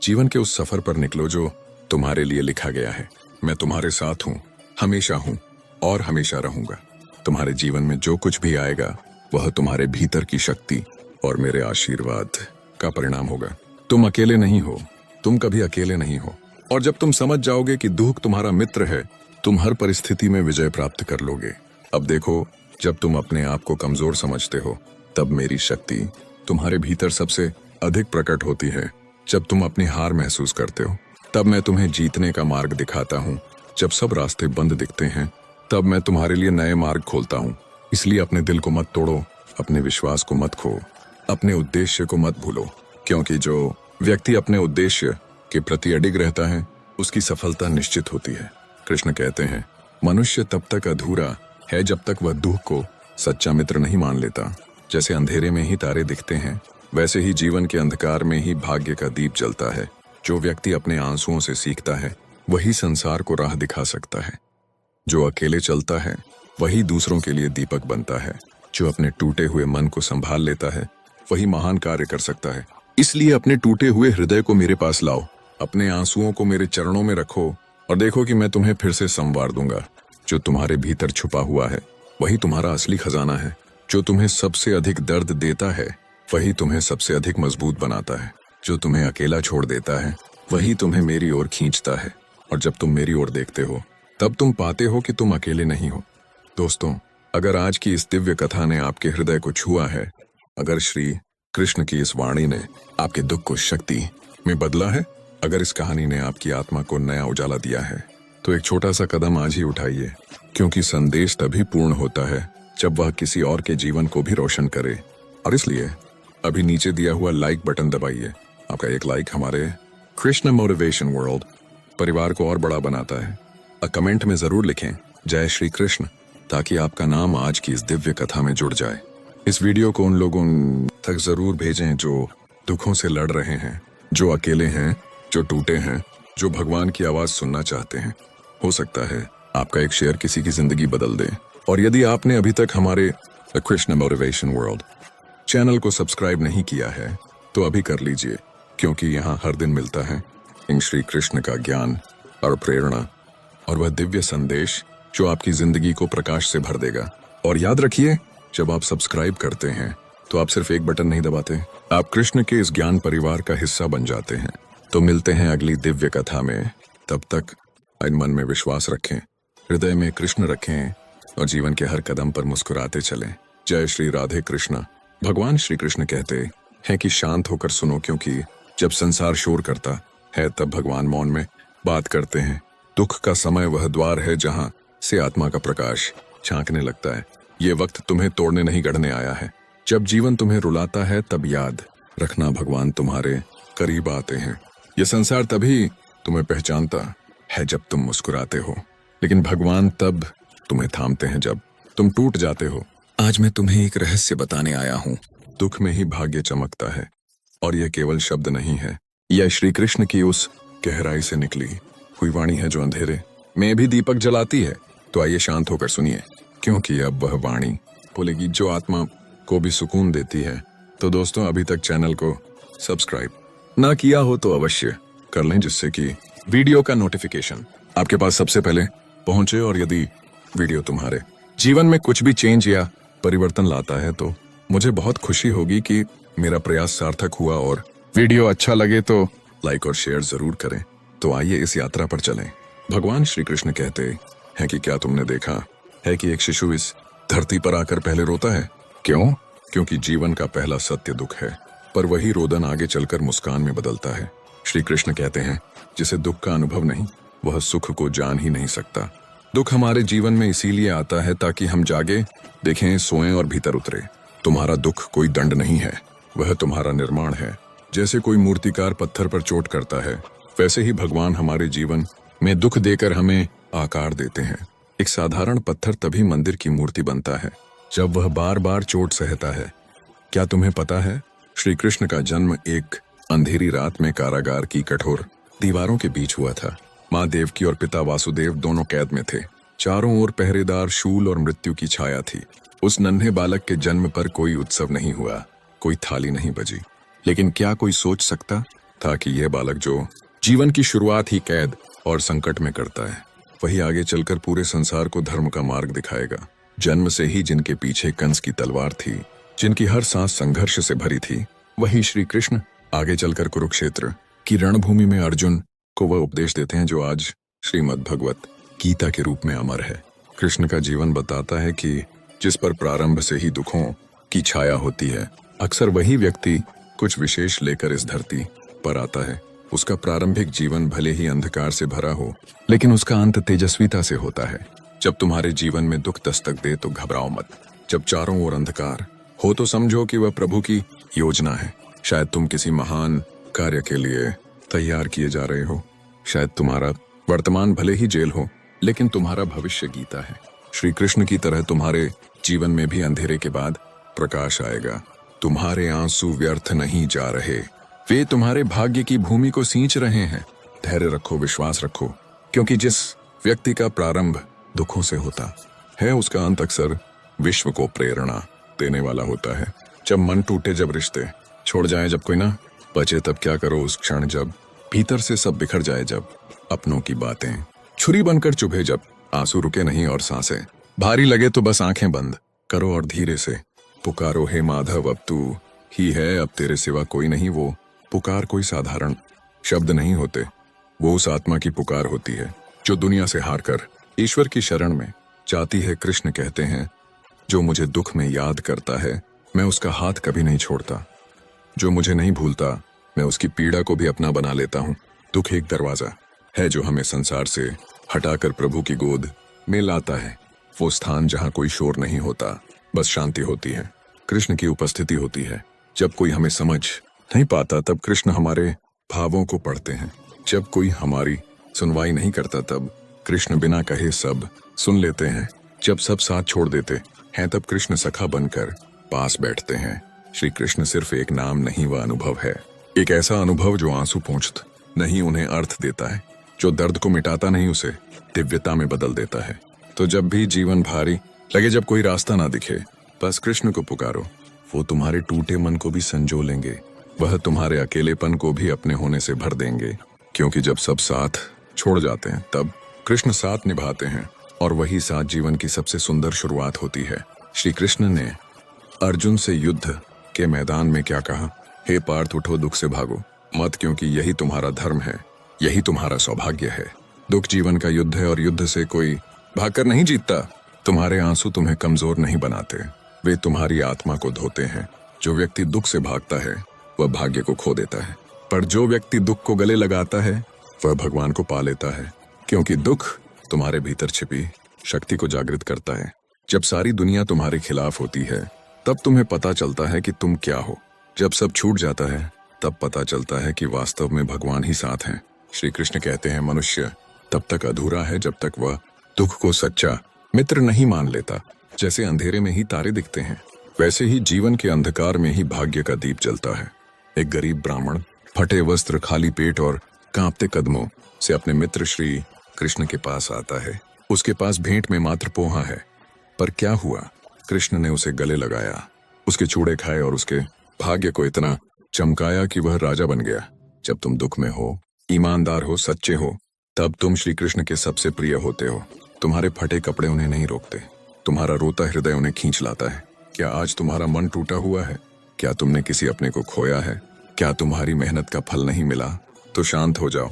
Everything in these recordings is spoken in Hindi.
जीवन के उस सफर पर निकलो जो तुम्हारे लिए लिखा गया है। मैं तुम्हारे साथ हूँ, हमेशा हूँ और हमेशा रहूंगा। तुम्हारे जीवन में जो कुछ भी आएगा वह तुम्हारे भीतर की शक्ति और मेरे आशीर्वाद का परिणाम होगा। तुम अकेले नहीं हो, तुम कभी अकेले नहीं हो। और जब तुम समझ जाओगे कि दुख तुम्हारा मित्र है, तुम हर परिस्थिति में विजय प्राप्त कर लोगे। अब देखो, जब तुम अपने आप को कमजोर समझते हो, तब मेरी शक्ति तुम्हारे भीतर सबसे अधिक प्रकट होती है। जब तुम अपनी हार महसूस करते हो, तब मैं तुम्हें जीतने का मार्ग दिखाता हूँ। जब सब रास्ते बंद दिखते हैं, तब मैं तुम्हारे लिए नए मार्ग खोलता हूँ। इसलिए अपने दिल को मत तोड़ो, अपने विश्वास को मत खो, अपने उद्देश्य को मत भूलो। क्योंकि जो व्यक्ति अपने उद्देश्य के प्रति अडिग रहता है, उसकी सफलता निश्चित होती है। कृष्ण कहते हैं, मनुष्य तब तक अधूरा है जब तक वह दुख को सच्चा मित्र नहीं मान लेता। जैसे अंधेरे में ही तारे दिखते हैं, वैसे ही जीवन के अंधकार में ही भाग्य का दीप जलता है। जो व्यक्ति अपने आंसुओं से सीखता है, वही संसार को राह दिखा सकता है। जो अकेले चलता है, वही दूसरों के लिए दीपक बनता है। जो अपने टूटे हुए मन को संभाल लेता है, वही महान कार्य कर सकता है। इसलिए अपने टूटे हुए हृदय को मेरे पास लाओ, अपने आंसुओं को मेरे चरणों में रखो और देखो कि मैं तुम्हें फिर से संवार दूंगा। जो तुम्हारे भीतर छुपा हुआ है, वही तुम्हारा असली खजाना है। जो तुम्हें सबसे अधिक दर्द देता है, वही तुम्हें सबसे अधिक मजबूत बनाता है। जो तुम्हें अकेला छोड़ देता है, वही तुम्हें मेरी ओर खींचता है। और जब तुम मेरी ओर देखते हो, तब तुम पाते हो कि तुम अकेले नहीं हो। दोस्तों, अगर आज की इस दिव्य कथा ने आपके हृदय को छुआ है, अगर श्री कृष्ण की इस वाणी ने आपके दुख को शक्ति में बदला है, अगर इस कहानी ने आपकी आत्मा को नया उजाला दिया है, तो एक छोटा सा कदम आज ही उठाइए। क्योंकि संदेश तभी पूर्ण होता है जब वह किसी और के जीवन को भी रोशन करे। और इसलिए अभी नीचे दिया हुआ लाइक बटन दबाइए। आपका एक लाइक हमारे कृष्ण मोटिवेशन वर्ल्ड परिवार को और बड़ा बनाता है। कमेंट में जरूर लिखें जय श्री कृष्ण, ताकि आपका नाम आज की इस दिव्य कथा में जुड़ जाए। इस वीडियो को उन लोगों तक जरूर भेजें जो दुखों से लड़ रहे हैं, जो अकेले हैं, जो टूटे हैं, जो भगवान की आवाज सुनना चाहते हैं। हो सकता है आपका एक शेयर किसी की जिंदगी बदल दे। और यदि आपने अभी तक हमारे कृष्ण मोटिवेशन वर्ल्ड चैनल को सब्सक्राइब नहीं किया है, तो अभी कर लीजिए। क्योंकि यहाँ हर दिन मिलता है इन श्री कृष्ण का ज्ञान और प्रेरणा और वह दिव्य संदेश जो आपकी जिंदगी को प्रकाश से भर देगा। और याद रखिए, जब आप सब्सक्राइब करते हैं तो आप सिर्फ एक बटन नहीं दबाते, आप कृष्ण के इस ज्ञान परिवार का हिस्सा बन जाते हैं। तो मिलते हैं अगली दिव्य कथा में। तब तक इन मन में विश्वास रखें, हृदय में कृष्ण रखें और जीवन के हर कदम पर मुस्कुराते चलें। जय श्री राधे कृष्ण। भगवान श्री कृष्ण कहते हैं कि शांत होकर सुनो, क्योंकि जब संसार शोर करता है, तब भगवान मौन में बात करते हैं। दुख का समय वह द्वार है जहां से आत्मा का प्रकाश झांकने लगता है। ये वक्त तुम्हें तोड़ने नहीं गढ़ने आया है। जब जीवन तुम्हें रुलाता है, तब याद रखना भगवान तुम्हारे करीब आते हैं। ये संसार तभी तुम्हें पहचानता है जब तुम मुस्कुराते हो, लेकिन भगवान तब तुम्हें थामते हैं जब तुम टूट जाते हो। आज मैं तुम्हें एक रहस्य बताने आया हूँ। दुख में ही भाग्य चमकता है। और यह केवल शब्द नहीं है, यह श्री कृष्ण की उस गहराई से निकली हुई वाणी है जो अंधेरे में भी दीपक जलाती है। तो आइए शांत होकर सुनिए, क्योंकि अब वह वाणी बोलेगी जो आत्मा को भी सुकून देती है। तो दोस्तों, अभी तक चैनल को सब्सक्राइब ना किया हो तो अवश्य कर लें, जिससे कि वीडियो का नोटिफिकेशन आपके पास सबसे पहले पहुंचे। और यदि वीडियो तुम्हारे जीवन में कुछ भी चेंज या परिवर्तन लाता है, तो मुझे बहुत खुशी होगी कि मेरा प्रयास सार्थक हुआ। और वीडियो अच्छा लगे तो लाइक और शेयर जरूर करें। तो आइए इस यात्रा पर चलें। भगवान श्री कृष्ण कहते हैं कि क्या तुमने देखा है कि एक शिशु इस धरती पर आकर पहले रोता है? क्यों? क्योंकि जीवन का पहला सत्य दुख है, पर वही रोदन आगे चलकर मुस्कान में बदलता है। श्री कृष्ण कहते हैं, जिसे दुख का अनुभव नहीं, वह सुख को जान ही नहीं सकता। दुख हमारे जीवन में इसीलिए आता है ताकि हम जागे, देखें, सोएं और भीतर उतरे। तुम्हारा दुख कोई दंड नहीं है, वह तुम्हारा निर्माण है। जैसे कोई मूर्तिकार पत्थर पर चोट करता है, वैसे ही भगवान हमारे जीवन में दुख देकर हमें आकार देते हैं। एक साधारण पत्थर तभी मंदिर की मूर्ति बनता है जब वह बार बार चोट सहता है। क्या तुम्हें पता है, श्री कृष्ण का जन्म एक अंधेरी रात में कारागार की कठोर दीवारों के बीच हुआ था। माँ देवकी और पिता वासुदेव दोनों कैद में थे। चारों ओर पहरेदार, शूल और मृत्यु की छाया थी। उस नन्हे बालक के जन्म पर कोई उत्सव नहीं हुआ, कोई थाली नहीं बजी। लेकिन क्या कोई सोच सकता ताकि यह बालक जो जीवन की शुरुआत ही कैद और संकट में करता है, वही आगे चलकर पूरे संसार को धर्म का मार्ग दिखाएगा। जन्म से ही जिनके पीछे कंस की तलवार थी, जिनकी हर सांस संघर्ष से भरी थी, वही श्री कृष्ण आगे चलकर कुरुक्षेत्र की रणभूमि में अर्जुन को वह उपदेश देते हैं जो आज श्रीमद् भगवत गीता के रूप में अमर है। कृष्ण का जीवन बताता है कि जिस पर प्रारंभ से ही दुखों की छाया होती है, अक्सर वही व्यक्ति कुछ विशेष लेकर इस धरती पर आता है। उसका प्रारंभिक जीवन भले ही अंधकार से भरा हो, लेकिन उसका अंत तेजस्विता से होता है। जब तुम्हारे जीवन में दुख दस्तक दे तो घबराओ मत। जब चारों ओर अंधकार हो तो समझो कि वह प्रभु की योजना है। शायद तुम किसी महान कार्य के लिए तैयार किए जा रहे हो। शायद तुम्हारा वर्तमान भले ही जेल हो, लेकिन तुम्हारा भविष्य गीता है। श्री कृष्ण की तरह तुम्हारे जीवन में भी अंधेरे के बाद प्रकाश आएगा। तुम्हारे आंसू व्यर्थ नहीं जा रहे, वे तुम्हारे भाग्य की भूमि को सींच रहे हैं। धैर्य रखो, विश्वास रखो, क्योंकि जिस व्यक्ति का प्रारंभ दुखों से होता है, उसका अंत अक्सर विश्व को प्रेरणा देने वाला होता है। जब मन टूटे, जब रिश्ते छोड़ जाए, जब कोई ना बचे, तब क्या करो उस क्षण जब भीतर से सब बिखर जाए, जब अपनों की बातें छुरी बनकर चुभे, जब आंसू रुके नहीं और सांसें भारी लगे, तो बस आंखें बंद करो और धीरे से पुकारो, हे माधव अब तू ही है, अब तेरे सिवा कोई नहीं। वो पुकार कोई साधारण शब्द नहीं होते, वो उस आत्मा की पुकार होती है जो दुनिया से हारकर ईश्वर की शरण में जाती है। कृष्ण कहते हैं, जो मुझे दुख में याद करता है, मैं उसका हाथ कभी नहीं छोड़ता। जो मुझे नहीं भूलता, मैं उसकी पीड़ा को भी अपना बना लेता हूँ। दुख एक दरवाजा है जो हमें संसार से हटाकर प्रभु की गोद में लाता है। वो स्थान जहाँ कोई शोर नहीं होता, बस शांति होती है, कृष्ण की उपस्थिति होती है। जब कोई हमें समझ नहीं पाता, तब कृष्ण हमारे भावों को पढ़ते हैं। जब कोई हमारी सुनवाई नहीं करता, तब कृष्ण बिना कहे सब सुन लेते हैं। जब सब साथ छोड़ देते हैं, तब कृष्ण सखा बनकर पास बैठते हैं। श्री कृष्ण सिर्फ एक नाम नहीं, वह अनुभव है। एक ऐसा अनुभव जो आंसू पोंछता नहीं, उन्हें अर्थ देता है। जो दर्द को मिटाता नहीं, उसे दिव्यता में बदल देता है। तो जब भी जीवन भारी लगे, जब कोई रास्ता ना दिखे, बस कृष्ण को पुकारो। वो तुम्हारे टूटे मन को भी संजो लेंगे, वह तुम्हारे अकेलेपन को भी अपने होने से भर देंगे। क्योंकि जब सब साथ छोड़ जाते हैं, तब कृष्ण साथ निभाते हैं, और वही साथ जीवन की सबसे सुंदर शुरुआत होती है। श्री कृष्ण ने अर्जुन से युद्ध के मैदान में क्या कहा? हे पार्थ, उठो, दुख से भागो मत, क्योंकि यही तुम्हारा धर्म है, यही तुम्हारा सौभाग्य है। दुख जीवन का युद्ध है, और युद्ध से कोई भागकर नहीं जीतता। तुम्हारे आंसू तुम्हें कमजोर नहीं बनाते, वे तुम्हारी आत्मा को धोते हैं। जो व्यक्ति दुख से भागता है, वह भाग्य को खो देता है, पर जो व्यक्ति दुख को गले लगाता है, वह भगवान को पा लेता है। क्योंकि दुख तुम्हारे भीतर छिपी शक्ति को जागृत करता है। जब सारी दुनिया तुम्हारे खिलाफ होती है, तब तुम्हें पता चलता है कि तुम क्या हो। जब सब छूट जाता है, तब पता चलता है कि वास्तव में भगवान ही साथ हैं। श्री कृष्ण कहते हैं, मनुष्य तब तक अधूरा है जब तक वह दुख को सच्चा मित्र नहीं मान लेता। जैसे अंधेरे में ही तारे दिखते हैं, वैसे ही जीवन के अंधकार में ही भाग्य का दीप जलता है। एक गरीब ब्राह्मण फटे वस्त्र, खाली पेट और कांपते कदमों से अपने मित्र श्री कृष्ण के पास आता है। उसके पास भेंट में मात्र पोहा है, पर क्या हुआ? कृष्ण ने उसे गले लगाया, उसके चूड़े खाए और उसके भाग्य को इतना चमकाया कि वह राजा बन गया। जब तुम दुख में हो, ईमानदार हो, सच्चे हो, तब तुम श्री कृष्ण के सबसे प्रिय होते हो। तुम्हारे फटे कपड़े उन्हें नहीं रोकते, तुम्हारा रोता हृदय उन्हें खींच लाता है। क्या आज तुम्हारा मन टूटा हुआ है? क्या तुमने किसी अपने को खोया है? क्या तुम्हारी मेहनत का फल नहीं मिला? तो शांत हो जाओ,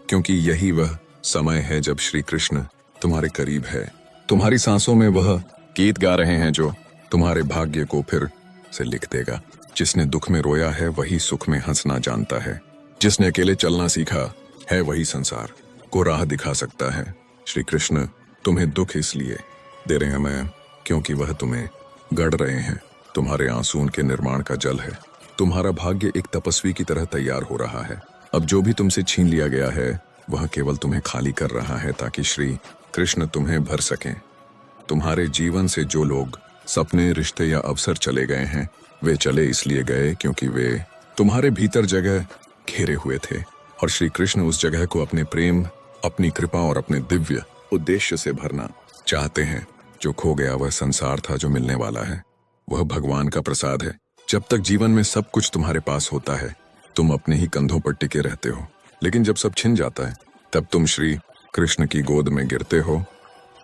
क्योंकि यही वह समय है जब श्री कृष्ण तुम्हारे करीब है। तुम्हारी सांसों में वह गीत गा रहे हैं जो तुम्हारे भाग्य को फिर से लिख देगा। जिसने दुख में रोया है, वही सुख में हंसना जानता है। जिसने अकेले चलना सीखा है, वही संसार को राह दिखा सकता है। श्री कृष्ण तुम्हें दुख इसलिए दे रहे हैं क्योंकि वह तुम्हें गढ़ रहे हैं। तुम्हारे आंसू उनके निर्माण का जल है। तुम्हारा भाग्य एक तपस्वी की तरह तैयार हो रहा है। अब जो भी तुमसे छीन लिया गया है, वह केवल तुम्हें खाली कर रहा है, ताकि श्री कृष्ण तुम्हें भर सकें। तुम्हारे जीवन से जो लोग, सपने, रिश्ते या अवसर चले गए हैं, वे चले इसलिए गए क्योंकि वे तुम्हारे भीतर जगह घेरे हुए थे, और श्री कृष्ण उस जगह को अपने प्रेम, अपनी कृपा और अपने दिव्य उद्देश्य से भरना चाहते हैं। जो खो गया वह संसार था, जो मिलने वाला है वह भगवान का प्रसाद है। जब तक जीवन में सब कुछ तुम्हारे पास होता है, तुम अपने ही कंधों पर टिके रहते हो, लेकिन जब सब छिन जाता है तब तुम श्री कृष्ण की गोद में गिरते हो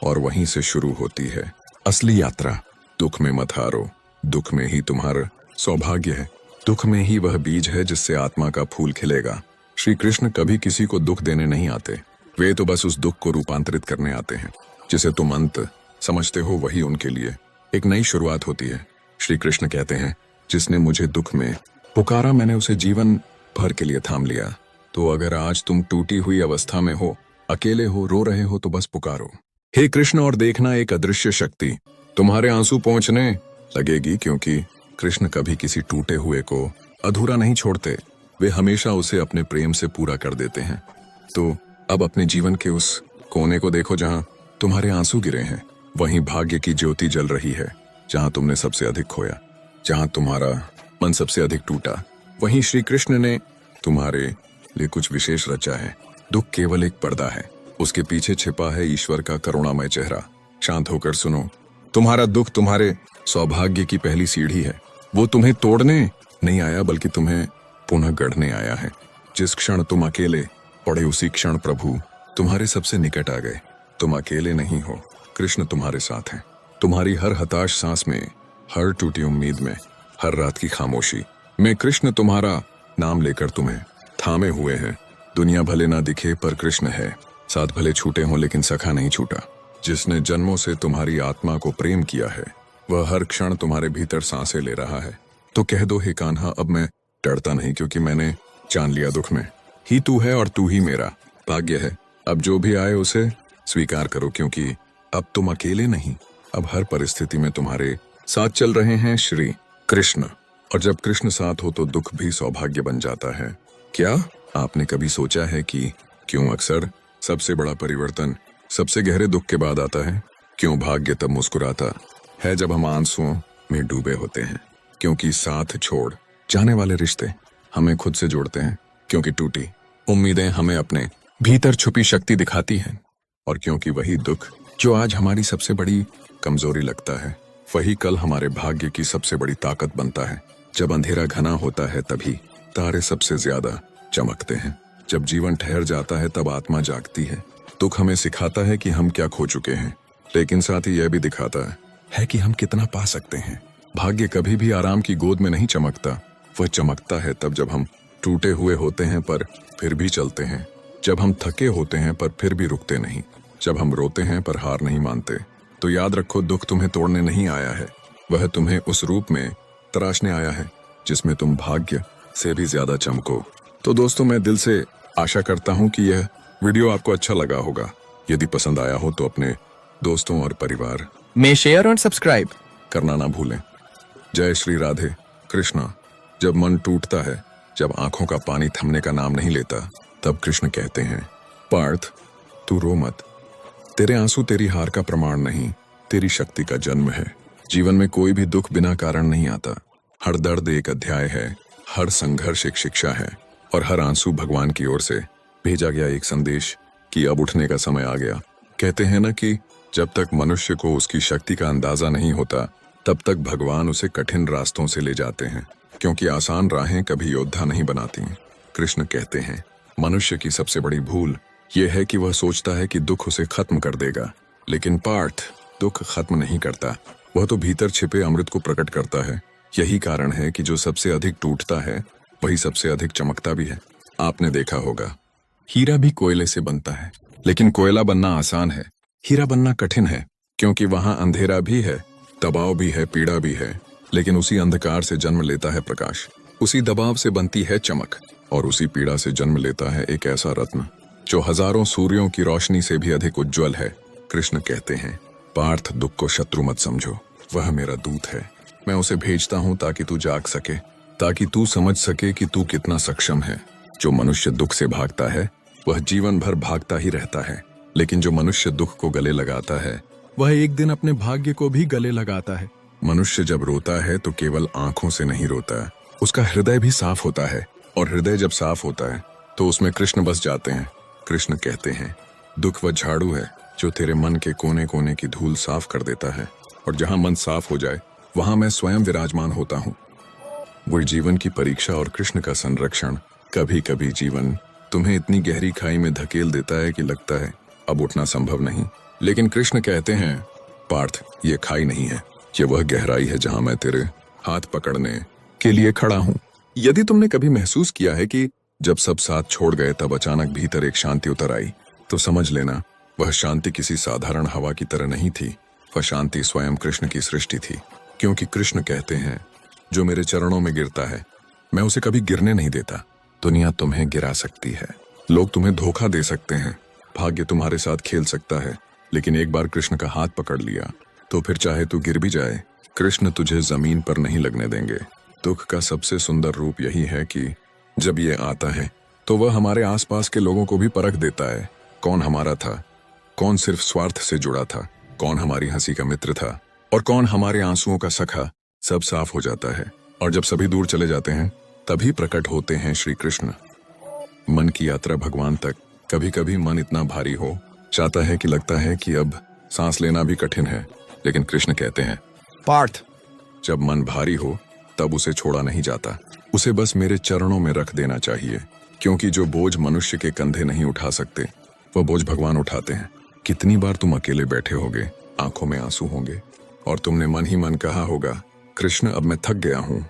और वहीं से शुरू होती है असली यात्रा। दुख में मत हारो, दुख में ही तुम्हारा सौभाग्य है, दुख में ही वह बीज है जिससे आत्मा का फूल खिलेगा। श्री कृष्ण कभी किसी को दुख देने नहीं आते, वे तो बस उस दुख को रूपांतरित करने आते हैं। जिसे तुम अंत समझते हो वही उनके लिए एक नई शुरुआत होती है। श्री कृष्ण कहते हैं, जिसने मुझे दुख में पुकारा मैंने उसे जीवन भर के लिए थाम लिया। तो अगर आज तुम टूटी हुई अवस्था में हो, अकेले हो, रो रहे हो, तो बस पुकारो, हे कृष्ण, और देखना एक अदृश्य शक्ति तुम्हारे आंसू पहुंचने लगेगी, क्योंकि कृष्ण कभी किसी टूटे हुए को अधूरा नहीं छोड़ते, वे हमेशा उसे अपने प्रेम से पूरा कर देते हैं। तो अब अपने जीवन के उस कोने को देखो जहां तुम्हारे आंसू गिरे हैं, वहीं भाग्य की ज्योति जल रही है। जहां तुमने सबसे अधिक खोया, जहां तुम्हारा मन सबसे अधिक टूटा, वहीं श्री कृष्ण ने तुम्हारे लिए कुछ विशेष रचा है। दुख केवल एक पर्दा है, उसके पीछे छिपा है ईश्वर का करुणामय चेहरा। शांत होकर सुनो, तुम्हारा दुख तुम्हारे सौभाग्य की पहली सीढ़ी है। वो तुम्हें तोड़ने नहीं आया, बल्कि तुम्हें पुनः गढ़ने आया है। जिस क्षण तुम अकेले पड़े, उसी क्षण प्रभु तुम्हारे सबसे निकट आ गए। तुम अकेले नहीं हो, कृष्ण तुम्हारे साथ हैं। तुम्हारी हर हताश सांस में, हर टूटी उम्मीद में, हर रात की खामोशी में कृष्ण तुम्हारा नाम लेकर तुम्हें थामे हुए हैं। दुनिया भले ना दिखे पर कृष्ण है, साथ भले छूटे हों लेकिन सखा नहीं छूटा। जिसने जन्मों से तुम्हारी आत्मा को प्रेम किया है, वह हर क्षण तुम्हारे भीतर सांसें ले रहा है। तो कह दो, हे कान्हा, अब मैं डरता नहीं, क्योंकि मैंने जान लिया दुख में ही तू है और तू ही मेरा भाग्य है। अब जो भी आए उसे स्वीकार करो, क्योंकि अब तुम अकेले नहीं, अब हर परिस्थिति में तुम्हारे साथ चल रहे हैं श्री कृष्ण। और जब कृष्ण साथ हो तो दुख भी सौभाग्य बन जाता है। क्या आपने कभी सोचा है कि क्यों अक्सर सबसे बड़ा परिवर्तन सबसे गहरे दुख के बाद आता है? क्यों भाग्य तब मुस्कुराता है जब हम आंसुओं में डूबे होते हैं? क्योंकि साथ छोड़ जाने वाले रिश्ते हमें खुद से जोड़ते हैं, क्योंकि टूटी उम्मीदें हमें अपने भीतर छुपी शक्ति दिखाती हैं, और क्योंकि वही दुख जो आज हमारी सबसे बड़ी कमजोरी लगता है, वही कल हमारे भाग्य की सबसे बड़ी ताकत बनता है। जब अंधेरा घना होता है तभी तारे सबसे ज्यादा चमकते हैं। जब जीवन ठहर जाता है तब आत्मा जागती है। दुख हमें सिखाता है कि हम क्या खो चुके हैं, लेकिन साथ ही यह भी दिखाता है कि हम कितना पा सकते हैं। भाग्य कभी भी आराम की गोद में नहीं चमकता, वह चमकता है तब जब हम टूटे हुए होते हैं पर फिर भी चलते हैं, जब हम थके होते हैं पर फिर भी रुकते नहीं, जब हम रोते हैं पर हार नहीं मानते। तो याद रखो, दुख तुम्हें तोड़ने नहीं आया है, वह तुम्हें उस रूप में तराशने आया है जिसमें तुम भाग्य से भी ज्यादा चमको। तो दोस्तों, मैं दिल से आशा करता हूं कि यह वीडियो आपको अच्छा लगा होगा। यदि पसंद आया हो तो अपने दोस्तों और परिवार में शेयर और सब्सक्राइब करना ना भूलें। जय श्री राधे कृष्णा। जब मन टूटता है, जब आंखों का पानी थमने का नाम नहीं लेता, तब कृष्ण कहते हैं, पार्थ तू रो मत, तेरे आंसू तेरी हार का प्रमाण नहीं, तेरी शक्ति का जन्म है। जीवन में कोई भी दुख बिना कारण नहीं आता। हर दर्द एक अध्याय है, हर संघर्ष एक शिक्षा है, और हर आंसू भगवान की ओर से भेजा गया एक संदेश कि अब उठने का समय आ गया। कहते हैं ना कि जब तक मनुष्य को उसकी शक्ति का अंदाजा नहीं होता, तब तक भगवान उसे कठिन रास्तों से ले जाते हैं, क्योंकि आसान राहें कभी योद्धा नहीं बनाती। कृष्ण कहते हैं, मनुष्य की सबसे बड़ी भूल यह है कि वह सोचता है कि दुख उसे खत्म कर देगा, लेकिन पार्थ दुख खत्म नहीं करता, वह तो भीतर छिपे अमृत को प्रकट करता है। यही कारण है कि जो सबसे अधिक टूटता है वही सबसे अधिक चमकता भी है। आपने देखा होगा, हीरा भी कोयले से बनता है, लेकिन कोयला बनना आसान है, हीरा बनना कठिन है, क्योंकि वहां अंधेरा भी है, दबाव भी है, पीड़ा भी है, लेकिन उसी अंधकार से जन्म लेता है प्रकाश, उसी दबाव से बनती है चमक, और उसी पीड़ा से जन्म लेता है एक ऐसा रत्न जो हजारों सूर्यों की रोशनी से भी अधिक उज्जवल है। कृष्ण कहते हैं, पार्थ दुख को शत्रु मत समझो, वह मेरा दूत है। मैं उसे भेजता हूँ ताकि तू जाग सके, ताकि तू समझ सके कि तू कितना सक्षम है। जो मनुष्य दुख से भागता है वह जीवन भर भागता ही रहता है, लेकिन जो मनुष्य दुख को गले लगाता है वह एक दिन अपने भाग्य को भी गले लगाता है। मनुष्य जब रोता है तो केवल आंखों से नहीं रोता, उसका हृदय भी साफ होता है, और हृदय जब साफ होता है तो उसमें कृष्ण बस जाते हैं। कृष्ण कहते हैं, दुख वह झाड़ू है जो तेरे मन के कोने कोने की धूल साफ कर देता है, और जहां मन साफ हो जाए वहां मैं स्वयं विराजमान होता हूँ। वो जीवन की परीक्षा और कृष्ण का संरक्षण। कभी कभी जीवन तुम्हें इतनी गहरी खाई में धकेल देता है कि लगता है अब उठना संभव नहीं, लेकिन कृष्ण कहते हैं, पार्थ, ये खाई नहीं है, ये वह गहराई है जहां मैं तेरे हाथ पकड़ने के लिए खड़ा हूं। यदि तुमने कभी महसूस किया है कि जब सब साथ छोड़ गए तब अचानक भीतर एक शांति उतर आई, तो समझ लेना वह शांति किसी साधारण हवा की तरह नहीं थी। वह शांति स्वयं कृष्ण की सृष्टि थी। क्योंकि कृष्ण कहते हैं, जो मेरे चरणों में गिरता है मैं उसे कभी गिरने नहीं देता। दुनिया तुम्हें गिरा सकती है, लोग तुम्हें धोखा दे सकते हैं, भाग्य तुम्हारे साथ खेल सकता है, लेकिन एक बार कृष्ण का हाथ पकड़ लिया तो फिर चाहे तू गिर भी जाए, कृष्ण तुझे जमीन पर नहीं लगने देंगे। दुख का सबसे सुंदर रूप यही है कि जब ये आता है तो वह हमारे आसपास के लोगों को भी परख देता है। कौन हमारा था, कौन सिर्फ स्वार्थ से जुड़ा था, कौन हमारी हंसी का मित्र था और कौन हमारे आंसुओं का सखा, सब साफ हो जाता है। और जब सभी दूर चले जाते हैं तभी प्रकट होते हैं श्री कृष्ण। मन की यात्रा भगवान तक। कभी कभी मन इतना भारी हो जाता है कि लगता है कि अब सांस लेना भी कठिन है, लेकिन कृष्ण कहते हैं, पार्थ, जब मन भारी हो तब उसे छोड़ा नहीं जाता, उसे बस मेरे चरणों में रख देना चाहिए। क्योंकि जो बोझ मनुष्य के कंधे नहीं उठा सकते वह बोझ भगवान उठाते हैं। कितनी बार तुम अकेले बैठे होगे, आंखों में आंसू होंगे और तुमने मन ही मन कहा होगा, कृष्ण अब मैं थक गया हूं,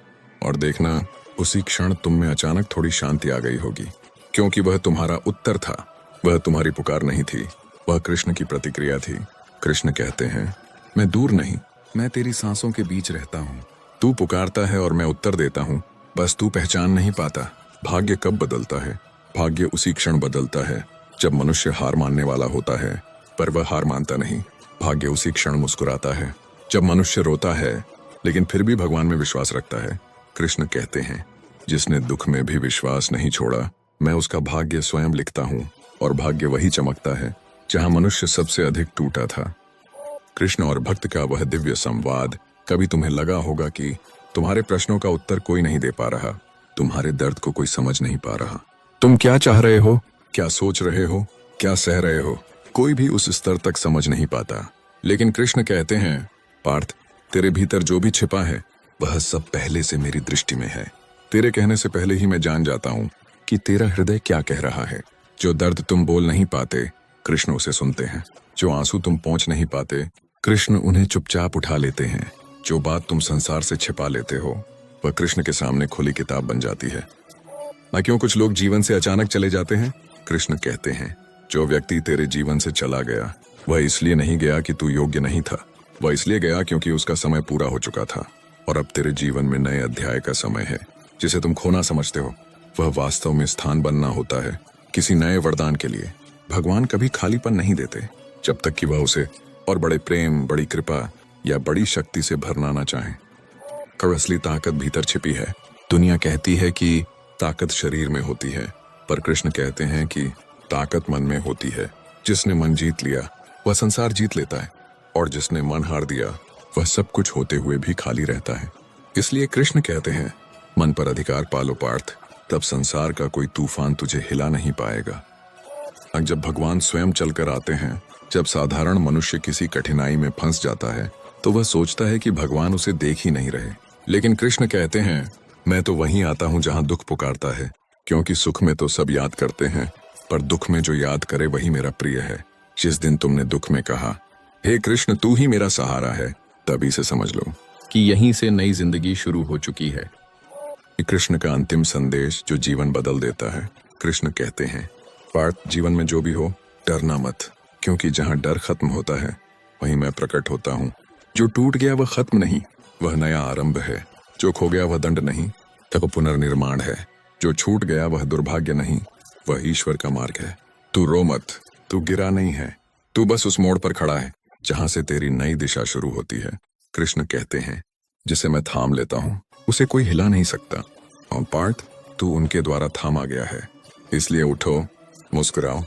और देखना उसी क्षण तुम में अचानक थोड़ी शांति आ गई होगी। क्योंकि वह तुम्हारा उत्तर था, वह तुम्हारी पुकार नहीं थी, वह कृष्ण की प्रतिक्रिया थी। कृष्ण कहते हैं, मैं दूर नहीं, मैं तेरी सांसों के बीच रहता हूँ। तू पुकारता है और मैं उत्तर देता हूँ, बस तू पहचान नहीं पाता। भाग्य कब बदलता है? भाग्य उसी क्षण बदलता है जब मनुष्य हार मानने वाला होता है, पर वह हार मानता नहीं। भाग्य उसी क्षण मुस्कुराता है जब मनुष्य रोता है लेकिन फिर भी भगवान में विश्वास रखता है। कृष्ण कहते हैं, जिसने दुख में भी विश्वास नहीं छोड़ा, मैं उसका भाग्य स्वयं लिखता हूँ, और भाग्य वही चमकता है जहां मनुष्य सबसे अधिक टूटा था। कृष्ण और भक्त का वह दिव्य संवाद। कभी तुम्हें लगा होगा कि तुम्हारे प्रश्नों का उत्तर कोई नहीं दे पा रहा, तुम्हारे दर्द को कोई समझ नहीं पा रहा। तुम क्या चाह रहे हो, क्या सोच रहे हो, क्या सह रहे हो, कोई भी उस स्तर तक समझ नहीं पाता। लेकिन कृष्ण कहते हैं, पार्थ, तेरे भीतर जो भी छिपा है वह सब पहले से मेरी दृष्टि में है। तेरे कहने से पहले ही मैं जान जाता हूँ कि तेरा हृदय क्या कह रहा है। जो दर्द तुम बोल नहीं पाते, कृष्ण उसे सुनते हैं। जो आंसू तुम पहुंच नहीं पाते, कृष्ण उन्हें चुपचाप उठा लेते हैं। जो बात तुम संसार से छिपा लेते हो, वह कृष्ण के सामने खुली किताब बन जाती है। ना क्यों कुछ लोग जीवन से अचानक चले जाते हैं? कृष्ण कहते हैं, जो व्यक्ति तेरे जीवन से चला गया वह इसलिए नहीं गया कि तू योग्य नहीं था, वह इसलिए गया क्योंकि उसका समय पूरा हो चुका था, और अब तेरे जीवन में नए अध्याय का समय है। जिसे तुम खोना समझते हो वह वास्तव में स्थान बनना होता है किसी नए वरदान के लिए। भगवान कभी खालीपन नहीं देते जब तक कि वह उसे और बड़े प्रेम, बड़ी कृपा या बड़ी शक्ति से भरना ना चाहे। कर असली ताकत भीतर छिपी है। दुनिया कहती है कि ताकत शरीर में होती है, पर कृष्ण कहते हैं कि ताकत मन में होती है। जिसने मन जीत लिया वह संसार जीत लेता है, और जिसने मन हार दिया वह सब कुछ होते हुए भी खाली रहता है। इसलिए कृष्ण कहते हैं, मन पर अधिकार पालो पार्थ, तब संसार का कोई तूफान तुझे हिला नहीं पाएगा। अब जब भगवान स्वयं चलकर आते हैं, जब साधारण मनुष्य किसी कठिनाई में फंस जाता है, तो वह सोचता है कि भगवान उसे देख ही नहीं रहे। लेकिन कृष्ण कहते हैं, मैं तो वहीं आता हूं जहां दुख पुकारता है। क्योंकि सुख में तो सब याद करते हैं, पर दुख में जो याद करे वही मेरा प्रिय है। जिस दिन तुमने दुख में कहा, हे कृष्ण तू ही मेरा सहारा है, तभी से समझ लो कि यहीं से नई जिंदगी शुरू हो चुकी है। कृष्ण का अंतिम संदेश जो जीवन बदल देता है। कृष्ण कहते हैं, पार्थ, जीवन में जो भी हो डरना मत, क्योंकि जहां डर खत्म होता है वहीं मैं प्रकट होता हूँ। जो टूट गया वह खत्म नहीं, वह नया आरंभ है। जो खो गया वह दंड नहीं, तब पुनर्निर्माण है। जो छूट गया वह दुर्भाग्य नहीं, वह ईश्वर का मार्ग है। तू रो मत, तू गिरा नहीं है, तू बस उस मोड़ पर खड़ा है जहां से तेरी नई दिशा शुरू होती है। कृष्ण कहते हैं, जिसे मैं थाम लेता हूँ उसे कोई हिला नहीं सकता, और पार्थ, तू उनके द्वारा थामा गया है। इसलिए उठो, मुस्कुराओ,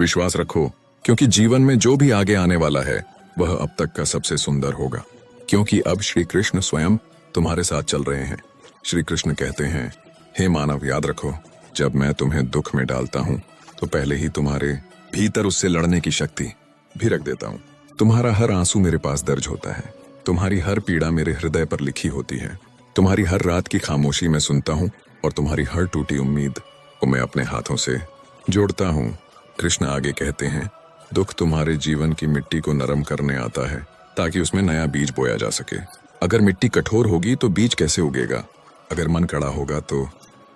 विश्वास रखो, क्योंकि जीवन में जो भी आगे आने वाला है वह अब तक का सबसे सुंदर होगा। क्योंकि अब श्री कृष्ण स्वयं तुम्हारे साथ चल रहे हैं। श्री कृष्ण कहते हैं, हे मानव, याद रखो, जब मैं तुम्हें दुख में डालता हूँ तो पहले ही तुम्हारे भीतर उससे लड़ने की शक्ति भी रख देता हूँ। तुम्हारा हर आंसू मेरे पास दर्ज होता है, तुम्हारी हर पीड़ा मेरे हृदय पर लिखी होती है। तुम्हारी हर रात की खामोशी मैं सुनता हूँ और तुम्हारी हर टूटी उम्मीद को मैं अपने हाथों से जोड़ता हूँ। कृष्ण आगे कहते हैं, दुख तुम्हारे जीवन की मिट्टी को नरम करने आता है ताकि उसमें नया बीज बोया जा सके। अगर मिट्टी कठोर होगी तो बीज कैसे उगेगा? अगर मन कड़ा होगा तो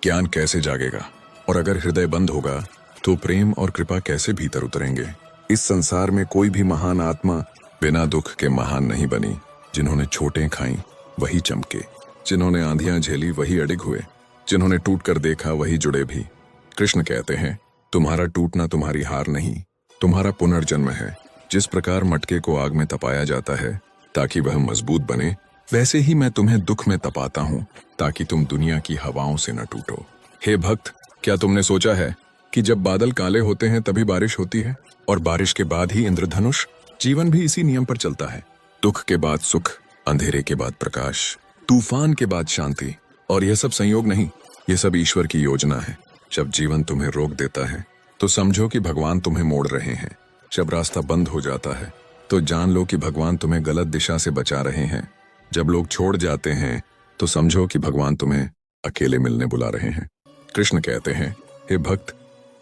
ज्ञान कैसे जागेगा? और अगर हृदय बंद होगा तो प्रेम और कृपा कैसे भीतर उतरेंगे? इस संसार में कोई भी महान आत्मा बिना दुख के महान नहीं बनी। जिन्होंने चोटें खाई वही चमके, जिन्होंने आंधियां झेली वही अडिग हुए, जिन्होंने टूट कर देखा वही जुड़े भी। कृष्ण कहते हैं, तुम्हारा टूटना तुम्हारी हार नहीं, तुम्हारा पुनर्जन्म है। जिस प्रकार मटके को आग में तपाया जाता है ताकि वह मजबूत बने, वैसे ही मैं तुम्हें दुख में तपाता हूँ ताकि तुम दुनिया की हवाओं से न टूटो। हे भक्त, क्या तुमने सोचा है कि जब बादल काले होते हैं तभी बारिश होती है और बारिश के बाद ही इंद्रधनुष? जीवन भी इसी नियम पर चलता है। दुख के बाद सुख, अंधेरे के बाद प्रकाश, तूफान के बाद शांति। और यह सब संयोग नहीं, ये सब ईश्वर की योजना है। जब जीवन तुम्हें रोक देता है तो समझो कि भगवान तुम्हें मोड़ रहे हैं। जब रास्ता बंद हो जाता है तो जान लो कि भगवान तुम्हें गलत दिशा से बचा रहे हैं। जब लोग छोड़ जाते हैं तो समझो कि भगवान तुम्हें अकेले मिलने बुला रहे हैं। कृष्ण कहते हैं, हे भक्त,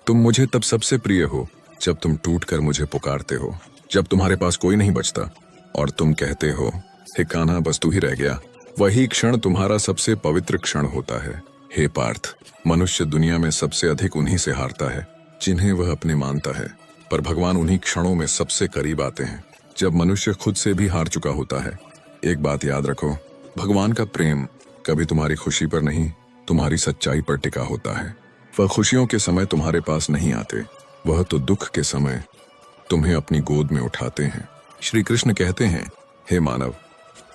तुम मुझे तब सबसे प्रिय हो जब तुम टूटकर मुझे पुकारते हो, जब तुम्हारे पास कोई नहीं बचता और तुम कहते हो, हे कान्हा बस तू ही रह गया। वही क्षण तुम्हारा सबसे पवित्र क्षण होता है। हे पार्थ, मनुष्य दुनिया में सबसे अधिक उन्हीं से हारता है जिन्हें वह अपने मानता है, पर भगवान उन्हीं क्षणों में सबसे करीब आते हैं जब मनुष्य खुद से भी हार चुका होता है। एक बात याद रखो, भगवान का प्रेम कभी तुम्हारी खुशी पर नहीं, तुम्हारी सच्चाई पर टिका होता है। वह खुशियों के समय तुम्हारे पास नहीं आते, वह तो दुख के समय तुम्हें अपनी गोद में उठाते हैं। श्री कृष्ण कहते हैं, हे मानव,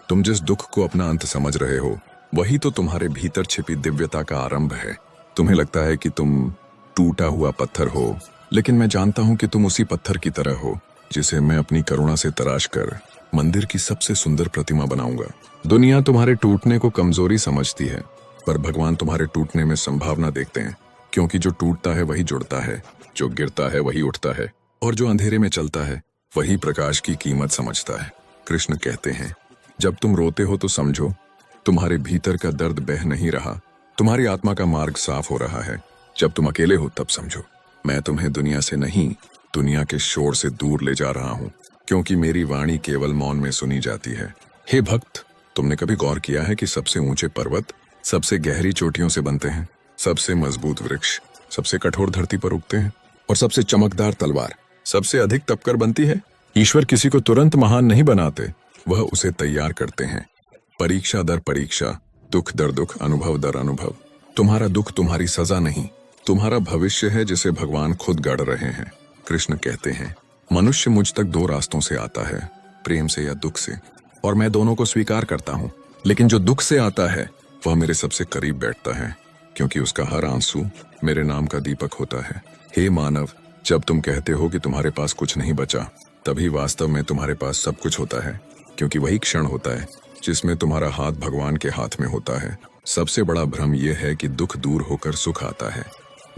तुम जिस दुख को अपना अंत समझ रहे हो वही तो तुम्हारे भीतर छिपी दिव्यता का आरंभ है। तुम्हें लगता है कि तुम टूटा हुआ पत्थर हो, लेकिन मैं जानता हूं कि तुम उसी पत्थर की तरह हो जिसे मैं अपनी करुणा से तराश कर मंदिर की सबसे सुंदर प्रतिमा बनाऊंगा। दुनिया तुम्हारे टूटने को कमजोरी समझती है, पर भगवान तुम्हारे टूटने में संभावना देखते हैं, क्योंकि जो टूटता है वही जुड़ता है, जो गिरता है वही उठता है, और जो अंधेरे में चलता है वही प्रकाश की कीमत समझता है। कृष्ण कहते हैं, जब तुम रोते हो तो समझो तुम्हारे भीतर का दर्द बह नहीं रहा, तुम्हारी आत्मा का मार्ग साफ हो रहा है। जब तुम अकेले हो तब समझो मैं तुम्हें दुनिया से नहीं, दुनिया के शोर से दूर ले जा रहा हूँ, क्योंकि मेरी वाणी केवल मौन में सुनी जाती है। हे भक्त, तुमने कभी गौर किया है कि सबसे ऊंचे पर्वत सबसे गहरी चोटियों से बनते हैं, सबसे मजबूत वृक्ष सबसे कठोर धरती पर उगते हैं, और सबसे चमकदार तलवार सबसे अधिक तपकर बनती है? ईश्वर किसी को तुरंत महान नहीं बनाते, वह उसे तैयार करते हैं, परीक्षा दर परीक्षा, दुख दर दुख, अनुभव दर अनुभव। तुम्हारा दुख तुम्हारी सजा नहीं, तुम्हारा भविष्य है जिसे भगवान खुद गढ़ रहे हैं। कृष्ण कहते हैं, मनुष्य मुझ तक दो रास्तों से आता है, प्रेम से या दुख से, और मैं दोनों को स्वीकार करता हूँ। लेकिन जो दुख से आता है वह मेरे सबसे करीब बैठता है, क्योंकि उसका हर आंसू मेरे नाम का दीपक होता है। हे मानव, जब तुम कहते हो कि तुम्हारे पास कुछ नहीं बचा, तभी वास्तव में तुम्हारे पास सब कुछ होता है, क्योंकि वही क्षण होता है जिसमें तुम्हारा हाथ भगवान के हाथ में होता है। सबसे बड़ा भ्रम यह है कि दुख दूर होकर सुख आता है।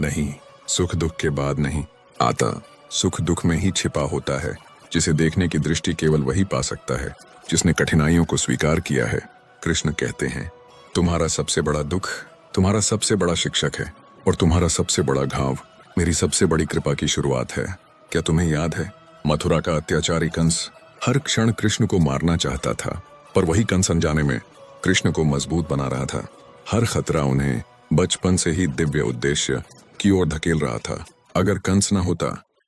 नहीं, सुख दुख के बाद नहीं आता, सुख दुख में ही छिपा होता है, जिसे देखने की दृष्टि केवल वही पा सकता है जिसने कठिनाइयों को स्वीकार किया है। कृष्ण कहते हैं, तुम्हारा सबसे बड़ा दुख तुम्हारा सबसे बड़ा शिक्षक है, और तुम्हारा सबसे बड़ा घाव मेरी सबसे बड़ी कृपा की शुरुआत है। क्या तुम्हें याद है, मथुरा का अत्याचारी कंस हर क्षण कृष्ण को मारना चाहता था, पर वही कंस अनजाने में कृष्ण को मजबूत बना रहा था। हर खतरा उन्हें बचपन से ही दिव्य उद्देश्य की ओर धकेल रहा था। अगर कंस न होता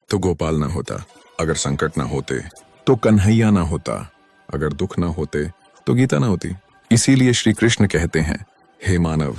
तो गोपाल न होता, अगर संकट न होते तो कन्हैया न होता, अगर दुख न होते तो गीता न होती। इसीलिए श्री कृष्ण कहते हैं, हे मानव,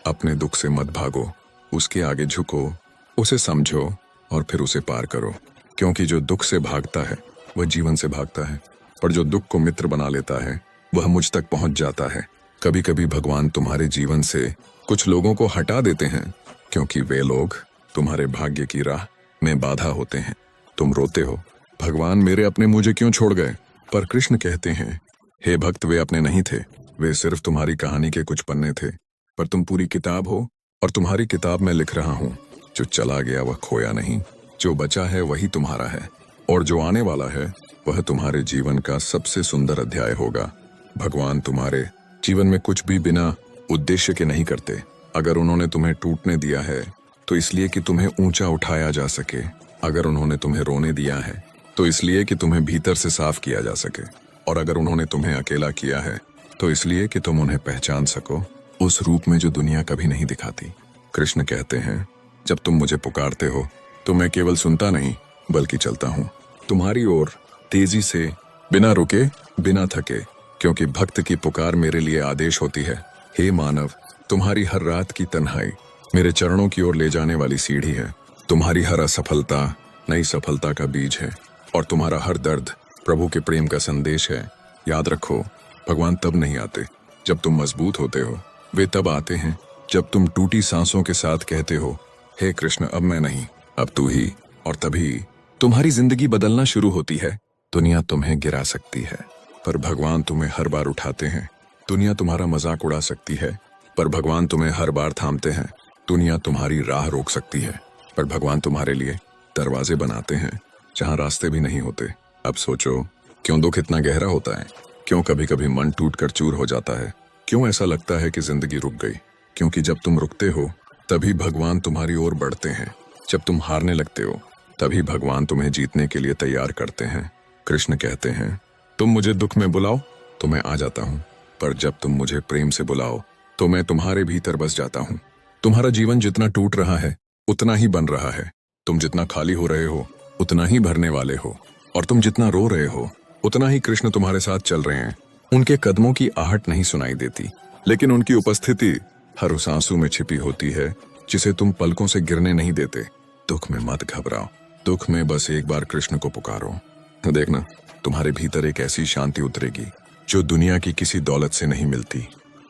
अपने दुख से मत भागो, उसके आगे झुको, उसे समझो और फिर उसे पार करो। क्योंकि जो दुख से भागता है वह जीवन से भागता है, पर जो दुख को मित्र बना लेता है वह मुझ तक पहुंच जाता है। कभी कभी भगवान तुम्हारे जीवन से कुछ लोगों को हटा देते हैं, क्योंकि वे लोग तुम्हारे भाग्य की राह में बाधा होते हैं। तुम रोते हो, भगवान मेरे अपने मुझे क्यों छोड़ गए? पर कृष्ण कहते हैं, हे भक्त, वे अपने नहीं थे, वे सिर्फ तुम्हारी कहानी के कुछ पन्ने थे, पर तुम पूरी किताब हो, और तुम्हारी किताब में लिख रहा हूँ। जो चला गया वह खोया नहीं, जो बचा है वही तुम्हारा है, और जो आने वाला है वह तुम्हारे जीवन का सबसे सुंदर अध्याय होगा। भगवान तुम्हारे जीवन में कुछ भी बिना उद्देश्य के नहीं करते। अगर उन्होंने तुम्हें टूटने दिया है तो इसलिए कि तुम्हें ऊंचा उठाया जा सके। अगर उन्होंने तुम्हें रोने दिया है तो इसलिए कि तुम्हें भीतर से साफ किया जा सके। और अगर उन्होंने तुम्हें अकेला किया है तो इसलिए कि तुम उन्हें पहचान सको उस रूप में जो दुनिया कभी नहीं दिखाती। कृष्ण कहते हैं, जब तुम मुझे पुकारते हो तो मैं केवल सुनता नहीं बल्कि चलता हूँ तुम्हारी ओर, तेजी से, बिना रुके, बिना थके, क्योंकि भक्त की पुकार मेरे लिए आदेश होती है। हे मानव, तुम्हारी हर रात की तन्हाई मेरे चरणों की ओर ले जाने वाली सीढ़ी है। तुम्हारी हर असफलता नई सफलता का बीज है और तुम्हारा हर दर्द प्रभु के प्रेम का संदेश है। याद रखो, भगवान तब नहीं आते जब तुम मजबूत होते हो, वे तब आते हैं जब तुम टूटी सांसों के साथ कहते हो, हे कृष्ण अब मैं नहीं, अब तू ही। और तभी तुम्हारी जिंदगी बदलना शुरू होती है। दुनिया तुम्हें गिरा सकती है पर भगवान तुम्हें हर बार उठाते हैं। दुनिया तुम्हारा मजाक उड़ा सकती है पर भगवान तुम्हें हर बार थामते हैं। दुनिया तुम्हारी राह रोक सकती है पर भगवान तुम्हारे लिए दरवाजे बनाते हैं जहां रास्ते भी नहीं होते। अब सोचो, क्यों दुख इतना गहरा होता है? क्यों कभी कभी मन टूटकर चूर हो जाता है? क्यों ऐसा लगता है कि जिंदगी रुक गई? क्योंकि जब तुम रुकते हो तभी भगवान तुम्हारी ओर बढ़ते हैं। जब तुम हारने लगते हो तभी भगवान तुम्हें जीतने के लिए तैयार करते हैं। कृष्ण कहते हैं, तुम मुझे दुख में बुलाओ तो मैं आ जाता हूँ, पर जब तुम मुझे प्रेम से बुलाओ तो मैं तुम्हारे भीतर बस जाता हूँ। तुम्हारा जीवन जितना टूट रहा है उतना ही बन रहा है। तुम जितना खाली हो रहे हो उतना ही भरने वाले हो, और तुम जितना रो रहे हो उतना ही कृष्ण तुम्हारे साथ चल रहे हैं। उनके कदमों की आहट नहीं सुनाई देती, लेकिन उनकी उपस्थिति हर उस आंसू में छिपी होती है जिसे तुम पलकों से गिरने नहीं देते। दुख में मत घबराओ, दुख में बस एक बार कृष्ण को पुकारो। तो देखना, तुम्हारे भीतर एक ऐसी शांति उतरेगी जो दुनिया की किसी दौलत से नहीं मिलती।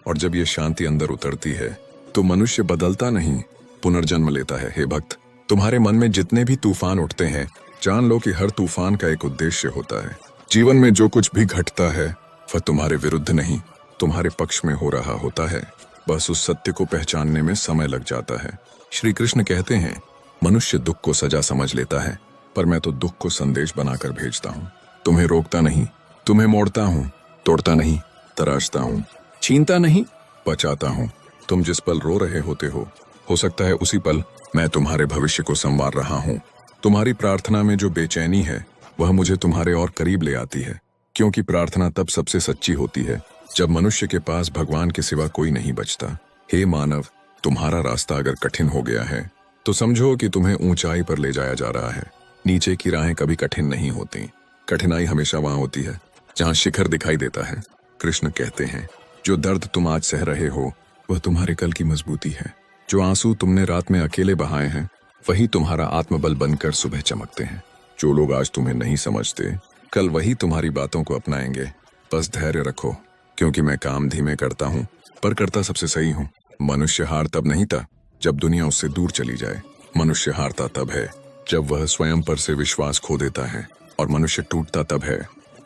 और जब ये शांति अंदर उतरती है तो मनुष्य बदलता नहीं, पुनर्जन्म लेता है। हे भक्त, तुम्हारे मन में जितने भी तूफान उठते हैं, जान लो कि हर तूफान का एक उद्देश्य होता है। जीवन में जो कुछ भी घटता है वह तुम्हारे विरुद्ध नहीं, तुम्हारे पक्ष में हो रहा होता है। बस उस सत्य को पहचानने में समय लग जाता है। श्री कृष्ण कहते हैं, मनुष्य दुख को सजा समझ लेता है, पर मैं तो दुख को संदेश बनाकर भेजता हूँ। तुम्हें रोकता नहीं, तुम्हें मोड़ता हूँ, तोड़ता नहीं, तराशता हूँ, छीनता नहीं, बचाता हूँ। तुम जिस पल रो रहे होते हो सकता है उसी पल मैं तुम्हारे भविष्य को संवार रहा हूँ। तुम्हारी प्रार्थना में जो बेचैनी है वह मुझे तुम्हारे और करीब ले आती है, क्योंकि प्रार्थना तब सबसे सच्ची होती है जब मनुष्य के पास भगवान के सिवा कोई नहीं बचता। हे मानव, तुम्हारा रास्ता अगर कठिन हो गया है तो समझो कि तुम्हें ऊंचाई पर ले जाया जा रहा है। नीचे की राहें कभी कठिन नहीं होती, कठिनाई हमेशा वहां होती है जहां शिखर दिखाई देता है। कृष्ण कहते हैं, जो दर्द तुम आज सह रहे हो वह तुम्हारे कल की मजबूती है। जो आंसू तुमने रात में अकेले बहाए हैं वही तुम्हारा आत्मबल बनकर सुबह चमकते हैं। जो लोग आज तुम्हें नहीं समझते कल वही तुम्हारी बातों को अपनाएंगे। बस धैर्य रखो, क्योंकि मैं काम धीमे करता हूँ पर करता सबसे सही हूँ। मनुष्य हार तब नहीं था जब दुनिया उससे दूर चली जाए। मनुष्य हारता तब है जब वह स्वयं पर से विश्वास खो देता है, और मनुष्य टूटता तब है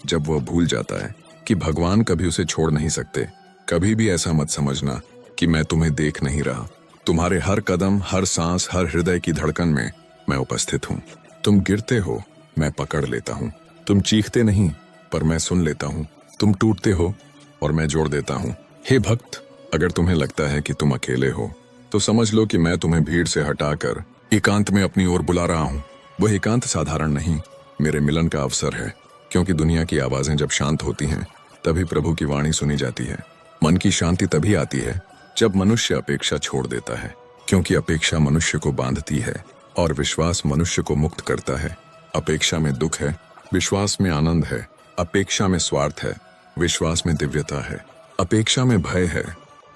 जब वह भूल जाता है कि भगवान कभी उसे छोड़ नहीं सकते। कभी भी ऐसा मत समझना कि मैं तुम्हें देख नहीं रहा। तुम्हारे हर कदम, हर सांस, हर हृदय की धड़कन में मैं उपस्थित हूँ। तुम गिरते हो, मैं पकड़ लेता हूँ। तुम चीखते नहीं पर मैं सुन लेता हूँ। तुम टूटते हो और मैं जोड़ देता हूँ। हे भक्त, अगर तुम्हें लगता है कि तुम अकेले हो तो समझ लो कि मैं तुम्हें भीड़ से हटाकर एकांत में अपनी ओर बुला रहा हूँ। वह एकांत साधारण नहीं, मेरे मिलन का अवसर है, क्योंकि दुनिया की आवाजें जब शांत होती हैं तभी प्रभु की वाणी सुनी जाती है। मन की शांति तभी आती है जब मनुष्य अपेक्षा छोड़ देता है, क्योंकि अपेक्षा मनुष्य को बांधती है और विश्वास मनुष्य को मुक्त करता है। अपेक्षा में दुख है, विश्वास में आनंद है। अपेक्षा में स्वार्थ है, विश्वास में दिव्यता है। अपेक्षा में भय है,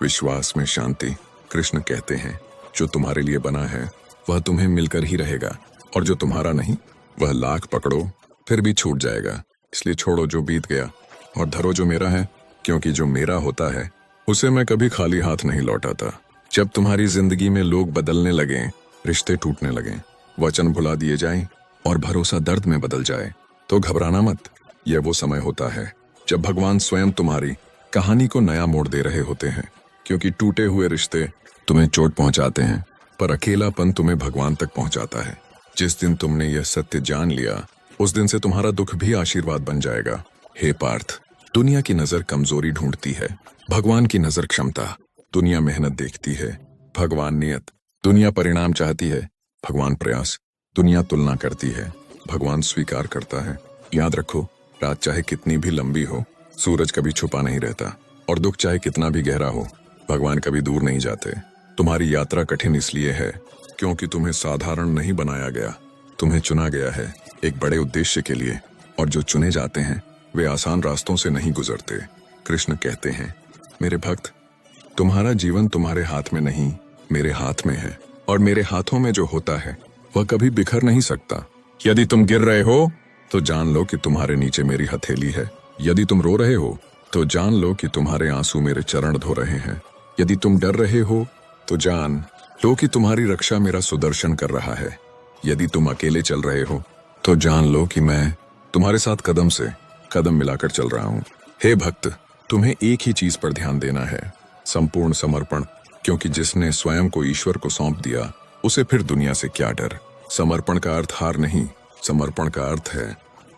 विश्वास में शांति। कृष्ण कहते हैं, जो तुम्हारे लिए बना है वह तुम्हें मिलकर ही रहेगा, और जो तुम्हारा नहीं वह लाख पकड़ो फिर भी छूट जाएगा। इसलिए छोड़ो जो बीत गया और धरो जो मेरा है, क्योंकि जो मेरा होता है उसे मैं कभी खाली हाथ नहीं लौटाता। जब तुम्हारी जिंदगी में लोग बदलने लगें, रिश्ते टूटने लगें, वचन भुला दिए जाएं और भरोसा दर्द में बदल जाए, तो घबराना मत। यह वो समय होता है जब भगवान स्वयं तुम्हारी कहानी को नया मोड़ दे रहे होते हैं, क्योंकि टूटे हुए रिश्ते तुम्हें चोट पहुंचाते हैं पर अकेलापन तुम्हें भगवान तक पहुंचाता है। जिस दिन तुमने यह सत्य जान लिया उस दिन से तुम्हारा दुख भी आशीर्वाद बन जाएगा। हे पार्थ, दुनिया की नजर कमजोरी ढूंढती है, भगवान की नजर क्षमता। दुनिया मेहनत देखती है, भगवान नियत। दुनिया परिणाम चाहती है, भगवान प्रयास। दुनिया तुलना करती है, भगवान स्वीकार करता है। याद रखो, रात चाहे कितनी भी लंबी हो, सूरज कभी छुपा नहीं रहता, और दुख चाहे कितना भी गहरा हो, भगवान कभी दूर नहीं जाते। तुम्हारी यात्रा कठिन इसलिए है क्योंकि तुम्हें साधारण नहीं बनाया गया, तुम्हें चुना गया है एक बड़े उद्देश्य के लिए, और जो चुने जाते हैं वे आसान रास्तों से नहीं गुजरते। कृष्ण कहते हैं, मेरे भक्त, तुम्हारा जीवन तुम्हारे हाथ में नहीं, मेरे हाथ में है, और मेरे हाथों में जो होता है वह कभी बिखर नहीं सकता। यदि तुम गिर रहे हो तो जान लो कि तुम्हारे नीचे मेरी हथेली है। यदि तुम रो रहे हो तो जान लो कि तुम्हारे आंसू मेरे चरण धो रहे हैं। यदि तुम डर रहे हो तो जान लो कि तुम्हारी रक्षा मेरा सुदर्शन कर रहा है। यदि तुम अकेले चल रहे हो तो जान लो कि मैं तुम्हारे साथ कदम से कदम मिलाकर चल रहा हूँ। हे भक्त, तुम्हें एक ही चीज पर ध्यान देना है, संपूर्ण समर्पण, क्योंकि जिसने स्वयं को ईश्वर को सौंप दिया उसे फिर दुनिया से क्या डर। समर्पण का अर्थ हार नहीं, समर्पण का अर्थ है,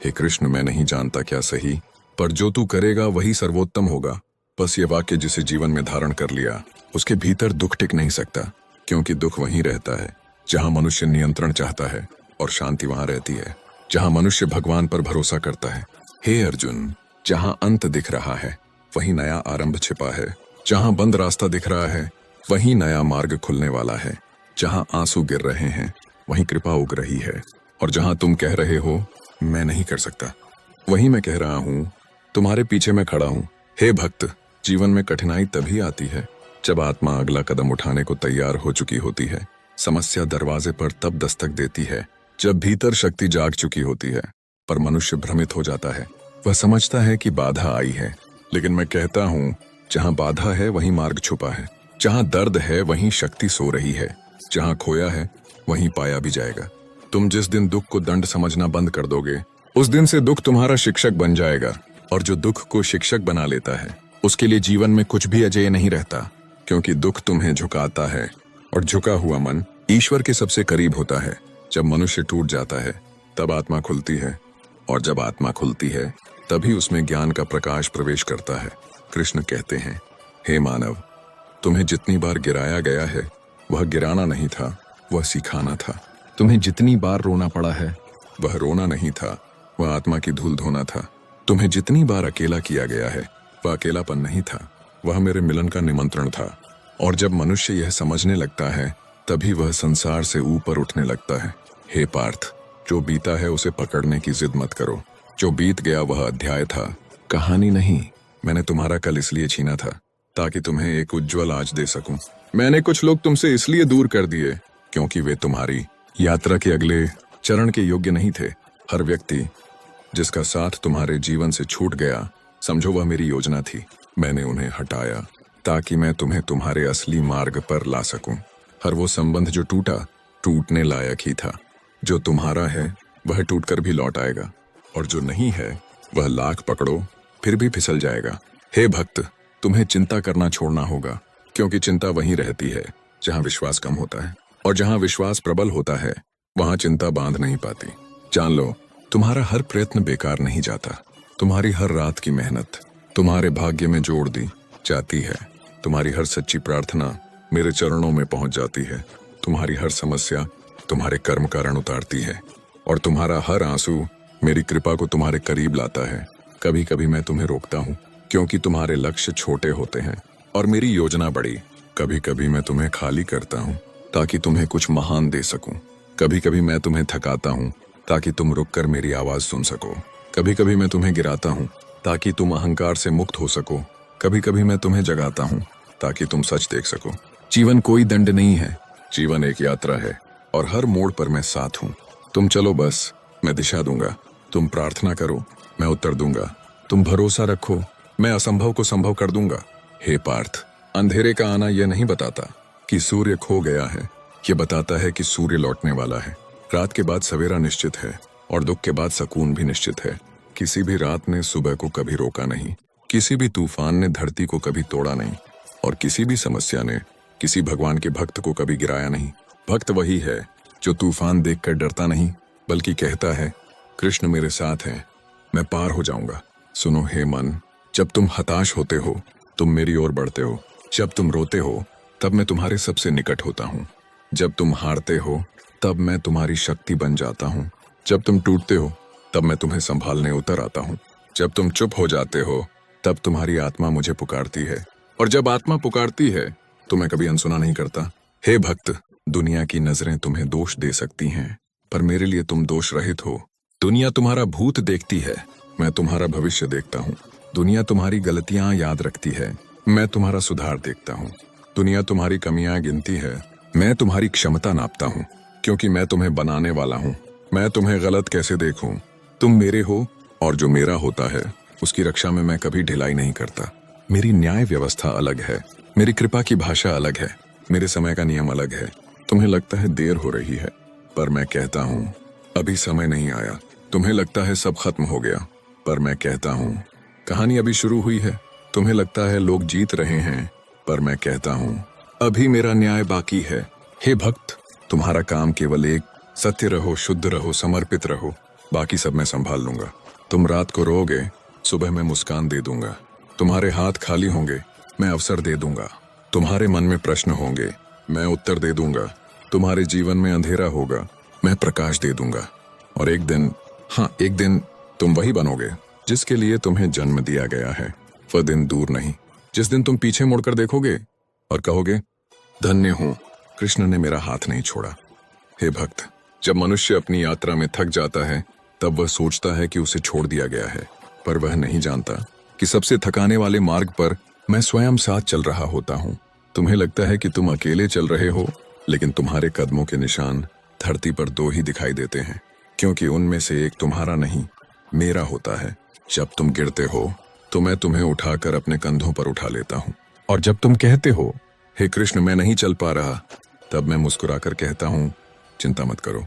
हे कृष्ण, मैं नहीं जानता क्या सही, पर जो तू करेगा वही सर्वोत्तम होगा। बस ये वाक्य जिसे जीवन में धारण कर लिया, उसके भीतर दुख टिक नहीं सकता, क्योंकि दुख वहीं रहता है जहां मनुष्य नियंत्रण चाहता है, और शांति वहां रहती है जहां मनुष्य भगवान पर भरोसा करता है। हे अर्जुन, जहां अंत दिख रहा है वहीं नया आरंभ छिपा है। जहां बंद रास्ता दिख रहा है वहीं नया मार्ग खुलने वाला है। जहां आंसू गिर रहे हैं वहीं कृपा उग रही है, और जहां तुम कह रहे हो मैं नहीं कर सकता, वहीं मैं कह रहा हूं तुम्हारे पीछे मैं खड़ा हूं। हे भक्त, जीवन में कठिनाई तभी आती है जब आत्मा अगला कदम उठाने को तैयार हो चुकी होती है। समस्या दरवाजे पर तब दस्तक देती है जब भीतर शक्ति जाग चुकी होती है, पर मनुष्य भ्रमित हो जाता है। वह समझता है कि बाधा आई है, लेकिन मैं कहता हूं जहां बाधा है वहीं मार्ग छुपा है। जहां दर्द है वहीं शक्ति सो रही है। जहां खोया है वहीं पाया भी जाएगा। तुम जिस दिन दुख को दंड समझना बंद कर दोगे, उस दिन से दुख तुम्हारा शिक्षक बन जाएगा, और जो दुख को शिक्षक बना लेता है उसके लिए जीवन में कुछ भी अजेय नहीं रहता, क्योंकि दुख तुम्हें झुकाता है, और झुका हुआ मन ईश्वर के सबसे करीब होता है। जब मनुष्य टूट जाता है तब आत्मा खुलती है, और जब आत्मा खुलती है तभी उसमें ज्ञान का प्रकाश प्रवेश करता है। कृष्ण कहते हैं, हे मानव, तुम्हें जितनी बार गिराया गया है वह गिराना नहीं था, वह सिखाना था। तुम्हें जितनी बार रोना पड़ा है वह रोना नहीं था, वह आत्मा की धूल धोना था। तुम्हें जितनी बार अकेला किया गया है वह अकेलापन नहीं था, वह मेरे मिलन का निमंत्रण था। और जब मनुष्य यह समझने लगता है तभी वह संसार से ऊपर उठने लगता है। हे पार्थ, जो बीता है उसे पकड़ने की जिद मत करो। जो बीत गया वह अध्याय था, कहानी नहीं। मैंने तुम्हारा कल इसलिए छीना था ताकि तुम्हें एक उज्जवल आज दे सकूं। मैंने कुछ लोग तुमसे इसलिए दूर कर दिए क्योंकि वे तुम्हारी यात्रा के अगले चरण के योग्य नहीं थे। हर व्यक्ति जिसका साथ तुम्हारे जीवन से छूट गया, समझो वह मेरी योजना थी। मैंने उन्हें हटाया ताकि मैं तुम्हें तुम्हारे असली मार्ग पर ला सकूं। हर वो संबंध जो टूटा, टूटने लायक ही था। जो तुम्हारा है वह टूटकर भी लौट आएगा, और जो नहीं है वह लाख पकड़ो फिर भी फिसल जाएगा। हे भक्त, तुम्हें चिंता करना छोड़ना होगा, क्योंकि चिंता वहीं रहती है जहां विश्वास कम होता है, और जहां विश्वास प्रबल होता है वहां चिंता बांध नहीं पाती। जान लो, तुम्हारा हर प्रयत्न बेकार नहीं जाता। तुम्हारी हर रात की मेहनत तुम्हारे भाग्य में जोड़ दी जाती है। तुम्हारी हर सच्ची प्रार्थना मेरे चरणों में पहुंच जाती है। तुम्हारी हर समस्या तुम्हारे कर्म कारण उतारती है, और तुम्हारा हर आंसू मेरी कृपा को तुम्हारे करीब लाता है। कभी कभी मैं तुम्हें रोकता हूँ क्योंकि तुम्हारे लक्ष्य छोटे होते हैं और मेरी योजना बड़ी। कभी कभी मैं तुम्हें खाली करता हूँ ताकि तुम्हें कुछ महान दे सकूं। कभी कभी मैं तुम्हें थकाता हूँ ताकि तुम रुककर मेरी आवाज सुन सको। कभी कभी मैं तुम्हें गिराता हूँ ताकि तुम अहंकार से मुक्त हो सको। कभी कभी मैं तुम्हें जगाता हूँ ताकि तुम सच देख सको। जीवन कोई दंड नहीं है, जीवन एक यात्रा है, और हर मोड़ पर मैं साथ हूँ। तुम चलो बस, मैं दिशा दूंगा। तुम प्रार्थना करो, मैं उत्तर दूंगा। तुम भरोसा रखो, मैं असंभव को संभव कर दूंगा। हे पार्थ, अंधेरे का आना यह नहीं बताता कि सूर्य खो गया है, यह बताता है कि सूर्य लौटने वाला है। रात के बाद सवेरा निश्चित है, और दुख के बाद सुकून भी निश्चित है। किसी भी रात ने सुबह को कभी रोका नहीं, किसी भी तूफान ने धरती को कभी तोड़ा नहीं, और किसी भी समस्या ने किसी भगवान के भक्त को कभी गिराया नहीं। भक्त वही है जो तूफान देखकर डरता नहीं, बल्कि कहता है, कृष्ण मेरे साथ हैं, मैं पार हो जाऊंगा। सुनो हे मन, जब तुम हताश होते हो तुम मेरी ओर बढ़ते हो। जब तुम रोते हो तब मैं तुम्हारे सबसे निकट होता हूँ। जब तुम हारते हो तब मैं तुम्हारी शक्ति बन जाता हूँ। जब तुम टूटते हो तब मैं तुम्हें संभालने उतर आता हूँ। जब तुम चुप हो जाते हो तब तुम्हारी आत्मा मुझे पुकारती है, और जब आत्मा पुकारती है तो मैं कभी अनसुना नहीं करता। हे भक्त, दुनिया की नजरें तुम्हें दोष दे सकती हैं, पर मेरे लिए तुम दोष रहित हो। दुनिया तुम्हारा भूत देखती है, मैं तुम्हारा भविष्य देखता हूँ। दुनिया तुम्हारी गलतियां याद रखती है, मैं तुम्हारा सुधार देखता हूँ। दुनिया तुम्हारी कमियां गिनती है, मैं तुम्हारी क्षमता नापता हूँ, क्योंकि मैं तुम्हें बनाने वाला हूँ। मैं तुम्हें गलत कैसे देखूं? तुम मेरे हो, और जो मेरा होता है उसकी रक्षा में मैं कभी ढिलाई नहीं करता। मेरी न्याय व्यवस्था अलग है, मेरी कृपा की भाषा अलग है, मेरे समय का नियम अलग है। तुम्हें लगता है देर हो रही है, पर मैं कहता हूँ अभी समय नहीं आया। तुम्हें लगता है सब खत्म हो गया, पर मैं कहता हूँ कहानी अभी शुरू हुई है। तुम्हें लगता है लोग जीत रहे हैं, पर मैं कहता हूँ अभी मेरा न्याय बाकी है। हे भक्त, तुम्हारा काम केवल एक, सत्य रहो, शुद्ध रहो, समर्पित रहो, बाकी सब मैं संभाल लूंगा। तुम रात को रोओगे, सुबह मैं मुस्कान दे दूंगा। तुम्हारे हाथ खाली होंगे, मैं अवसर दे दूंगा। तुम्हारे मन में प्रश्न होंगे, मैं उत्तर दे दूंगा। तुम्हारे जीवन में अंधेरा होगा, मैं प्रकाश दे दूंगा। और एक दिन, हाँ एक दिन, तुम वही बनोगे जिसके लिए तुम्हें जन्म दिया गया है। वह दिन दूर नहीं जिस दिन तुम पीछे मुड़कर देखोगे और कहोगे धन्य हूं, कृष्ण ने मेरा हाथ नहीं छोड़ा। हे भक्त, जब मनुष्य अपनी यात्रा में थक जाता है तब वह सोचता है कि उसे छोड़ दिया गया है, पर वह नहीं जानता कि सबसे थकाने वाले मार्ग पर मैं स्वयं साथ चल रहा होता हूँ। तुम्हें लगता है कि तुम अकेले चल रहे हो, लेकिन तुम्हारे कदमों के निशान धरती पर दो ही दिखाई देते हैं, क्योंकि उनमें से एक तुम्हारा नहीं, मेरा होता है। जब तुम गिरते हो तो मैं तुम्हें उठाकर अपने कंधों पर उठा लेता हूँ, और जब तुम कहते हो हे कृष्ण मैं नहीं चल पा रहा, तब मैं मुस्कुराकर कहता हूँ चिंता मत करो,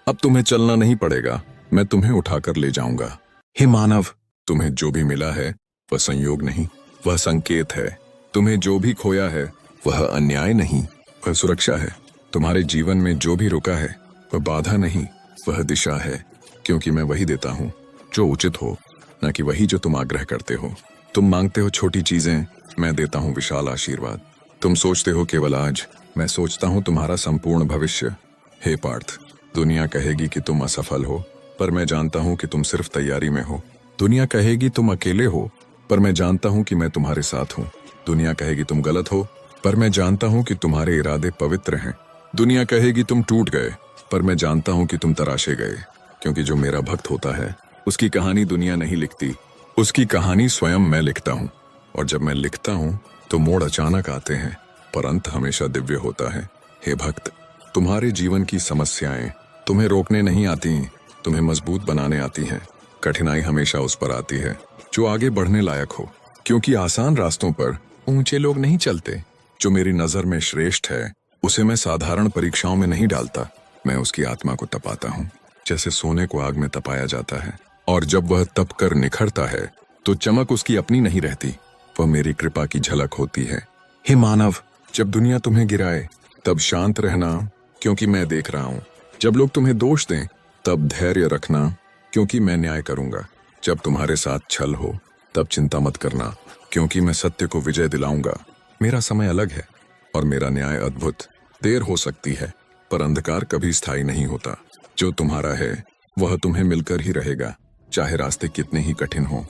अब तुम्हें चलना नहीं पड़ेगा, मैं तुम्हें उठाकर ले जाऊंगा। हे मानव, तुम्हें जो भी मिला है वह संयोग नहीं, वह संकेत है। तुम्हें जो भी खोया है वह अन्याय नहीं, वह सुरक्षा है। तुम्हारे जीवन में जो भी रुका है वह बाधा नहीं, वह दिशा है, क्योंकि मैं वही देता हूँ जो उचित हो, न कि वही जो तुम आग्रह करते हो। तुम मांगते हो छोटी चीजें, मैं देता हूँ विशाल आशीर्वाद। तुम सोचते हो केवल आज, मैं सोचता हूँ तुम्हारा संपूर्ण भविष्य। हे पार्थ, दुनिया कहेगी कि तुम असफल हो, पर मैं जानता हूँ कि तुम सिर्फ तैयारी में हो। दुनिया कहेगी तुम अकेले हो, पर मैं जानता हूँ कि मैं तुम्हारे साथ हूँ। दुनिया कहेगी तुम गलत हो, पर मैं जानता हूँ कि तुम्हारे इरादे पवित्र हैं। दुनिया कहेगी तुम टूट गए, पर मैं जानता हूँ कि तुम तराशे गए, क्योंकि जो मेरा भक्त होता है उसकी कहानी दुनिया नहीं लिखती, उसकी कहानी स्वयं मैं लिखता हूँ। और जब मैं लिखता हूँ तो मोड़ अचानक आते हैं, पर अंत हमेशा दिव्य होता है। हे भक्त, तुम्हारे जीवन की समस्याएं तुम्हें रोकने नहीं आती, तुम्हें मजबूत बनाने आती हैं। कठिनाई हमेशा उस पर आती है जो आगे बढ़ने लायक हो, क्योंकि आसान रास्तों पर ऊंचे लोग नहीं चलते। जो मेरी नजर में श्रेष्ठ है उसे मैं साधारण परीक्षाओं में नहीं डालता, मैं उसकी आत्मा को तपाता हूँ, जैसे सोने को आग में तपाया जाता है। और जब वह तप कर निखरता है तो चमक उसकी अपनी नहीं रहती, वह मेरी कृपा की झलक होती है। हे मानव, जब दुनिया तुम्हें गिराए तब शांत रहना, क्योंकि मैं देख रहा हूँ। जब लोग तुम्हें दोष दें तब धैर्य रखना, क्योंकि मैं न्याय करूंगा। जब तुम्हारे साथ छल हो तब चिंता मत करना, क्योंकि मैं सत्य को विजय दिलाऊंगा। मेरा समय अलग है और मेरा न्याय अद्भुत। देर हो सकती है, पर अंधकार कभी स्थायी नहीं होता। जो तुम्हारा है वह तुम्हें मिलकर ही रहेगा, चाहे रास्ते कितने ही कठिन हों।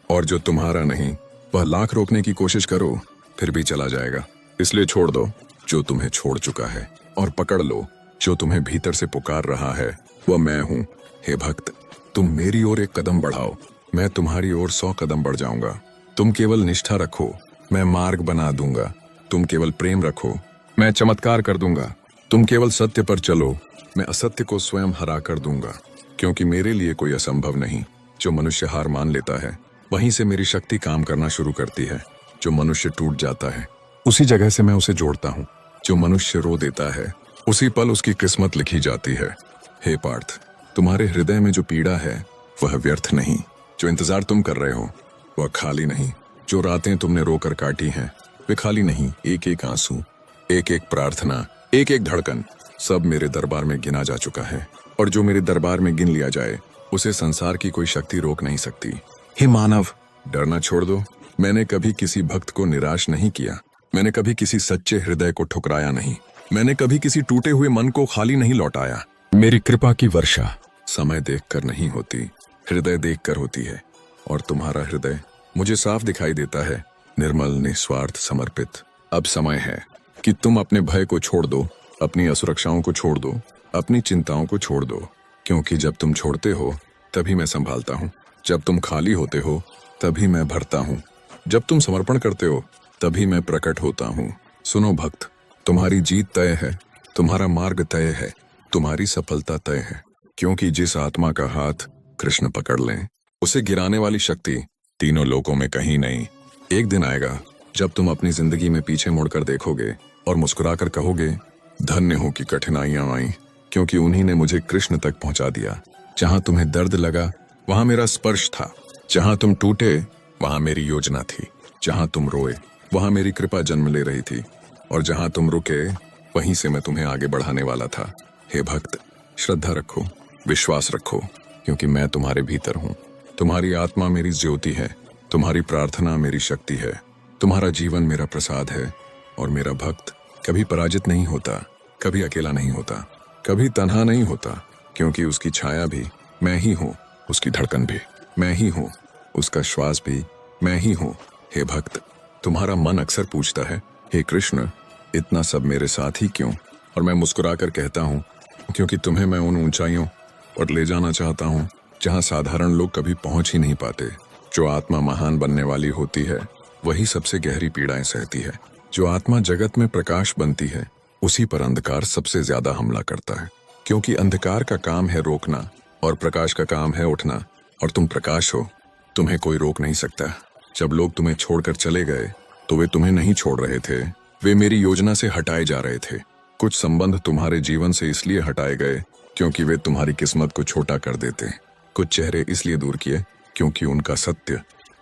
और जो तुम्हारा नहीं वह लाख रोकने की कोशिश करो फिर भी चला जाएगा। इसलिए छोड़ दो जो तुम्हें छोड़ चुका है, और पकड़ लो जो तुम्हें भीतर से पुकार रहा है, वह मैं हूँ। हे भक्त, तुम मेरी ओर एक कदम बढ़ाओ, मैं तुम्हारी ओर 100 कदम बढ़ जाऊंगा। तुम केवल निष्ठा रखो, मैं मार्ग बना दूंगा। तुम केवल प्रेम रखो, मैं चमत्कार कर दूंगा। तुम केवल सत्य पर चलो, मैं असत्य को स्वयं हरा कर दूंगा। क्योंकि मेरे लिए कोई असंभव नहीं। जो मनुष्य हार मान लेता है वहीं से मेरी शक्ति काम करना शुरू करती है। जो मनुष्य टूट जाता है उसी जगह से मैं उसे जोड़ता हूँ। जो मनुष्य रो देता है उसी पल उसकी किस्मत लिखी जाती है। हे पार्थ, तुम्हारे हृदय में जो पीड़ा है वह व्यर्थ नहीं। जो इंतजार तुम कर रहे हो वह खाली नहीं। जो रातें तुमने रोकर काटी हैं वे खाली नहीं। एक एक आंसू, एक एक प्रार्थना, एक एक धड़कन, सब मेरे दरबार में गिना जा चुका है। और जो मेरे दरबार में गिन लिया जाए उसे संसार की कोई शक्ति रोक नहीं सकती। हे मानव, डरना छोड़ दो, मैंने कभी किसी भक्त को निराश नहीं किया। मैंने कभी किसी सच्चे हृदय को ठुकराया नहीं। मैंने कभी किसी टूटे हुए मन को खाली नहीं लौटाया। मेरी कृपा की वर्षा समय देखकर नहीं होती, हृदय देखकर होती है। और तुम्हारा हृदय मुझे साफ दिखाई देता है, निर्मल, निस्वार्थ, समर्पित। अब समय है कि तुम अपने भय को छोड़ दो, अपनी असुरक्षाओं को छोड़ दो, अपनी चिंताओं को छोड़ दो। क्योंकि जब तुम छोड़ते हो तभी मैं संभालता हूँ। जब तुम खाली होते हो तभी मैं भरता हूँ। जब तुम समर्पण करते हो तभी मैं प्रकट होता हूँ। सुनो भक्त, तुम्हारी जीत तय है, तुम्हारा मार्ग तय है, तुम्हारी सफलता तय है। क्योंकि जिस आत्मा का हाथ कृष्ण पकड़ लें, उसे गिराने वाली शक्ति तीनों लोकों में कहीं नहीं। एक दिन आएगा जब तुम अपनी जिंदगी में पीछे मुड़कर देखोगे और मुस्कुराकर कहोगे, धन्य हो कि कठिनाइयां आई, क्योंकि उन्हीं ने मुझे कृष्ण तक पहुंचा दिया। जहां तुम्हें दर्द लगा वहां मेरा स्पर्श था, जहां तुम टूटे वहां मेरी योजना थी, जहां तुम रोए वहां मेरी कृपा जन्म ले रही थी, और जहां तुम रुके वहीं से मैं तुम्हें आगे बढ़ाने वाला था। हे भक्त, श्रद्धा रखो, विश्वास रखो, क्योंकि मैं तुम्हारे भीतर हूँ। तुम्हारी आत्मा मेरी ज्योति है, तुम्हारी प्रार्थना मेरी शक्ति है, तुम्हारा जीवन मेरा प्रसाद है। और मेरा भक्त कभी पराजित नहीं होता, कभी अकेला नहीं होता, कभी तन्हा नहीं होता, क्योंकि उसकी छाया भी मैं ही हूँ, उसकी धड़कन भी मैं ही हूँ, उसका श्वास भी मैं ही हूँ। हे भक्त, तुम्हारा मन अक्सर पूछता है, हे कृष्ण, इतना सब मेरे साथ ही क्यों? और मैं मुस्कुराकर कहता हूँ, क्योंकि तुम्हें मैं उन ऊंचाइयों पर ले जाना चाहता हूँ जहाँ साधारण लोग कभी पहुँच ही नहीं पाते। जो आत्मा महान बनने वाली होती है वही सबसे गहरी पीड़ाएं सहती है। जो आत्मा जगत में प्रकाश बनती है उसी पर अंधकार सबसे ज्यादा हमला करता है, क्योंकि अंधकार का काम है रोकना और प्रकाश का काम है उठना। और तुम प्रकाश हो, तुम्हें कोई रोक नहीं सकता। जब लोग तुम्हें छोड़कर चले गए तो वे तुम्हें नहीं छोड़ रहे थे, वे मेरी योजना से हटाए जा रहे थे। कुछ संबंध तुम्हारे जीवन से इसलिए हटाए गए क्योंकि वे तुम्हारी किस्मत को छोटा कर देते। कुछ चेहरे इसलिए दूर किए क्योंकि उनका सत्य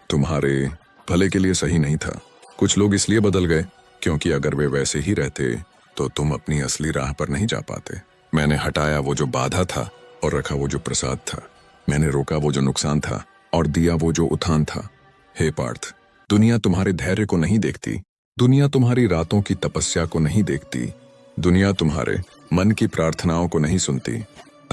तुम्हारे भले के लिए सही नहीं था। कुछ लोग इसलिए बदल गए क्योंकि अगर वे वैसे ही रहते तो तुम अपनी असली राह पर नहीं जा पाते। मैंने हटाया वो जो बाधा था और रखा वो जो प्रसाद था। मैंने रोका वो जो नुकसान था और दिया वो जो उत्थान था। हे पार्थ, दुनिया तुम्हारे धैर्य को नहीं देखती, दुनिया तुम्हारी रातों की तपस्या को नहीं देखती, दुनिया तुम्हारे मन की प्रार्थनाओं को नहीं सुनती।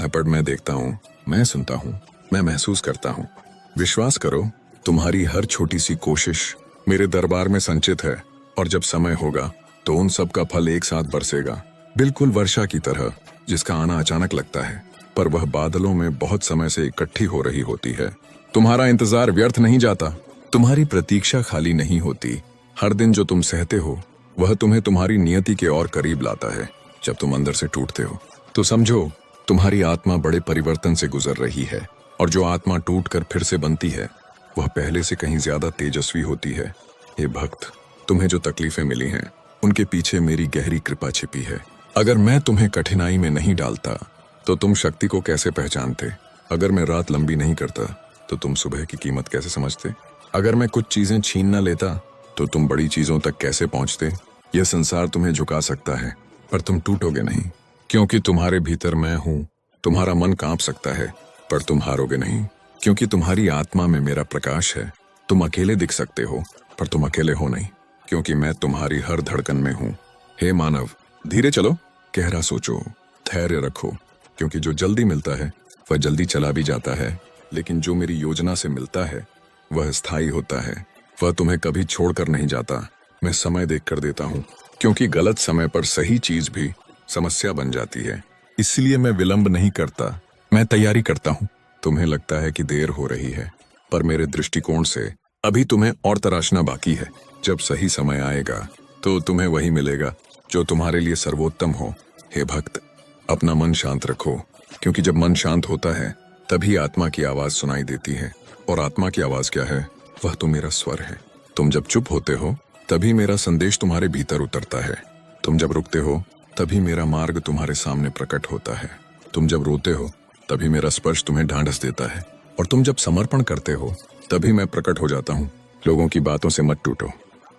पर मैं देखता हूँ, मैं सुनता हूँ, मैं महसूस करता हूँ। विश्वास करो, तुम्हारी हर छोटी सी कोशिश मेरे दरबार में संचित है, और जब समय होगा तो उन सब का फल एक साथ बरसेगा, बिल्कुल वर्षा की तरह, जिसका आना अचानक लगता है पर वह बादलों में बहुत समय से इकट्ठी हो रही होती है। तुम्हारा इंतजार व्यर्थ नहीं जाता, तुम्हारी प्रतीक्षा खाली नहीं होती। हर दिन जो तुम सहते हो वह तुम्हें तुम्हारी नियति के और करीब लाता है। जब तुम अंदर से टूटते हो तो समझो तुम्हारी आत्मा बड़े परिवर्तन से गुजर रही है, और जो आत्मा टूटकर फिर से बनती है वह पहले से कहीं ज्यादा तेजस्वी होती है। हे भक्त, तुम्हें जो तकलीफें मिली हैं उनके पीछे मेरी गहरी कृपा छिपी है। अगर मैं तुम्हें कठिनाई में नहीं डालता तो तुम शक्ति को कैसे पहचानते? अगर मैं रात लंबी नहीं करता तो तुम सुबह की कीमत कैसे समझते? अगर मैं कुछ चीजें छीन न लेता तो तुम बड़ी चीजों तक कैसे पहुंचते? यह संसार तुम्हें झुका सकता है पर तुम टूटोगे नहीं, क्योंकि तुम्हारे भीतर मैं हूं। तुम्हारा मन कांप सकता है पर तुम हारोगे नहीं, क्योंकि तुम्हारी आत्मा में मेरा प्रकाश है। तुम अकेले दिख सकते हो पर तुम अकेले हो नहीं, क्योंकि मैं तुम्हारी हर धड़कन में हूं। हे मानव, धीरे चलो, गहरा सोचो, धैर्य रखो, क्योंकि जो जल्दी मिलता है वह जल्दी चला भी जाता है, लेकिन जो मेरी योजना से मिलता है वह स्थायी होता है। वह तुम्हें कभी छोड़कर नहीं जाता। मैं समय देख कर देता हूँ, क्योंकि गलत समय पर सही चीज भी समस्या बन जाती है। इसलिए मैं विलंब नहीं करता, मैं तैयारी करता हूँ। तुम्हें लगता है कि देर हो रही है, पर मेरे दृष्टिकोण से अभी तुम्हें और तराशना बाकी है। जब सही समय आएगा तो तुम्हें वही मिलेगा जो तुम्हारे लिए सर्वोत्तम हो। हे भक्त, अपना मन शांत रखो, क्योंकि जब मन शांत होता है तभी आत्मा की आवाज सुनाई देती है। और आत्मा की आवाज क्या है? वह तो मेरा स्वर है। तुम जब चुप होते हो तभी मेरा संदेश तुम्हारे भीतर उतरता है। तुम जब रुकते हो तभी मेरा मार्ग तुम्हारे सामने प्रकट होता है। तुम जब रोते हो तभी मेरा स्पर्श तुम्हें ढांढस देता है, और तुम जब समर्पण करते हो तभी मैं प्रकट हो जाता हूँ। लोगों की बातों से मत टूटो,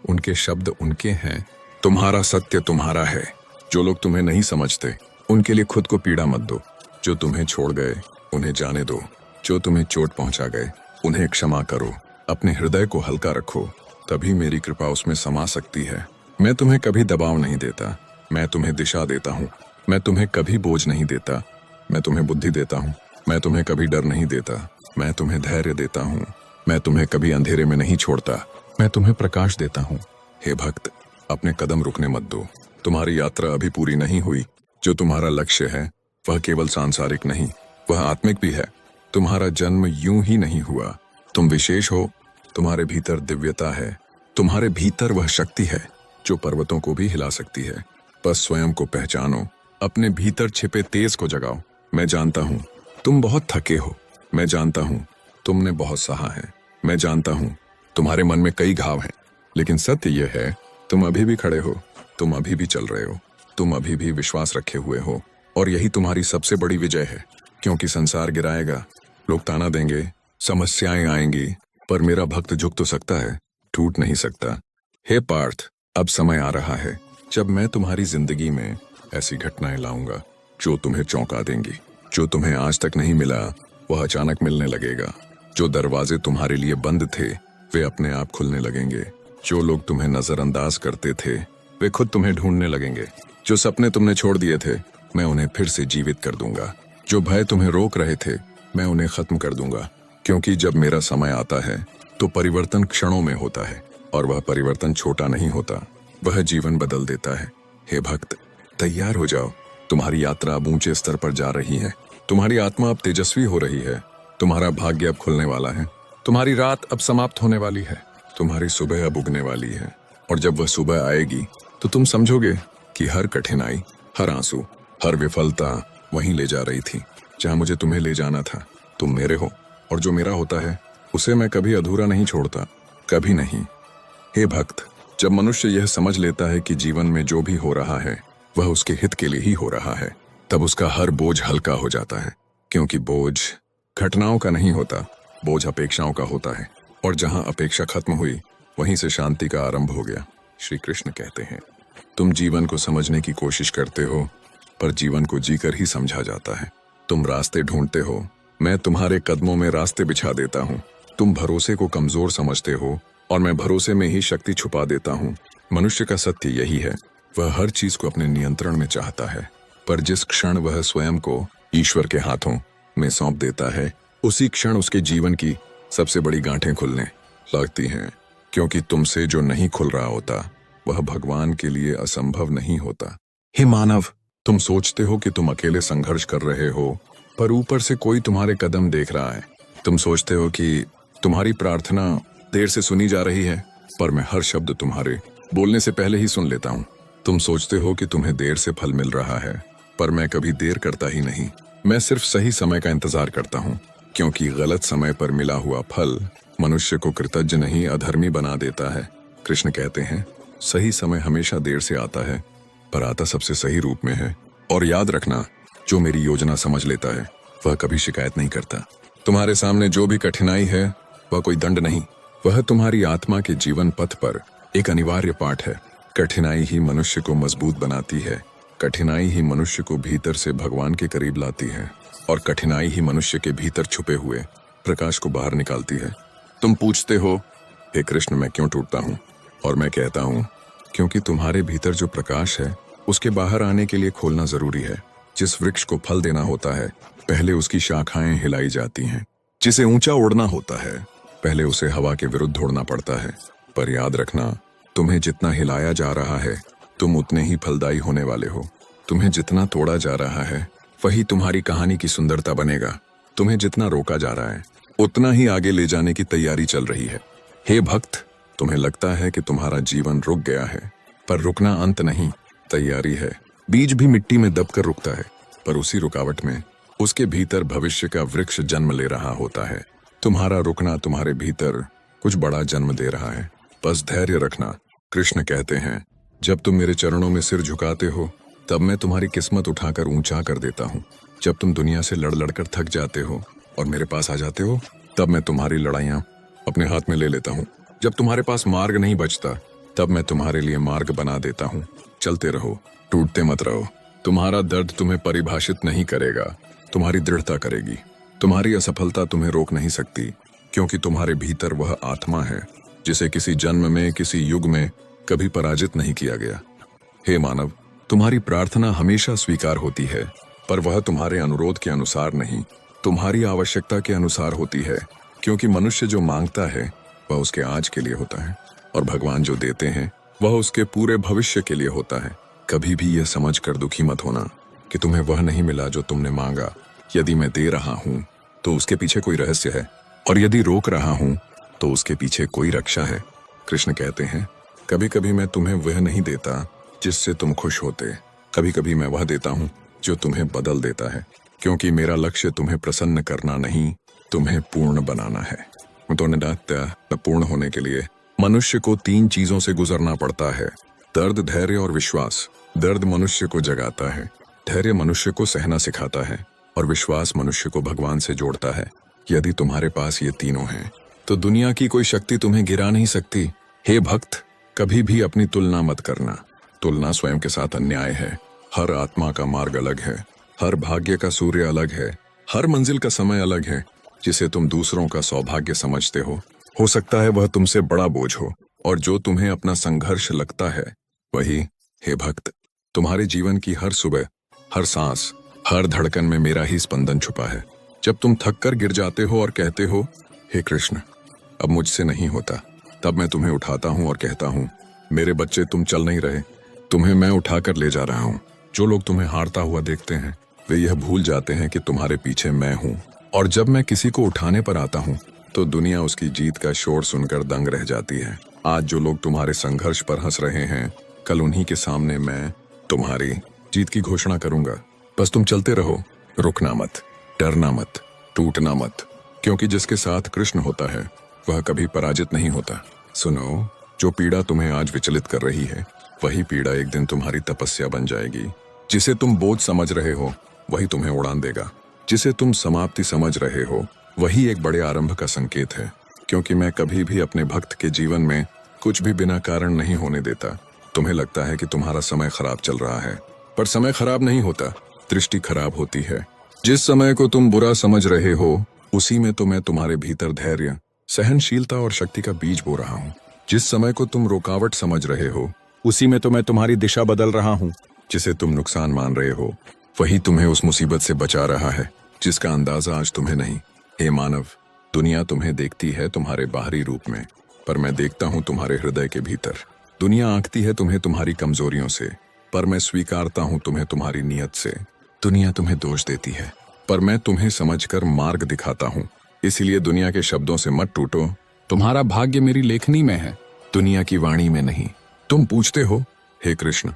उनके शब्द उनके हैं, तुम्हारा सत्य तुम्हारा है। जो लोग तुम्हें नहीं समझते उनके लिए खुद को पीड़ा मत दो। जो तुम्हें छोड़ गए उन्हें जाने दो, जो तुम्हें चोट पहुंचा गए उन्हें क्षमा करो। अपने हृदय को हल्का रखो, तभी मेरी कृपा उसमें समा सकती है। मैं तुम्हें कभी दबाव नहीं देता, मैं तुम्हें दिशा देता हूँ। मैं तुम्हें कभी बोझ नहीं देता, मैं तुम्हें बुद्धि देता हूँ। मैं तुम्हें कभी डर नहीं देता, मैं तुम्हें धैर्य देता हूँ। मैं तुम्हें कभी अंधेरे में नहीं छोड़ता, मैं तुम्हें प्रकाश देता हूँ। हे भक्त, अपने कदम रुकने मत दो। तुम्हारी यात्रा अभी पूरी नहीं हुई। जो तुम्हारा लक्ष्य है वह केवल सांसारिक नहीं, वह आत्मिक भी है। तुम्हारा जन्म यूं ही नहीं हुआ। तुम विशेष हो, तुम्हारे भीतर दिव्यता है, तुम्हारे भीतर वह शक्ति है जो पर्वतों को भी हिला सकती है। बस स्वयं को पहचानो, अपने भीतर छिपे तेज को जगाओ। मैं जानता हूँ तुम बहुत थके हो, मैं जानता हूँ तुमने बहुत सहा है, मैं जानता हूँ तुम्हारे मन में कई घाव हैं, लेकिन सत्य यह है तुम अभी भी खड़े हो, तुम अभी भी चल रहे हो, तुम अभी भी विश्वास रखे हुए हो। और यही तुम्हारी सबसे बड़ी विजय है। क्योंकि संसार गिराएगा, लोग ताना देंगे, समस्याएं आएंगी, पर मेरा भक्त झुक तो सकता है, टूट नहीं सकता। हे पार्थ, अब समय आ रहा है जब मैं तुम्हारी जिंदगी में ऐसी घटनाएं लाऊंगा जो तुम्हें चौंका देंगी। जो तुम्हें आज तक नहीं मिला वह अचानक मिलने लगेगा। जो दरवाजे तुम्हारे लिए बंद थे वे अपने आप खुलने लगेंगे। जो लोग तुम्हें नजरअंदाज करते थे वे खुद तुम्हें ढूंढने लगेंगे। जो सपने तुमने छोड़ दिए थे मैं उन्हें फिर से जीवित कर दूंगा। जो भय तुम्हें रोक रहे थे मैं उन्हें खत्म कर दूंगा। क्योंकि जब मेरा समय आता है तो परिवर्तन क्षणों में होता है, और वह परिवर्तन छोटा नहीं होता, वह जीवन बदल देता है। हे भक्त, तैयार हो जाओ, तुम्हारी यात्रा अब ऊंचे स्तर पर जा रही है। तुम्हारी आत्मा अब तेजस्वी हो रही है, तुम्हारा भाग्य अब खुलने वाला है, तुम्हारी रात अब समाप्त होने वाली है, तुम्हारी सुबह अब उगने वाली है। और जब वह सुबह आएगी तो तुम समझोगे कि हर कठिनाई, हर आंसू, हर विफलता वहीं ले जा रही थी जहां मुझे तुम्हें ले जाना था। तुम मेरे हो, और जो मेरा होता है उसे मैं कभी अधूरा नहीं छोड़ता, कभी नहीं। हे भक्त, जब मनुष्य यह समझ लेता है कि जीवन में जो भी हो रहा है वह उसके हित के लिए ही हो रहा है, तब उसका हर बोझ हल्का हो जाता है। क्योंकि बोझ घटनाओं का नहीं होता, बोझ अपेक्षाओं का होता है। और जहां अपेक्षा खत्म हुई वहीं से शांति का आरंभ हो गया। श्री कृष्ण कहते हैं, तुम जीवन को समझने की कोशिश करते हो, पर जीवन को जीकर ही समझा जाता है। तुम रास्ते ढूंढते हो, मैं तुम्हारे कदमों में रास्ते बिछा देता हूँ। तुम भरोसे को कमजोर समझते हो, और मैं भरोसे में ही शक्ति छुपा देता हूँ। मनुष्य का सत्य यही है, वह हर चीज को अपने नियंत्रण में चाहता है, पर जिस क्षण वह स्वयं को ईश्वर के हाथों में सौंप देता है उसी क्षण उसके जीवन की सबसे बड़ी गांठें खुलने लगती हैं। क्योंकि तुमसे जो नहीं खुल रहा होता वह भगवान के लिए असंभव नहीं होता। हे मानव, तुम सोचते हो कि तुम अकेले संघर्ष कर रहे हो, पर ऊपर से कोई तुम्हारे कदम देख रहा है। तुम सोचते हो कि तुम्हारी प्रार्थना देर से सुनी जा रही है, पर मैं हर शब्द तुम्हारे बोलने से पहले ही सुन लेता हूँ। तुम सोचते हो कि तुम्हें देर से फल मिल रहा है, पर मैं कभी देर करता ही नहीं। मैं सिर्फ सही समय का इंतजार करता हूँ। क्योंकि गलत समय पर मिला हुआ फल मनुष्य को कृतज्ञ नहीं अधर्मी बना देता है। कृष्ण कहते हैं, सही समय हमेशा देर से आता है, पर आता सबसे सही रूप में है। और याद रखना, जो मेरी योजना समझ लेता है वह कभी शिकायत नहीं करता। तुम्हारे सामने जो भी कठिनाई है वह कोई दंड नहीं, वह तुम्हारी आत्मा के जीवन पथ पर एक अनिवार्य पाठ है। कठिनाई ही मनुष्य को मजबूत बनाती है, कठिनाई ही मनुष्य को भीतर से भगवान के करीब लाती है, और कठिनाई ही मनुष्य के भीतर छुपे हुए प्रकाश को बाहर निकालती है। तुम पूछते हो, हे कृष्ण, मैं क्यों टूटता हूँ? और मैं कहता हूँ, क्योंकि तुम्हारे भीतर जो प्रकाश है उसके बाहर आने के लिए खोलना जरूरी है। जिस वृक्ष को फल देना होता है पहले उसकी शाखाएं हिलाई जाती हैं। जिसे ऊंचा उड़ना होता है पहले उसे हवा के विरुद्ध उड़ना पड़ता है। पर याद रखना, तुम्हें जितना हिलाया जा रहा है तुम उतने ही फलदायी होने वाले हो। तुम्हें जितना तोड़ा जा रहा है वही तुम्हारी कहानी की सुंदरता बनेगा। तुम्हें जितना रोका जा रहा है उतना ही आगे ले जाने की तैयारी चल रही है। हे भक्त, तुम्हें लगता है कि तुम्हारा जीवन रुक गया है, पर रुकना अंत नहीं, तैयारी है। बीज भी मिट्टी में दबकर रुकता है, पर उसी रुकावट में उसके भीतर भविष्य का वृक्ष जन्म ले रहा होता है। तुम्हारा रुकना तुम्हारे भीतर कुछ बड़ा जन्म दे रहा है। बस धैर्य रखना। कृष्ण कहते हैं, जब तुम मेरे चरणों में सिर झुकाते हो तब मैं तुम्हारी किस्मत उठाकर ऊंचा कर देता हूँ। जब तुम दुनिया से लड़ लड़कर थक जाते हो और मेरे पास आ जाते हो तब मैं तुम्हारी लड़ाइयाँ अपने हाथ में ले लेता हूँ। जब तुम्हारे पास मार्ग नहीं बचता तब मैं तुम्हारे लिए मार्ग बना देता हूँ। चलते रहो, टूटते मत रहो। तुम्हारा दर्द तुम्हें परिभाषित नहीं करेगा, तुम्हारी दृढ़ता करेगी। तुम्हारी असफलता तुम्हें रोक नहीं सकती, क्योंकि तुम्हारे भीतर वह आत्मा है जिसे किसी जन्म में, किसी युग में कभी पराजित नहीं किया गया। हे मानव, तुम्हारी प्रार्थना हमेशा स्वीकार होती है, पर वह तुम्हारे अनुरोध के अनुसार नहीं, तुम्हारी आवश्यकता के अनुसार होती है। क्योंकि मनुष्य जो मांगता है वह उसके आज के लिए होता है, और भगवान जो देते हैं वह उसके पूरे भविष्य के लिए होता है। कभी भी यह समझकर दुखी मत होना कि तुम्हें वह नहीं मिला जो तुमने मांगा। यदि मैं दे रहा हूं तो उसके पीछे कोई रहस्य है, और यदि रोक रहा हूं तो उसके पीछे कोई रक्षा है। कृष्ण कहते हैं, कभी कभी मैं तुम्हें वह नहीं देता जिससे तुम खुश होते, कभी कभी मैं वह देता हूं जो तुम्हें बदल देता है। क्योंकि मेरा लक्ष्य तुम्हें प्रसन्न करना नहीं, तुम्हें पूर्ण बनाना है। तो नित्य पूर्ण होने के लिए मनुष्य को 3 चीजों से गुजरना पड़ता है: दर्द, धैर्य और विश्वास। दर्द मनुष्य को जगाता है, धैर्य मनुष्य को सहना सिखाता है, और विश्वास मनुष्य को भगवान से जोड़ता है। यदि तुम्हारे पास ये तीनों हैं तो दुनिया की कोई शक्ति तुम्हें गिरा नहीं सकती। हे भक्त, कभी भी अपनी तुलना मत करना। तुलना स्वयं के साथ अन्याय है। हर आत्मा का मार्ग अलग है, हर भाग्य का सूर्य अलग है, हर मंजिल का समय अलग है। जिसे तुम दूसरों का सौभाग्य समझते हो सकता है वह तुमसे बड़ा बोझ हो, और जो तुम्हें अपना संघर्ष लगता है वही, हे भक्त, तुम्हारे जीवन की हर सुबह, हर सांस, हर धड़कन में मेरा ही स्पंदन छुपा है। जब तुम थक कर गिर जाते हो और कहते हो, हे कृष्ण, अब मुझसे नहीं होता, तब मैं तुम्हें उठाता हूं और कहता हूं, मेरे बच्चे, तुम चल नहीं रहे, तुम्हें मैं उठाकर ले जा रहा हूं। जो लोग तुम्हें हारता हुआ देखते हैं वे यह भूल जाते हैं कि तुम्हारे पीछे मैं हूं, और जब मैं किसी को उठाने पर आता हूं तो दुनिया उसकी जीत का शोर सुनकर दंग रह जाती है। आज जो लोग तुम्हारे संघर्ष पर हंस रहे हैं, कल उन्हीं के सामने मैं तुम्हारी जीत की घोषणा करूंगा। बस तुम चलते रहो, रुकना मत, डरना मत, टूटना मत, क्योंकि जिसके साथ कृष्ण होता है वह कभी पराजित नहीं होता। सुनो, जो पीड़ा तुम्हें आज विचलित कर रही है वही पीड़ा एक दिन तुम्हारी तपस्या बन जाएगी। जिसे तुम बोझ समझ रहे हो वही तुम्हें उड़ान देगा। जिसे तुम समाप्ति समझ रहे हो वही एक बड़े आरंभ का संकेत है। क्योंकि मैं कभी भी अपने भक्त के जीवन में कुछ भी बिना कारण नहीं होने देता। तुम्हें लगता है कि तुम्हारा समय खराब चल रहा है, पर समय खराब नहीं होता, दृष्टि खराब होती है। जिस समय को तुम बुरा समझ रहे हो उसी में तो मैं तुम्हारे भीतर धैर्य, सहनशीलता और शक्ति का बीज बो रहा हूँ। जिस समय को तुम रुकावट समझ रहे हो उसी में तो मैं तुम्हारी दिशा बदल रहा हूँ। जिसे तुम नुकसान मान रहे हो वही तुम्हें उस मुसीबत से बचा रहा है जिसका अंदाजा आज तुम्हें नहीं। हे मानव, दुनिया तुम्हें देखती है तुम्हारे बाहरी रूप में, पर मैं देखता हूँ तुम्हारे हृदय के भीतर। दुनिया आंकती है तुम्हें तुम्हारी कमजोरियों से, पर मैं स्वीकारता हूँ तुम्हें तुम्हारी नीयत से। दुनिया तुम्हें दोष देती है, पर मैं तुम्हें समझकर मार्ग दिखाता हूँ। इसीलिए दुनिया के शब्दों से मत टूटो। तुम्हारा भाग्य मेरी लेखनी में है, दुनिया की वाणी में नहीं। तुम पूछते हो, हे कृष्ण,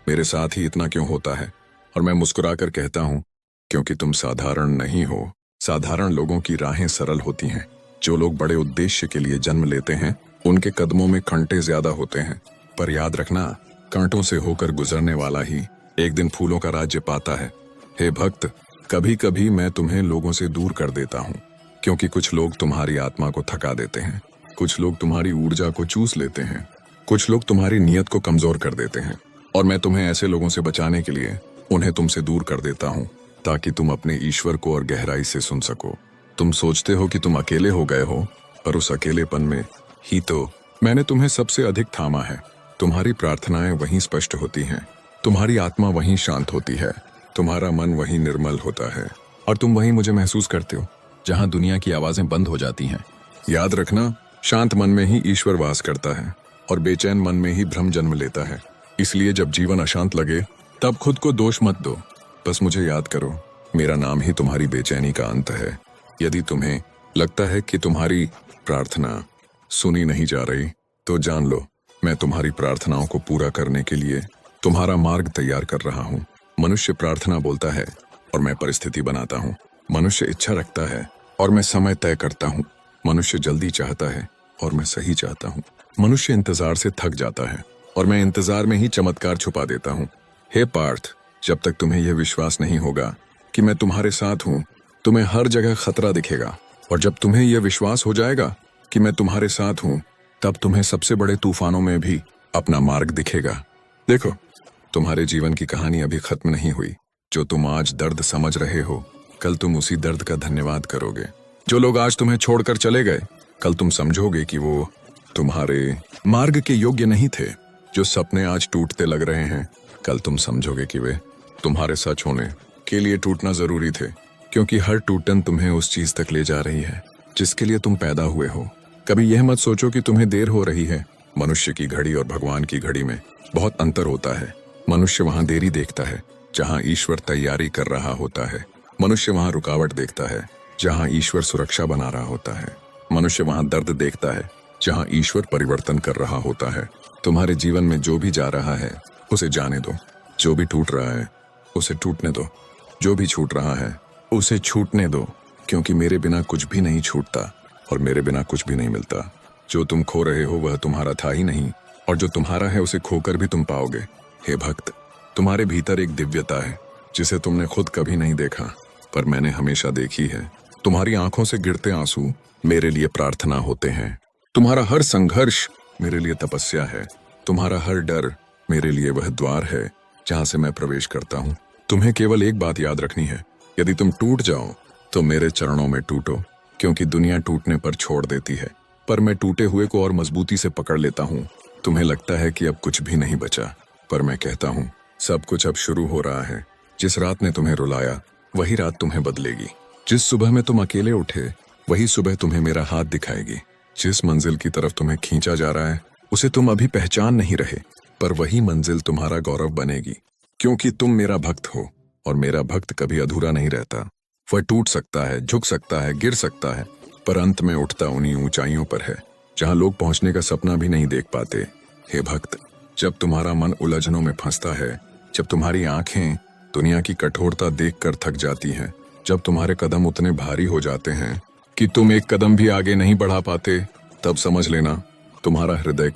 मेरे साथ ही इतना क्यों होता है? और मैं मुस्कुराकर कहता हूँ, क्योंकि तुम साधारण नहीं हो। साधारण लोगों की राहें सरल होती हैं। जो लोग बड़े उद्देश्य के लिए जन्म लेते हैं उनके कदमों में कांटे ज्यादा होते हैं, पर याद रखना, कांटों से होकर गुजरने वाला ही एक दिन फूलों का राज्य पाता है। हे भक्त, कभी कभी मैं तुम्हें लोगों से दूर कर देता हूँ, क्योंकि कुछ लोग तुम्हारी आत्मा को थका देते हैं, कुछ लोग तुम्हारी ऊर्जा को चूस लेते हैं, कुछ लोग तुम्हारी नीयत को कमजोर कर देते हैं, और मैं तुम्हें ऐसे लोगों से बचाने के लिए उन्हें तुमसे दूर कर देता हूँ, ताकि तुम अपने ईश्वर को और गहराई से सुन सको। तुम सोचते हो कि तुम अकेले हो गए हो, पर उस अकेलेपन में ही तो मैंने तुम्हें सबसे अधिक थामा है। तुम्हारी प्रार्थनाएं वहीं स्पष्ट होती हैं, तुम्हारी आत्मा वहीं शांत होती है, तुम्हारा मन वहीं निर्मल होता है, और तुम वहीं मुझे महसूस करते हो जहां दुनिया की आवाजें बंद हो जाती हैं। याद रखना, शांत मन में ही ईश्वर वास करता है, और बेचैन मन में ही भ्रम जन्म लेता है। इसलिए जब जीवन अशांत लगे तब खुद को दोष मत दो, बस मुझे याद करो, मेरा नाम ही तुम्हारी बेचैनी का अंत है। यदि तुम्हें लगता है कि तुम्हारी प्रार्थना सुनी नहीं जा रही, तो जान लो, मैं तुम्हारी प्रार्थनाओं को पूरा करने के लिए तुम्हारा मार्ग तैयार कर रहा हूँ। मनुष्य प्रार्थना बोलता है और मैं परिस्थिति बनाता हूँ। मनुष्य इच्छा रखता है और मैं समय तय करता हूँ। मनुष्य जल्दी चाहता है और मैं सही चाहता हूँ। मनुष्य इंतजार से थक जाता है और मैं इंतजार में ही चमत्कार छुपा देता हूँ। हे पार्थ, जब तक तुम्हें यह विश्वास नहीं होगा कि मैं तुम्हारे साथ हूँ, तुम्हें हर जगह खतरा दिखेगा, और जब तुम्हें यह विश्वास हो जाएगा कि मैं तुम्हारे साथ हूँ, तब तुम्हें सबसे बड़े तूफानों में भी अपना मार्ग दिखेगा। देखो, तुम्हारे जीवन की कहानी अभी खत्म नहीं हुई। जो तुम आज दर्द समझ रहे हो, कल तुम उसी दर्द का धन्यवाद करोगे। जो लोग आज तुम्हें छोड़कर चले गए, कल तुम समझोगे कि वो तुम्हारे मार्ग के योग्य नहीं थे। जो सपने आज टूटते लग रहे हैं, कल तुम समझोगे कि वे तुम्हारे सच होने के लिए टूटना जरूरी थे, क्योंकि हर टूटन तुम्हें उस चीज तक ले जा रही है जिसके लिए तुम पैदा हुए हो। कभी यह मत सोचो कि तुम्हें देर हो रही है। मनुष्य की घड़ी और भगवान की घड़ी में बहुत अंतर होता है। मनुष्य वहां देरी देखता है जहां ईश्वर तैयारी कर रहा होता है। मनुष्य वहां रुकावट देखता है जहां ईश्वर सुरक्षा बना रहा होता है। मनुष्य वहां दर्द देखता है जहां ईश्वर परिवर्तन कर रहा होता है। तुम्हारे जीवन में जो भी जा रहा है उसे जाने दो। जो भी टूट रहा है उसे टूटने दो। जो भी छूट रहा है उसे छूटने दो, क्योंकि मेरे बिना कुछ भी नहीं छूटता और मेरे बिना कुछ भी नहीं मिलता। जो तुम खो रहे हो वह तुम्हारा था ही नहीं, और जो तुम्हारा है उसे खोकर भी तुम पाओगे। हे भक्त, तुम्हारे भीतर एक दिव्यता है जिसे तुमने खुद कभी नहीं देखा, पर मैंने हमेशा देखी है। तुम्हारी आंखों से गिरते आंसू मेरे लिए प्रार्थना होते हैं। तुम्हारा हर संघर्ष मेरे लिए तपस्या है। तुम्हारा हर डर मेरे लिए वह द्वार है जहां से मैं प्रवेश करता हूँ। तुम्हें केवल एक बात याद रखनी है, यदि तुम टूट जाओ तो मेरे चरणों में टूटो, क्योंकि दुनिया टूटने पर छोड़ देती है, पर मैं टूटे हुए को और मजबूती से पकड़ लेता हूँ। तुम्हें लगता है कि अब कुछ भी नहीं बचा, पर मैं कहता हूँ सब कुछ अब शुरू हो रहा है। जिस रात ने तुम्हें रुलाया वही रात तुम्हें बदलेगी। जिस सुबह में तुम अकेले उठे वही सुबह तुम्हें मेरा हाथ दिखाएगी। जिस मंजिल की तरफ तुम्हें खींचा जा रहा है उसे तुम अभी पहचान नहीं रहे, पर वही मंजिल तुम्हारा गौरव बनेगी, क्योंकि तुम मेरा भक्त हो, और मेरा भक्त कभी अधूरा नहीं रहता। वह टूट सकता है, झुक सकता है, गिर सकता है, पर अंत में उठता उन्हीं ऊंचाइयों पर है जहां लोग पहुंचने का सपना भी नहीं देख पाते। हे भक्त, जब तुम्हारा मन उलझनों में फंसता है, जब तुम्हारी आंखें दुनिया की कठोरता देखकर थक जाती हैं, जब तुम्हारे कदम उतने भारी हो जाते हैं कि तुम एक कदम भी आगे नहीं बढ़ा पाते, तब समझ लेना तुम्हारा हृदय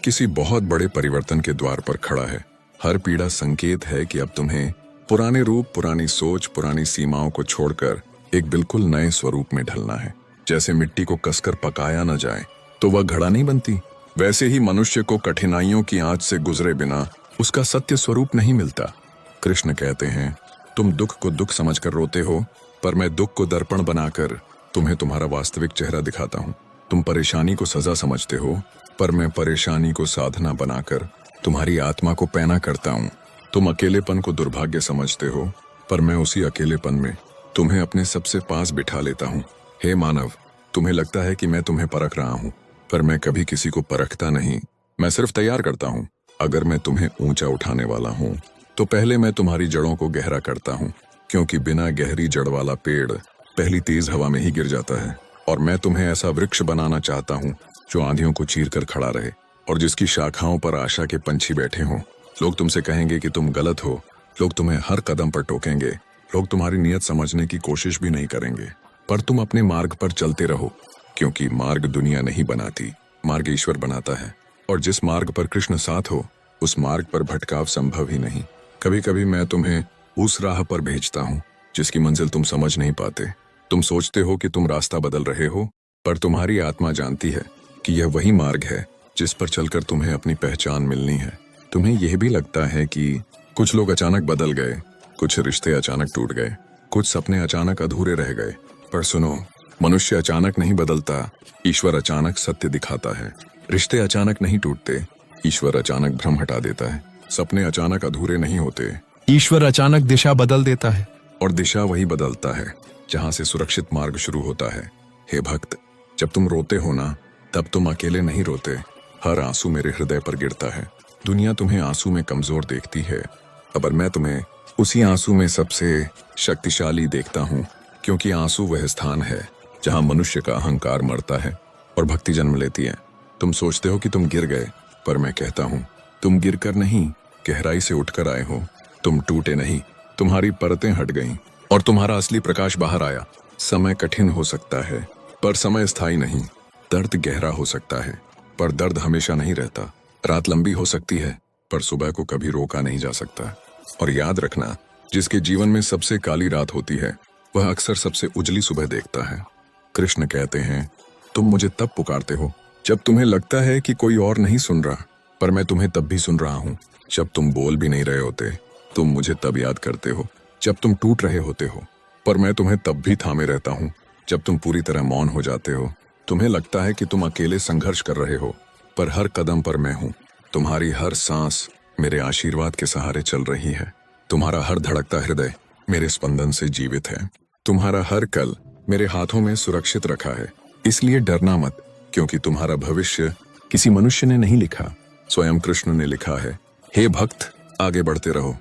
किसी बहुत बड़े परिवर्तन के द्वार पर खड़ा है। हर पीड़ा संकेत है कि अब तुम्हें पुराने रूप, पुरानी सोच, पुरानी सीमाओं को छोड़कर एक बिल्कुल नए स्वरूप में ढलना है। जैसे मिट्टी को कसकर पकाया न जाए तो वह घड़ा नहीं बनती, वैसे ही मनुष्य को कठिनाइयों की आंच से गुजरे बिना उसका सत्य स्वरूप नहीं मिलता। कृष्ण कहते हैं, तुम दुख को दुख समझकर रोते हो, पर मैं दुख को दर्पण बनाकर तुम्हें तुम्हारा वास्तविक चेहरा दिखाता हूँ। तुम परेशानी को सजा समझते हो, पर मैं परेशानी को साधना बनाकर तुम्हारी आत्मा को पैना करता हूँ। तुम अकेलेपन को दुर्भाग्य समझते हो, पर मैं उसी अकेलेपन में तुम्हें अपने सबसे पास बिठा लेता हूँ। हे मानव, तुम्हें लगता है कि मैं तुम्हें परख रहा हूँ, पर मैं कभी किसी को परखता नहीं, मैं सिर्फ तैयार करता हूँ। अगर मैं तुम्हें ऊंचा उठाने वाला हूँ तो पहले मैं तुम्हारी जड़ों को गहरा करता हूँ, क्योंकि बिना गहरी जड़ वाला पेड़ पहली तेज हवा में ही गिर जाता है। और मैं तुम्हें ऐसा वृक्ष बनाना चाहता हूँ जो आंधियों को चीर कर खड़ा रहे और जिसकी शाखाओं पर आशा के पंछी बैठे हों। लोग तुमसे कहेंगे कि तुम गलत हो, लोग तुम्हें हर कदम पर टोकेंगे, लोग तुम्हारी नीयत समझने की कोशिश भी नहीं करेंगे, पर तुम अपने मार्ग पर चलते रहो, क्योंकि मार्ग दुनिया नहीं बनाती, मार्ग ईश्वर बनाता है। और जिस मार्ग पर कृष्ण साथ हो उस मार्ग पर भटकाव संभव ही नहीं। कभी कभी मैं तुम्हें उस राह पर भेजता हूँ जिसकी मंजिल तुम समझ नहीं पाते। तुम सोचते हो कि तुम रास्ता बदल रहे हो, पर तुम्हारी आत्मा जानती है कि यह वही मार्ग है जिस पर चलकर तुम्हें अपनी पहचान मिलनी है। तुम्हें यह भी लगता है कि कुछ लोग अचानक बदल गए, कुछ रिश्ते अचानक टूट गए, कुछ सपने अचानक अधूरे रह गए, पर सुनो, मनुष्य अचानक नहीं बदलता, ईश्वर अचानक सत्य दिखाता है। रिश्ते अचानक नहीं टूटते, ईश्वर अचानक भ्रम हटा देता है। सपने अचानक अधूरे नहीं होते, ईश्वर अचानक दिशा बदल देता है। और दिशा वही बदलता है जहां से सुरक्षित मार्ग शुरू होता है। हे भक्त, जब तुम रोते हो ना, तब तुम अकेले नहीं रोते। हर आंसू मेरे हृदय पर गिरता है। दुनिया तुम्हें आंसू में कमजोर देखती है, पर मैं तुम्हें उसी आंसू में सबसे शक्तिशाली देखता हूँ, क्योंकि आंसू वह स्थान है जहां मनुष्य का अहंकार मरता है और भक्ति जन्म लेती है। तुम सोचते हो कि तुम गिर गए, पर मैं कहता हूँ तुम गिरकर नहीं, गहराई से उठकर आए हो। तुम टूटे नहीं, तुम्हारी परतें हट गईं और तुम्हारा असली प्रकाश बाहर आया। समय कठिन हो सकता है, पर समय स्थायी नहीं। दर्द गहरा हो सकता है, पर दर्द हमेशा नहीं रहता। रात लंबी हो सकती है, पर सुबह को कभी रोका नहीं जा सकता। और याद रखना, जिसके जीवन में सबसे काली रात होती है वह अक्सर सबसे उजली सुबह देखता है। कृष्ण कहते हैं, तुम मुझे तब पुकारते हो जब तुम्हें लगता है कि कोई और नहीं सुन रहा, पर मैं तुम्हें तब भी सुन रहा हूँ। जब तुम बोल भी नहीं रहे होते, तुम मुझे तब याद करते हो जब तुम टूट रहे होते हो, पर मैं तुम्हें तब भी थामे रहता हूँ। जब तुम पूरी तरह मौन हो जाते हो, तुम्हें लगता है कि तुम अकेले संघर्ष कर रहे हो, पर हर कदम पर मैं हूं। तुम्हारी हर सांस मेरे आशीर्वाद के सहारे चल रही है। तुम्हारा हर धड़कता हृदय मेरे स्पंदन से जीवित है। तुम्हारा हर कल मेरे हाथों में सुरक्षित रखा है। इसलिए डरना मत, क्योंकि तुम्हारा भविष्य किसी मनुष्य ने नहीं लिखा, स्वयं कृष्ण ने लिखा है। हे भक्त, आगे बढ़ते रहो।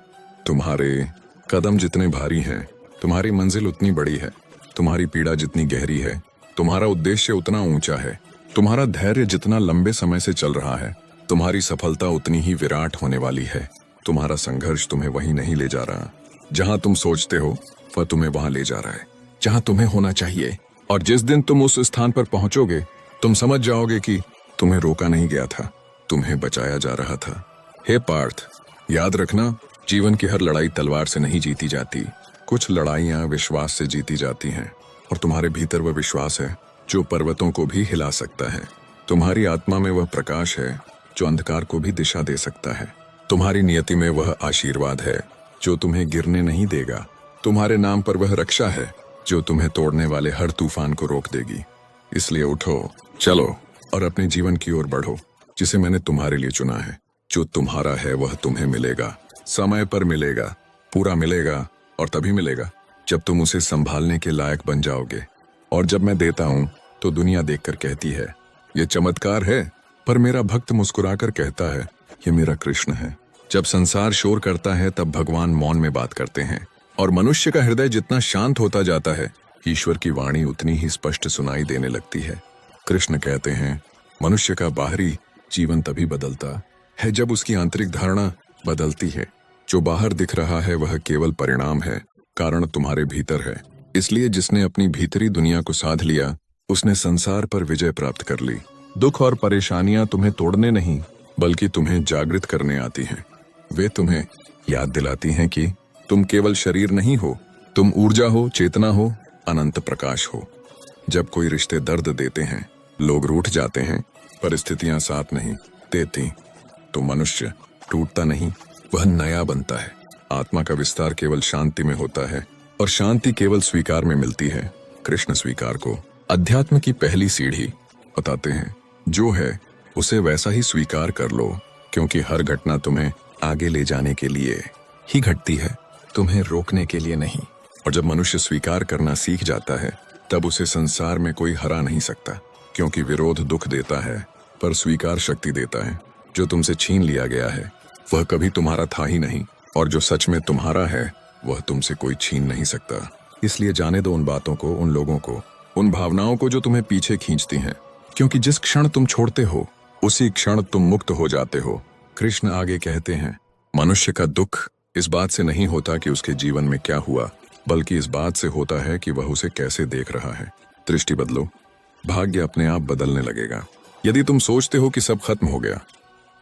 तुम्हारे कदम जितने भारी हैं, तुम्हारी मंजिल उतनी बड़ी है। तुम्हारी पीड़ा जितनी गहरी है, तुम्हारा उद्देश्य उतना ऊंचा है। तुम्हारा धैर्य जितना लंबे समय से चल रहा है, तुम्हारी सफलता उतनी ही विराट होने वाली है। तुम्हारा संघर्ष तुम्हें वहीं नहीं ले जा रहा जहां तुम सोचते हो, वह तुम्हें वहां ले जा रहा है जहां तुम्हें होना चाहिए। और जिस दिन तुम उस स्थान पर पहुंचोगे, तुम समझ जाओगे कि तुम्हें रोका नहीं गया था, तुम्हें बचाया जा रहा था। हे पार्थ, याद रखना, जीवन की हर लड़ाई तलवार से नहीं जीती जाती। कुछ लड़ाइयां विश्वास से जीती जाती हैं, और तुम्हारे भीतर वह विश्वास है जो पर्वतों को भी हिला सकता है। तुम्हारी आत्मा में वह प्रकाश है जो अंधकार को भी दिशा दे सकता है। तुम्हारी नियति में वह आशीर्वाद है जो तुम्हें गिरने नहीं देगा। तुम्हारे नाम पर वह रक्षा है जो तुम्हें तोड़ने वाले हर तूफान को रोक देगी। इसलिए उठो, चलो और अपने जीवन की ओर बढ़ो, जिसे मैंने तुम्हारे लिए चुना है। जो तुम्हारा है वह तुम्हें मिलेगा, समय पर मिलेगा, पूरा मिलेगा, और तभी मिलेगा जब तुम उसे संभालने के लायक बन जाओगे। और जब मैं देता हूं तो दुनिया देखकर कहती है, ये चमत्कार है, पर मेरा भक्त मुस्कुराकर कहता है, ये मेरा कृष्ण है। जब संसार शोर करता है, तब भगवान मौन में बात करते हैं, और मनुष्य का हृदय जितना शांत होता जाता है, ईश्वर की वाणी उतनी ही स्पष्ट सुनाई देने लगती है। कृष्ण कहते हैं, मनुष्य का बाहरी जीवन तभी बदलता है जब उसकी आंतरिक धारणा बदलती है। जो बाहर दिख रहा है वह केवल परिणाम है, कारण तुम्हारे भीतर है। इसलिए जिसने अपनी भीतरी दुनिया को साध लिया, उसने संसार पर विजय प्राप्त कर ली। दुख और परेशानियां तुम्हें तोड़ने नहीं, बल्कि तुम्हें जागृत करने आती हैं। वे तुम्हें याद दिलाती हैं कि तुम केवल शरीर नहीं हो, तुम ऊर्जा हो, चेतना हो, अनंत प्रकाश हो। जब कोई रिश्ते दर्द देते हैं, लोग रूठ जाते हैं, परिस्थितियां साथ नहीं देती, तो मनुष्य टूटता नहीं, वह नया बनता है। आत्मा का विस्तार केवल शांति में होता है, और शांति केवल स्वीकार में मिलती है। कृष्ण स्वीकार को अध्यात्म की पहली सीढ़ी बताते हैं। जो है उसे वैसा ही स्वीकार कर लो, क्योंकि हर घटना तुम्हें आगे ले जाने के लिए ही घटती है, तुम्हें रोकने के लिए नहीं। और जब मनुष्य स्वीकार करना सीख जाता है, तब उसे संसार में कोई हरा नहीं सकता, क्योंकि विरोध दुख देता है, पर स्वीकार शक्ति देता है। जो तुमसे छीन लिया गया है वह कभी तुम्हारा था ही नहीं, और जो सच में तुम्हारा है वह तुमसे कोई छीन नहीं सकता। इसलिए जाने दो उन बातों को, उन लोगों को, उन भावनाओं को जो तुम्हें पीछे खींचती हैं, क्योंकि जिस क्षण तुम छोड़ते हो, उसी क्षण तुम मुक्त हो जाते हो। कृष्ण आगे कहते हैं, मनुष्य का दुख इस बात से नहीं होता कि उसके जीवन में क्या हुआ, बल्कि इस बात से होता है कि वह उसे कैसे देख रहा है। दृष्टि बदलो, भाग्य अपने आप बदलने लगेगा। यदि तुम सोचते हो कि सब खत्म हो गया,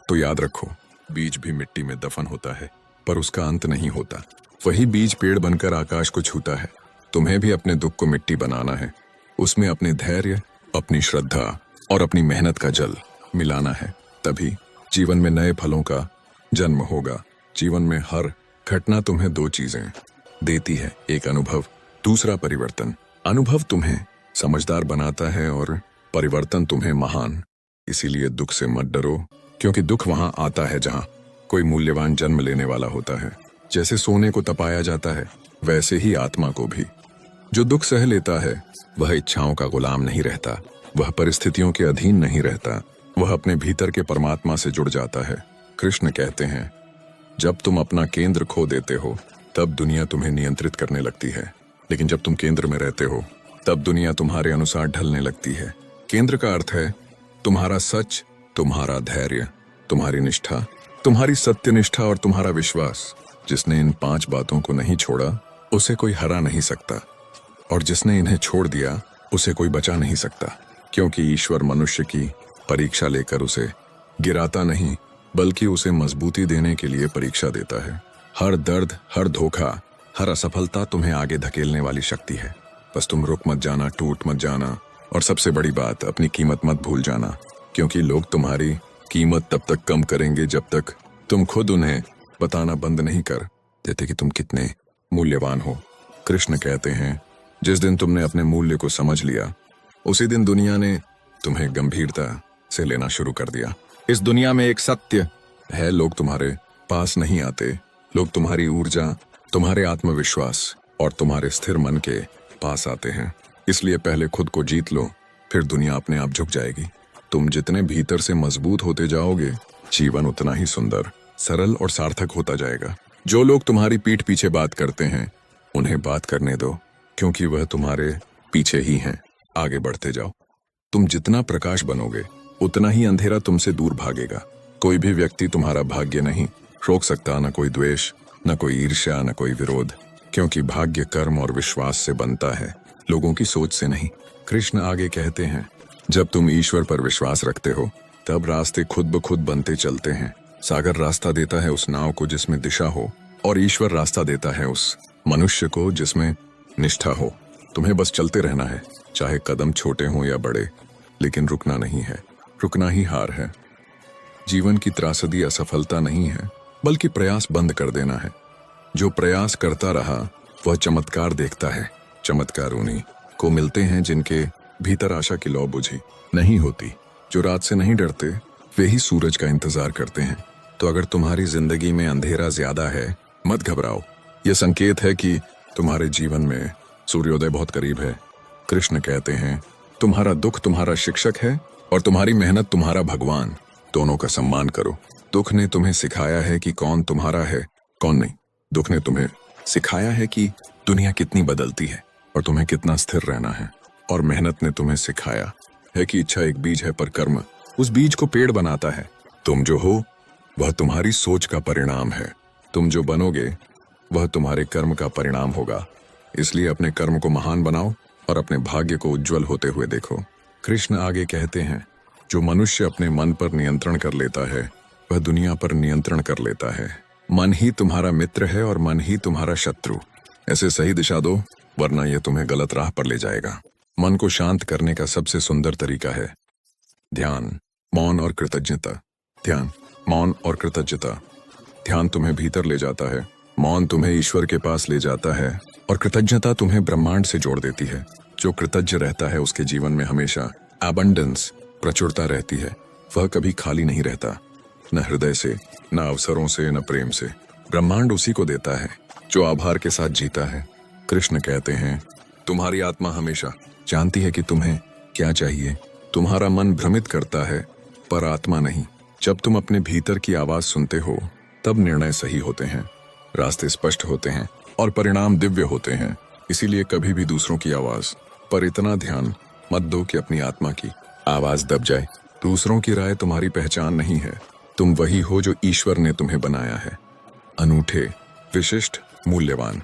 तो याद रखो, बीज भी मिट्टी में दफन होता है, पर उसका अंत नहीं होता। वही बीज पेड़ बनकर आकाश को छूता है। तुम्हें भी अपने दुख को मिट्टी बनाना है, उसमें अपने धैर्य, अपनी श्रद्धा और अपनी मेहनत का जल मिलाना है। तभी जीवन में नए फलों का जन्म होगा। जीवन में हर घटना तुम्हें दो चीजें देती है, एक अनुभव, दूसरा परिवर्तन। अनुभव तुम्हें समझदार बनाता है और परिवर्तन तुम्हें महान। इसीलिए दुख से मत डरो, क्योंकि दुख वहां आता है जहां कोई मूल्यवान जन्म लेने वाला होता है। जैसे सोने को तपाया जाता है, वैसे ही आत्मा को भी। जो दुख सह लेता है वह इच्छाओं का गुलाम नहीं रहता, वह परिस्थितियों के अधीन नहीं रहता, वह अपने भीतर के परमात्मा से जुड़ जाता है। कृष्ण कहते हैं, जब तुम अपना केंद्र खो देते हो, तब दुनिया तुम्हें नियंत्रित करने लगती है, लेकिन जब तुम केंद्र में रहते हो, तब दुनिया तुम्हारे अनुसार ढलने लगती है। केंद्र का अर्थ है तुम्हारा सच, तुम्हारा धैर्य, तुम्हारी निष्ठा, तुम्हारी सत्यनिष्ठा और तुम्हारा विश्वास। जिसने इन 5 बातों को नहीं छोड़ा, उसे कोई हरा नहीं सकता, और जिसने इन्हें छोड़ दिया, उसे कोई बचा नहीं सकता। क्योंकि ईश्वर मनुष्य की परीक्षा लेकर उसे गिराता नहीं, बल्कि उसे मजबूती देने के लिए परीक्षा देता है। हर दर्द, हर धोखा, हर असफलता तुम्हें आगे धकेलने वाली शक्ति है। बस तुम रुक मत जाना, टूट मत जाना, और सबसे बड़ी बात, अपनी कीमत मत भूल जाना, क्योंकि लोग तुम्हारी कीमत तब तक कम करेंगे जब तक तुम खुद उन्हें बताना बंद नहीं कर देते कि तुम कितने मूल्यवान हो। कृष्ण कहते हैं, जिस दिन तुमने अपने मूल्य को समझ लिया, उसी दिन दुनिया ने तुम्हें गंभीरता से लेना शुरू कर दिया। इस दुनिया में एक सत्य है, लोग तुम्हारे पास नहीं आते, लोग तुम्हारी ऊर्जा, तुम्हारे आत्मविश्वास और तुम्हारे स्थिर मन के पास आते हैं। इसलिए पहले खुद को जीत लो, फिर दुनिया अपने आप झुक जाएगी। तुम जितने भीतर से मजबूत होते जाओगे, जीवन उतना ही सुंदर, सरल और सार्थक होता जाएगा। जो लोग तुम्हारी पीठ पीछे बात करते हैं, उन्हें बात करने दो, क्योंकि वह तुम्हारे पीछे ही हैं। आगे बढ़ते जाओ। तुम जितना प्रकाश बनोगे, उतना ही अंधेरा तुमसे दूर भागेगा। कोई भी व्यक्ति तुम्हारा भाग्य नहीं रोक सकता, न कोई द्वेष, न कोई ईर्ष्या, न कोई विरोध, क्योंकि भाग्य कर्म और विश्वास से बनता है, लोगों की सोच से नहीं। कृष्ण आगे कहते हैं, जब तुम ईश्वर पर विश्वास रखते हो, तब रास्ते खुद ब खुद बनते चलते हैं। सागर रास्ता देता है उस नाव को जिसमें दिशा हो, और ईश्वर रास्ता देता है उस मनुष्य को जिसमें निष्ठा हो। तुम्हें बस चलते रहना है, चाहे कदम छोटे हों या बड़े, लेकिन रुकना नहीं है। रुकना ही हार है। जीवन की त्रासदी असफलता नहीं है, बल्कि प्रयास बंद कर देना है। जो प्रयास करता रहा, वह चमत्कार देखता है। चमत्कार उन्हीं को मिलते हैं जिनके भीतर आशा की लौ बुझी नहीं होती। जो रात से नहीं डरते, वे ही सूरज का इंतजार करते हैं। तो अगर तुम्हारी जिंदगी में अंधेरा ज्यादा है, मत घबराओ। यह संकेत है कि तुम्हारे जीवन में सूर्योदय बहुत करीब है। कृष्ण कहते हैं, तुम्हारा दुख तुम्हारा शिक्षक है और तुम्हारी मेहनत तुम्हारा भगवान। दोनों का सम्मान करो। दुख ने तुम्हें सिखाया है कि कौन तुम्हारा है, कौन नहीं। दुख ने तुम्हें सिखाया है कि दुनिया कितनी बदलती है और तुम्हें कितना स्थिर रहना है। और मेहनत ने तुम्हें सिखाया है कि इच्छा एक बीज है, पर कर्म उस बीज को पेड़ बनाता है। तुम जो हो, वह तुम्हारी सोच का परिणाम है। तुम जो बनोगे, वह तुम्हारे कर्म का परिणाम होगा। इसलिए अपने कर्म को महान बनाओ और अपने भाग्य को उज्जवल होते हुए देखो। कृष्ण आगे कहते हैं, जो मनुष्य अपने मन पर नियंत्रण कर लेता है, वह दुनिया पर नियंत्रण कर लेता है। मन ही तुम्हारा मित्र है और मन ही तुम्हारा शत्रु। ऐसे सही दिशा दो, वरना यह तुम्हें गलत राह पर ले जाएगा। मन को शांत करने का सबसे सुंदर तरीका है ध्यान, मौन और कृतज्ञता। ध्यान, मौन और कृतज्ञता। ध्यान तुम्हें भीतर ले जाता है, मौन तुम्हें ईश्वर के पास ले जाता है, और कृतज्ञता तुम्हें ब्रह्मांड से जोड़ देती है। जो कृतज्ञ रहता है, उसके जीवन में हमेशा एबंडेंस, प्रचुरता रहती है। वह कभी खाली नहीं रहता, न हृदय से, न अवसरों से, न प्रेम से। ब्रह्मांड उसी को देता है जो आभार के साथ जीता है। कृष्ण कहते हैं, तुम्हारी आत्मा हमेशा जानती है कि तुम्हें क्या चाहिए। तुम्हारा मन भ्रमित करता है, पर आत्मा नहीं। जब तुम अपने भीतर की आवाज सुनते हो, तब निर्णय सही होते हैं, रास्ते स्पष्ट होते हैं और परिणाम दिव्य होते हैं। इसीलिए कभी भी दूसरों की आवाज पर इतना ध्यान मत दो कि अपनी आत्मा की आवाज दब जाए। दूसरों की राय तुम्हारी पहचान नहीं है। तुम वही हो जो ईश्वर ने तुम्हें बनाया है, अनूठे, विशिष्ट, मूल्यवान।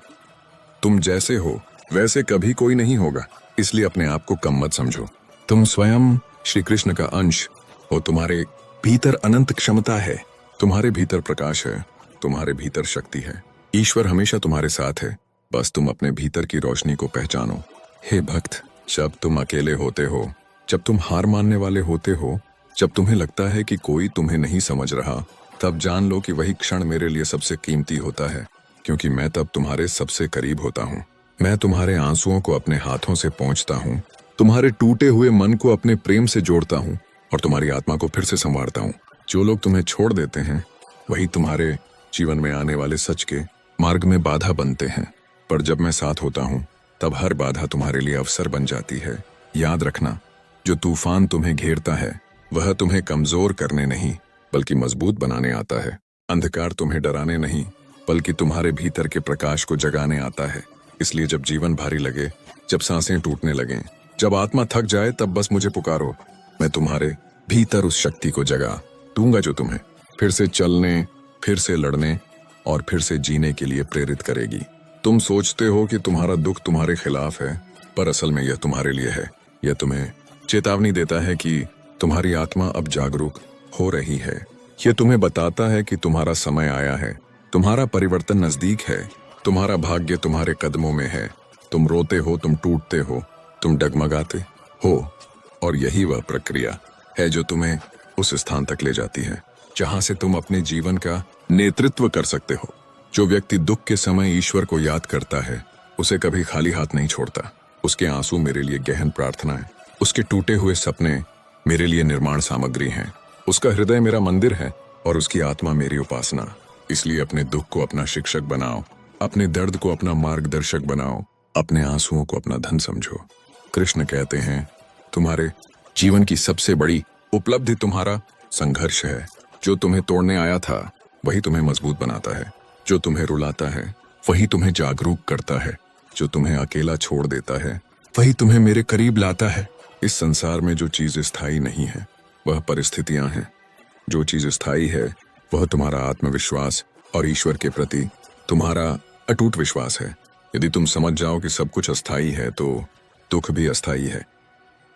तुम जैसे हो वैसे कभी कोई नहीं होगा, इसलिए अपने आप को कम मत समझो। तुम स्वयं श्री कृष्ण का अंश हो। तुम्हारे भीतर अनंत क्षमता है, तुम्हारे भीतर प्रकाश है, तुम्हारे भीतर शक्ति है। ईश्वर हमेशा तुम्हारे साथ है, बस तुम अपने भीतर की रोशनी को पहचानो। हे भक्त, जब तुम अकेले होते हो, जब तुम हार मानने वाले होते हो, जब तुम्हें लगता है कि कोई तुम्हें नहीं समझ रहा, तब जान लो कि वही क्षण मेरे लिए सबसे कीमती होता है, क्योंकि मैं तब तुम्हारे सबसे करीब होता हूँ। मैं तुम्हारे आंसुओं को अपने हाथों से पोंछता हूँ, तुम्हारे टूटे हुए मन को अपने प्रेम से जोड़ता हूँ और तुम्हारी आत्मा को फिर से संवारता हूँ। जो लोग तुम्हें छोड़ देते हैं, वही तुम्हारे जीवन में आने वाले सच के मार्ग में बाधा बनते हैं, पर जब मैं साथ होता हूँ, तब हर बाधा तुम्हारे लिए अवसर बन जाती है। याद रखना, जो तूफान तुम्हें घेरता है, वह तुम्हें कमजोर करने नहीं, बल्कि मजबूत बनाने आता है। अंधकार तुम्हें डराने नहीं, बल्कि तुम्हारे भीतर के प्रकाश को जगाने आता है। इसलिए जब जीवन भारी लगे, जब सांसें टूटने लगें, जब आत्मा थक जाए, तब बस मुझे पुकारो। मैं तुम्हारे भीतर उस शक्ति को जगा दूंगा जो तुम्हें फिर से चलने, फिर से लड़ने और फिर से जीने के लिए प्रेरित करेगी। तुम सोचते हो कि तुम्हारा दुख तुम्हारे खिलाफ है, पर असल में यह तुम्हारे लिए है। यह तुम्हें चेतावनी देता है कि तुम्हारी आत्मा अब जागरूक हो रही है। यह तुम्हें बताता है कि तुम्हारा समय आया है, तुम्हारा परिवर्तन नजदीक है, तुम्हारा भाग्य तुम्हारे कदमों में है। तुम रोते हो, तुम टूटते हो, तुम डगमगाते हो, और यही वह प्रक्रिया है जो तुम्हें उस स्थान तक ले जाती है जहां से तुम अपने जीवन का नेतृत्व कर सकते हो। जो व्यक्ति दुख के समय ईश्वर को याद करता है, उसे कभी खाली हाथ नहीं छोड़ता। उसके आंसू मेरे लिए गहन प्रार्थना है, उसके टूटे हुए सपने मेरे लिए निर्माण सामग्री हैं। उसका हृदय मेरा मंदिर है और उसकी आत्मा मेरी उपासना। इसलिए अपने दुख को अपना शिक्षक बनाओ, अपने दर्द को अपना मार्गदर्शक बनाओ, अपने आंसुओं को अपना धन समझो। कृष्ण कहते हैं, तुम्हारे जीवन की सबसे बड़ी उपलब्धि तुम्हारा संघर्ष है। जो तुम्हें तोड़ने आया था वही तुम्हें मजबूत बनाता है। जो तुम्हें रुलाता है वही तुम्हें जागरूक करता है। जो तुम्हें अकेला छोड़ देता है वही तुम्हें मेरे करीब लाता है। इस संसार में जो चीज स्थायी नहीं है वह परिस्थितियां हैं। जो चीज स्थायी है वह तुम्हारा आत्मविश्वास और ईश्वर के प्रति तुम्हारा अटूट विश्वास है। यदि तुम समझ जाओ कि सब कुछ अस्थायी है तो दुख भी अस्थायी है,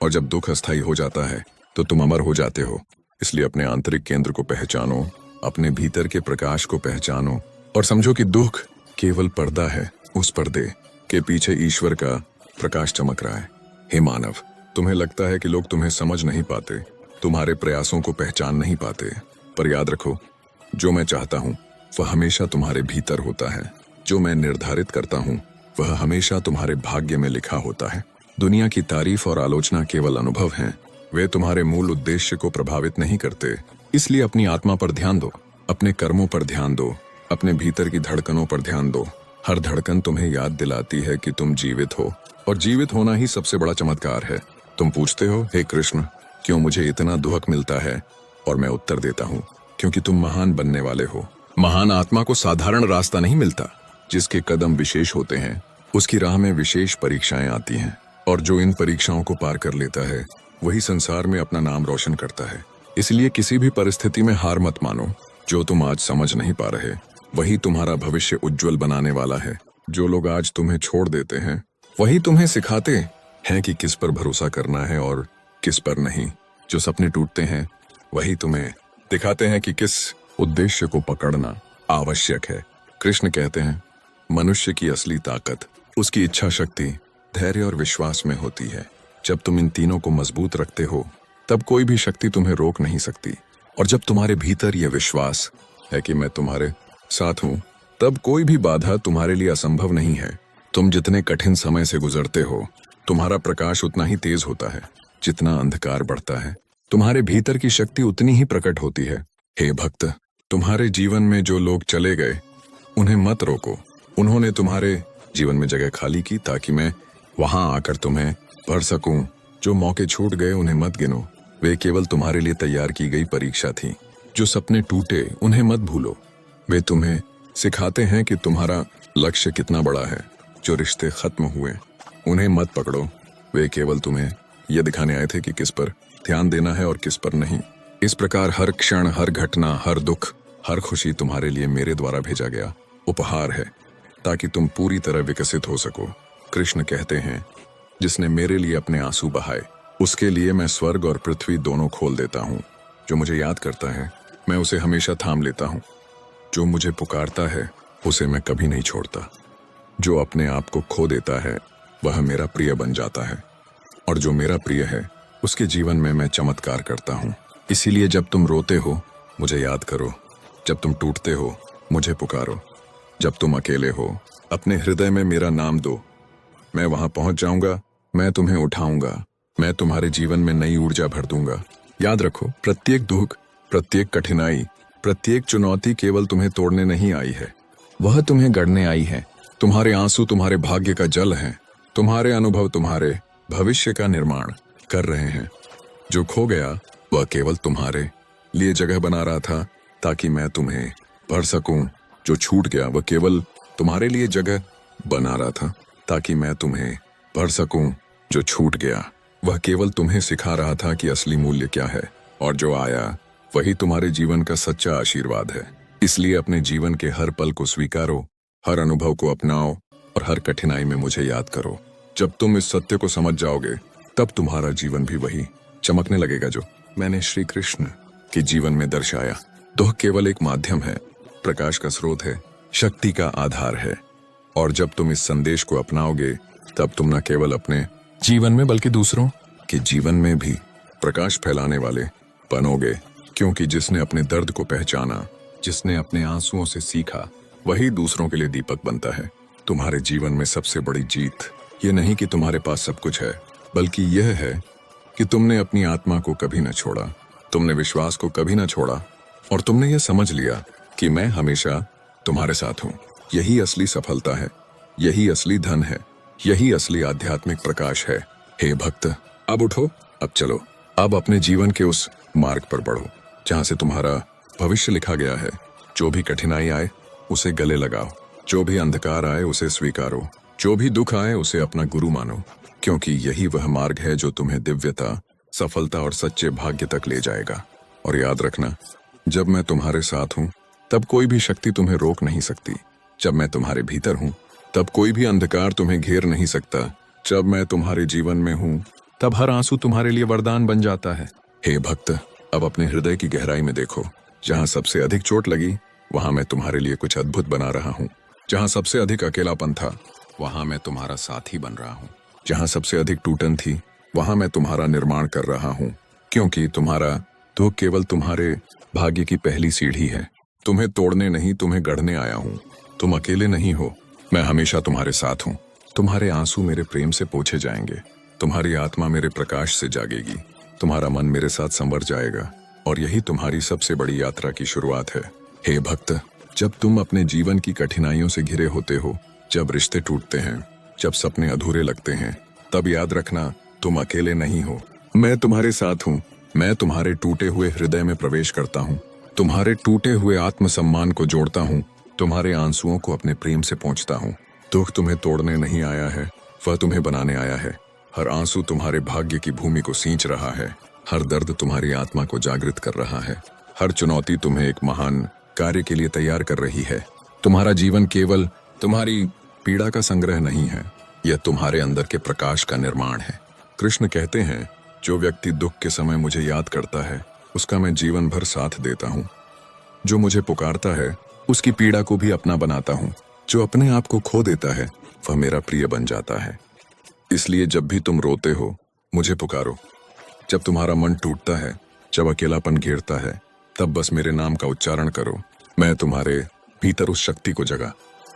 और जब दुख अस्थायी हो जाता है तो तुम अमर हो जाते हो। इसलिए अपने आंतरिक केंद्र को पहचानो, अपने भीतर के प्रकाश को पहचानो और समझो कि दुख केवल पर्दा है। उस पर्दे के पीछे ईश्वर का प्रकाश चमक रहा है। हे मानव, तुम्हें लगता है कि लोग तुम्हें समझ नहीं पाते, तुम्हारे प्रयासों को पहचान नहीं पाते, पर याद रखो, जो मैं चाहता हूँ वह हमेशा तुम्हारे भीतर होता है। जो मैं निर्धारित करता हूँ वह हमेशा तुम्हारे भाग्य में लिखा होता है। दुनिया की तारीफ और आलोचना केवल अनुभव हैं, वे तुम्हारे मूल उद्देश्य को प्रभावित नहीं करते। इसलिए अपनी आत्मा पर ध्यान दो, अपने कर्मों पर ध्यान दो, अपने भीतर की धड़कनों पर ध्यान दो। हर धड़कन तुम्हें याद दिलाती है कि तुम जीवित हो, और जीवित होना ही सबसे बड़ा चमत्कार है। तुम पूछते हो, हे कृष्ण, क्यों मुझे इतना दुख मिलता है? और मैं उत्तर देता हूँ, क्योंकि तुम महान बनने वाले हो। महान आत्मा को साधारण रास्ता नहीं मिलता। जिसके कदम विशेष होते हैं उसकी राह में विशेष परीक्षाएं आती हैं, और जो इन परीक्षाओं को पार कर लेता है वही संसार में अपना नाम रोशन करता है। इसलिए किसी भी परिस्थिति में हार मत मानो। जो तुम आज समझ नहीं पा रहे वही तुम्हारा भविष्य उज्जवल बनाने वाला है। जो लोग आज तुम्हें छोड़ देते हैं वही तुम्हें सिखाते हैं कि किस पर भरोसा करना है और किस पर नहीं। जो सपने टूटते हैं वही तुम्हें दिखाते हैं कि किस उद्देश्य को पकड़ना आवश्यक है। कृष्ण कहते हैं, मनुष्य की असली ताकत उसकी इच्छा शक्ति, धैर्य और विश्वास में होती है। जब तुम इन तीनों को मजबूत रखते हो तब कोई भी शक्ति तुम्हें रोक नहीं सकती। और जब तुम्हारे भीतर यह विश्वास है कि मैं तुम्हारे साथ हूं, तब कोई भी बाधा तुम्हारे लिए असंभव नहीं है। तुम जितने कठिन समय से गुजरते हो तुम्हारा प्रकाश उतना ही तेज होता है। जितना अंधकार बढ़ता है तुम्हारे भीतर की शक्ति उतनी ही प्रकट होती है। हे भक्त, तुम्हारे जीवन में जो लोग चले गए उन्हें मत रोको। उन्होंने तुम्हारे जीवन में जगह खाली की ताकि मैं वहां आकर तुम्हें भर सकूं। जो मौके छूट गए उन्हें मत गिनो, वे केवल तुम्हारे लिए तैयार की गई परीक्षा थी। जो सपने टूटे उन्हें मत भूलो, वे तुम्हें सिखाते हैं कि तुम्हारा लक्ष्य कितना बड़ा है। जो रिश्ते खत्म हुए उन्हें मत पकड़ो, वे केवल तुम्हें यह दिखाने आए थे कि किस पर ध्यान देना है और किस पर नहीं। इस प्रकार हर क्षण, हर घटना, हर दुख, हर खुशी तुम्हारे लिए मेरे द्वारा भेजा गया उपहार है, ताकि तुम पूरी तरह विकसित हो सको। कृष्ण कहते हैं, जिसने मेरे लिए अपने आंसू बहाए उसके लिए मैं स्वर्ग और पृथ्वी दोनों खोल देता हूँ। जो मुझे याद करता है मैं उसे हमेशा थाम लेता हूँ। जो मुझे पुकारता है उसे मैं कभी नहीं छोड़ता। जो अपने आप को खो देता है वह मेरा प्रिय बन जाता है, और जो मेरा प्रिय है उसके जीवन में मैं चमत्कार करता हूँ। इसीलिए जब तुम रोते हो मुझे याद करो, जब तुम टूटते हो मुझे पुकारो, जब तुम अकेले हो अपने हृदय में मेरा नाम दो। मैं वहां पहुंच जाऊंगा, मैं तुम्हें उठाऊंगा, मैं तुम्हारे जीवन में नई ऊर्जा भर दूंगा। याद रखो, प्रत्येक दुख, प्रत्येक कठिनाई, प्रत्येक चुनौती केवल तुम्हें तोड़ने नहीं आई है, वह तुम्हें गढ़ने आई है। तुम्हारे आंसू तुम्हारे भाग्य का जल हैं, तुम्हारे अनुभव तुम्हारे भविष्य का निर्माण कर रहे हैं। जो खो गया वह केवल तुम्हारे लिए जगह बना रहा था ताकि मैं तुम्हें भर सकूं। जो छूट गया वह केवल तुम्हारे लिए जगह बना रहा था ताकि मैं तुम्हें भर सकूं। जो छूट गया वह केवल तुम्हें सिखा रहा था कि असली मूल्य क्या है, और जो आया वही तुम्हारे जीवन का सच्चा आशीर्वाद है। इसलिए अपने जीवन के हर पल को स्वीकारो, हर अनुभव को अपनाओ और हर कठिनाई में मुझे याद करो। जब तुम इस सत्य को समझ जाओगे तब तुम्हारा जीवन भी वही चमकने लगेगा जो मैंने श्री कृष्ण के जीवन में दर्शाया। दुख केवल एक माध्यम है, प्रकाश का स्रोत है, शक्ति का आधार है। और जब तुम इस संदेश को अपनाओगे तब तुम न केवल अपने जीवन में बल्कि दूसरों के जीवन में भी प्रकाश फैलाने वाले बनोगे। क्योंकि जिसने अपने दर्द को पहचाना, जिसने अपने आंसुओं से सीखा, वही दूसरों के लिए दीपक बनता है। तुम्हारे जीवन में सबसे बड़ी जीत ये नहीं कि तुम्हारे पास सब कुछ है, बल्कि यह है कि तुमने अपनी आत्मा को कभी न छोड़ा, तुमने विश्वास को कभी न छोड़ा, और तुमने यह समझ लिया कि मैं हमेशा तुम्हारे साथ हूं। यही असली सफलता है, यही असली धन है, यही असली आध्यात्मिक प्रकाश है। हे भक्त, अब उठो, अब चलो, अब अपने जीवन के उस मार्ग पर बढ़ो जहां से तुम्हारा भविष्य लिखा गया है। जो भी कठिनाई आए उसे गले लगाओ, जो भी अंधकार आए उसे स्वीकारो, जो भी दुख आए उसे अपना गुरु मानो, क्योंकि यही वह मार्ग है जो तुम्हें दिव्यता, सफलता और सच्चे भाग्य तक ले जाएगा। और याद रखना, जब मैं तुम्हारे साथ हूं तब कोई भी शक्ति तुम्हें रोक नहीं सकती। जब मैं तुम्हारे भीतर हूं तब कोई भी अंधकार तुम्हें घेर नहीं सकता। जब मैं तुम्हारे जीवन में हूं तब हर आंसू तुम्हारे लिए वरदान बन जाता है। हे भक्त, अब अपने हृदय की गहराई में देखो। जहां सबसे अधिक चोट लगी वहां मैं तुम्हारे लिए कुछ अद्भुत बना रहा हूं। जहां सबसे अधिक अकेलापन था वहां मैं तुम्हारा साथी बन रहा हूं। जहां सबसे अधिक टूटन थी वहां मैं तुम्हारा निर्माण कर रहा हूं, क्योंकि तुम्हारा दुख केवल तुम्हारे भाग्य की पहली सीढ़ी है। तुम्हें तोड़ने नहीं, तुम्हें गढ़ने आया हूं। तुम अकेले नहीं हो, मैं हमेशा तुम्हारे साथ हूं। तुम्हारे आंसू मेरे प्रेम से पोंछे जाएंगे, तुम्हारी आत्मा मेरे प्रकाश से जागेगी, तुम्हारा मन मेरे साथ संवर जाएगा, और यही तुम्हारी सबसे बड़ी यात्रा की शुरुआत है। हे भक्त, जब तुम अपने जीवन की कठिनाइयों से घिरे होते हो, जब रिश्ते टूटते हैं, जब सपने अधूरे लगते हैं, तब याद रखना, तुम अकेले नहीं हो। मैं तुम्हारे साथ हूँ। मैं तुम्हारे टूटे हुए हृदय में प्रवेश करता हूँ, तुम्हारे टूटे हुए आत्मसम्मान को जोड़ता हूँ, तुम्हारे आंसुओं को अपने प्रेम से पहुँचता हूँ। दुख तुम्हें तोड़ने नहीं आया है, वह तुम्हें बनाने आया है। हर आंसू तुम्हारे भाग्य की भूमि को सींच रहा है, हर दर्द तुम्हारी आत्मा को जागृत कर रहा है, हर चुनौती तुम्हें एक महान कार्य के लिए तैयार कर रही है। तुम्हारा जीवन केवल तुम्हारी पीड़ा का संग्रह नहीं है, यह तुम्हारे अंदर के प्रकाश का निर्माण है। कृष्ण कहते हैं, जो व्यक्ति दुख के समय मुझे याद करता है उसका मैं जीवन भर साथ देता हूँ। जो मुझे पुकारता है उसकी पीड़ा को भी अपना बनाता हूँ। जो अपने आप को खो देता है वह मेरा प्रिय बन जाता है। इसलिए जब भी तुम रोते हो मुझे पुकारो। जब तुम्हारा मन टूटता है, जब अकेलापन घेरता है, तब बस मेरे नाम का उच्चारण करो। मैं तुम्हारे भीतर उस शक्ति को जगा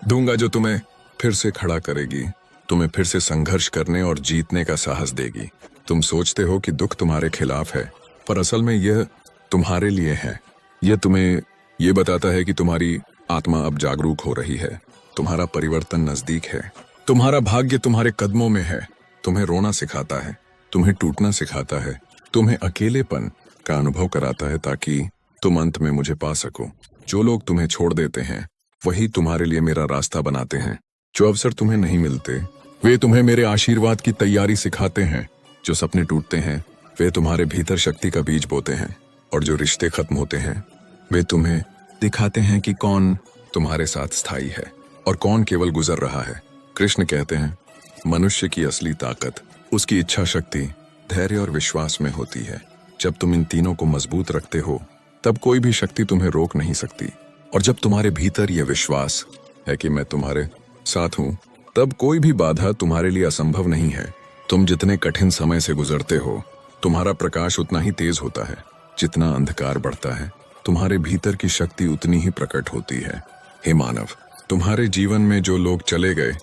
दूंगा जो तुम्हें फिर से खड़ा करेगी, तुम्हें फिर से संघर्ष करने और जीतने का साहस देगी। तुम सोचते हो कि दुख तुम्हारे खिलाफ है, पर असल में यह तुम्हारे लिए है। यह तुम्हें यह बताता है कि तुम्हारी आत्मा अब जागरूक हो रही है, तुम्हारा परिवर्तन नजदीक है, तुम्हारा भाग्य तुम्हारे कदमों में है। तुम्हें रोना सिखाता है, तुम्हें टूटना सिखाता है, तुम्हें अकेलेपन का अनुभव कराता है, ताकि तुम अंत में मुझे पा सको। जो लोग तुम्हें छोड़ देते हैं वही तुम्हारे लिए मेरा रास्ता बनाते हैं। जो अवसर तुम्हें नहीं मिलते वे तुम्हें मेरे आशीर्वाद की तैयारी सिखाते हैं। जो सपने टूटते हैं वे तुम्हारे भीतर शक्ति का बीज बोते हैं, और जो रिश्ते खत्म होते हैं वे तुम्हें दिखाते हैं कि कौन तुम्हारे साथ स्थायी है और कौन केवल गुजर रहा है। कृष्ण कहते हैं, मनुष्य की असली ताकत उसकी इच्छा शक्ति, धैर्य और विश्वास में होती है। जब तुम इन तीनों को मजबूत रखते हो तब कोई भी शक्ति तुम्हें रोक नहीं सकती। और जब तुम्हारे भीतर यह विश्वास है कि मैं तुम्हारे साथ हूं, तब कोई भी बाधा तुम्हारे लिए असंभव नहीं है। तुम जितने कठिन समय से गुजरते हो तुम्हारा प्रकाश उतना ही तेज होता है। जितना अंधकार बढ़ता है तुम्हारे भीतर की शक्ति उतनी ही प्रकट होती है। हे मानव, तुम्हारे जीवन में जो लोग चले गए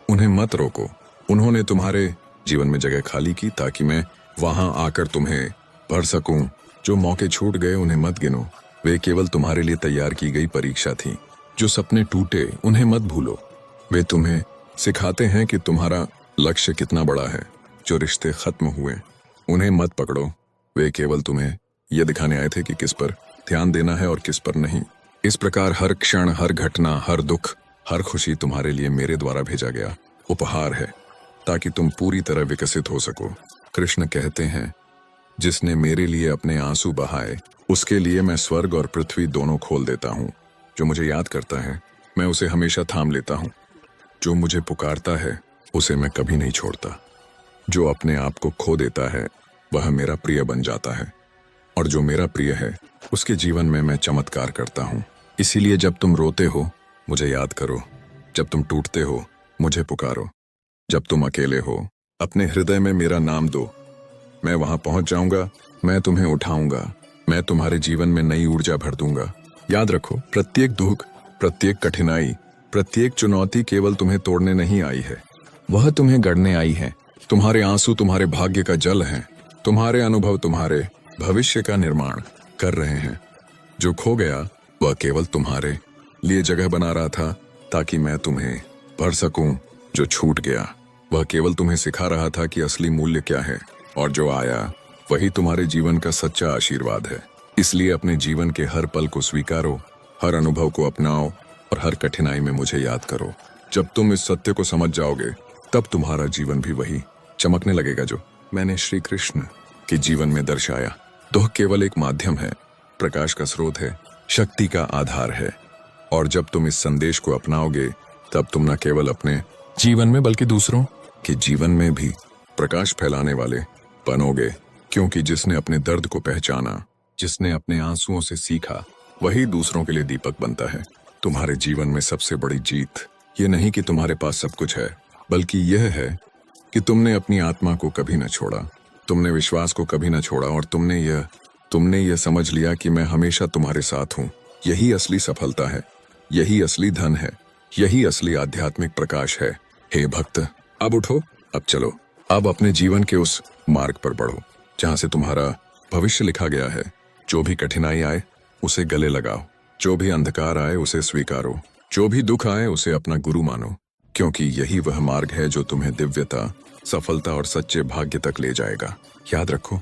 उन्हें मत रोको। उन्होंने तुम्हारे जीवन में जगह खाली की ताकि मैं वहां आकर तुम्हें भर सकूं। जो मौके छूट गए उन्हें मत गिनो, वे केवल तुम्हारे लिए तैयार की गई परीक्षा थी। जो सपने टूटे उन्हें मत भूलो, वे तुम्हें सिखाते हैं कि तुम्हारा लक्ष्य कितना बड़ा है। जो रिश्ते खत्म हुए उन्हें मत पकड़ो, वे केवल तुम्हें यह दिखाने आए थे कि किस पर ध्यान देना है और किस पर नहीं। इस प्रकार हर क्षण, हर घटना, हर दुख, हर खुशी तुम्हारे लिए मेरे द्वारा भेजा गया उपहार है, ताकि तुम पूरी तरह विकसित हो सको। कृष्ण कहते हैं, जिसने मेरे लिए अपने आंसू बहाए उसके लिए मैं स्वर्ग और पृथ्वी दोनों खोल देता हूँ। जो मुझे याद करता है मैं उसे हमेशा थाम लेता हूँ। जो मुझे पुकारता है उसे मैं कभी नहीं छोड़ता। जो अपने आप को खो देता है वह मेरा प्रिय बन जाता है, और जो मेरा प्रिय है उसके जीवन में मैं चमत्कार करता हूँ। इसीलिए जब तुम रोते हो मुझे याद करो, जब तुम टूटते हो मुझे पुकारो, जब तुम अकेले हो अपने हृदय में मेरा नाम दो। मैं वहां पहुंच जाऊंगा, मैं तुम्हें उठाऊंगा, मैं तुम्हारे जीवन में नई ऊर्जा भर दूंगा। याद रखो, प्रत्येक दुख, प्रत्येक कठिनाई, प्रत्येक चुनौती केवल तुम्हें तोड़ने नहीं आई है, वह तुम्हें गढ़ने आई है। तुम्हारे आंसू तुम्हारे भाग्य का जल हैं, तुम्हारे अनुभव तुम्हारे भविष्य का निर्माण कर रहे हैं। जो खो गया वह केवल तुम्हारे लिए जगह बना रहा था ताकि मैं तुम्हें भर सकूं। जो छूट गया वह केवल तुम्हें सिखा रहा था कि असली मूल्य क्या है, और जो आया वही तुम्हारे जीवन का सच्चा आशीर्वाद है। इसलिए अपने जीवन के हर पल को स्वीकारो, हर अनुभव को अपनाओ और हर कठिनाई में मुझे याद करो। जब तुम इस सत्य को समझ जाओगे तब तुम्हारा जीवन भी वही चमकने लगेगा जो मैंने श्री कृष्ण के जीवन में दर्शाया। दुख केवल एक माध्यम है, प्रकाश का स्रोत है, शक्ति का आधार है। और जब तुम इस संदेश को अपनाओगे तब तुम न केवल अपने जीवन में बल्कि दूसरों के जीवन में भी प्रकाश फैलाने वाले बनोगे। क्योंकि जिसने अपने दर्द को पहचाना, जिसने अपने आंसुओं से सीखा, वही दूसरों के लिए दीपक बनता है। तुम्हारे जीवन में सबसे बड़ी जीत ये नहीं कि तुम्हारे पास सब कुछ है, बल्कि यह है कि तुमने अपनी आत्मा को कभी न छोड़ा, तुमने विश्वास को कभी न छोड़ा, और तुमने यह समझ लिया कि मैं हमेशा तुम्हारे साथ हूँ। यही असली सफलता है, यही असली धन है, यही असली आध्यात्मिक प्रकाश है। हे भक्त, अब उठो, अब चलो, अब अपने जीवन के उस मार्ग पर बढ़ो जहाँ से तुम्हारा भविष्य लिखा गया है। जो भी कठिनाई आए उसे गले लगाओ, जो भी अंधकार आए उसे स्वीकारो, जो भी दुख आए उसे अपना गुरु मानो, क्योंकि यही वह मार्ग है जो तुम्हें दिव्यता, सफलता और सच्चे भाग्य तक ले जाएगा। याद रखो,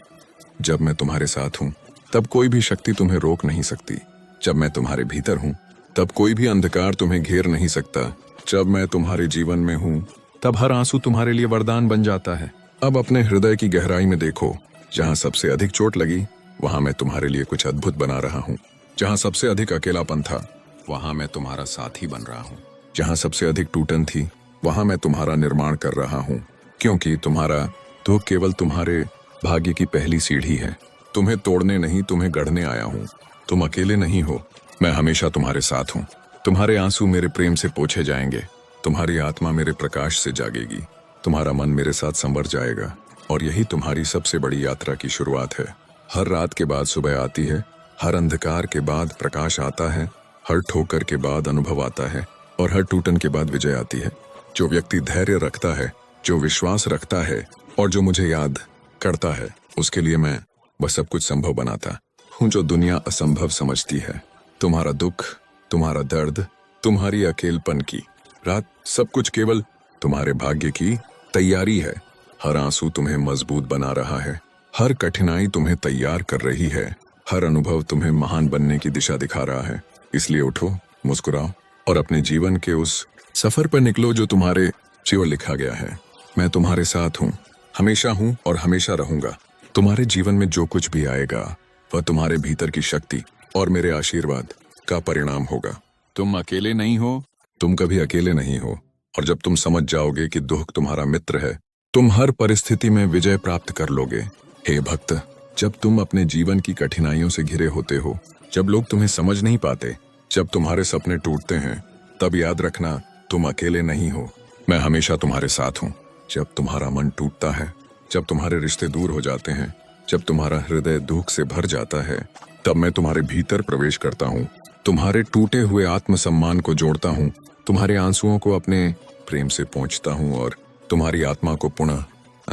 जब मैं तुम्हारे साथ हूँ तब कोई भी शक्ति तुम्हें रोक नहीं सकती। जब मैं तुम्हारे भीतर हूँ तब कोई भी अंधकार तुम्हें घेर नहीं सकता। जब मैं तुम्हारे जीवन में हूँ तब हर आंसू तुम्हारे लिए वरदान बन जाता है। अब अपने हृदय की गहराई में देखो, जहाँ सबसे अधिक चोट लगी वहां मैं तुम्हारे लिए कुछ अद्भुत बना रहा हूँ। जहाँ सबसे अधिक अकेलापन था वहां मैं तुम्हारा साथी बन रहा हूँ। जहाँ सबसे अधिक टूटन थी वहां मैं तुम्हारा निर्माण कर रहा हूँ। क्योंकि तुम्हारा दुख केवल तुम्हारे भाग्य की पहली सीढ़ी है। तुम्हें तोड़ने नहीं, तुम्हें गढ़ने आया हूँ। तुम अकेले नहीं हो, मैं हमेशा तुम्हारे साथ हूँ। तुम्हारे आंसू मेरे प्रेम से पोंछे जाएंगे, तुम्हारी आत्मा मेरे प्रकाश से जागेगी, तुम्हारा मन मेरे साथ संवर जाएगा, और यही तुम्हारी सबसे बड़ी यात्रा की शुरुआत है। हर रात के बाद सुबह आती है, हर अंधकार के बाद प्रकाश आता है, हर ठोकर के बाद अनुभव आता है, और हर टूटन के बाद विजय आती है। जो व्यक्ति धैर्य रखता है, जो विश्वास रखता है और जो मुझे याद करता है, उसके लिए मैं वह सब कुछ संभव बनाता हूँ जो दुनिया असंभव समझती है। तुम्हारा दुख, तुम्हारा दर्द, तुम्हारी अकेलपन की रात, सब कुछ केवल तुम्हारे भाग्य की तैयारी है। हर आंसू तुम्हें मजबूत बना रहा है, हर कठिनाई तुम्हें तैयार कर रही है, हर अनुभव तुम्हें महान बनने की दिशा दिखा रहा है। इसलिए उठो, मुस्कुराओ और अपने जीवन के उस सफर पर निकलो जो तुम्हारे जीवन लिखा गया है। मैं तुम्हारे साथ हूँ, हमेशा हूँ और हमेशा रहूंगा। तुम्हारे जीवन में जो कुछ भी आएगा वह तुम्हारे भीतर की शक्ति और मेरे आशीर्वाद का परिणाम होगा। तुम अकेले नहीं हो, तुम कभी अकेले नहीं हो। और जब तुम समझ जाओगे कि दुख तुम्हारा मित्र है, तुम हर परिस्थिति में विजय प्राप्त कर लोगे। हे भक्त, जब तुम अपने जीवन की कठिनाइयों से घिरे होते हो, जब लोग तुम्हें समझ नहीं पाते, जब तुम्हारे सपने टूटते हैं, तब याद रखना तुम अकेले नहीं हो। मैं हमेशा तुम्हारे साथ हूँ। जब तुम्हारा मन टूटता है, जब तुम्हारे रिश्ते दूर हो जाते हैं, जब तुम्हारा हृदय दुख से भर जाता है, तब मैं तुम्हारे भीतर प्रवेश करता हूँ, तुम्हारे टूटे हुए आत्मसम्मान को जोड़ता हूँ, तुम्हारे आंसुओं को अपने प्रेम से पोंछता हूँ और तुम्हारी आत्मा को पुनः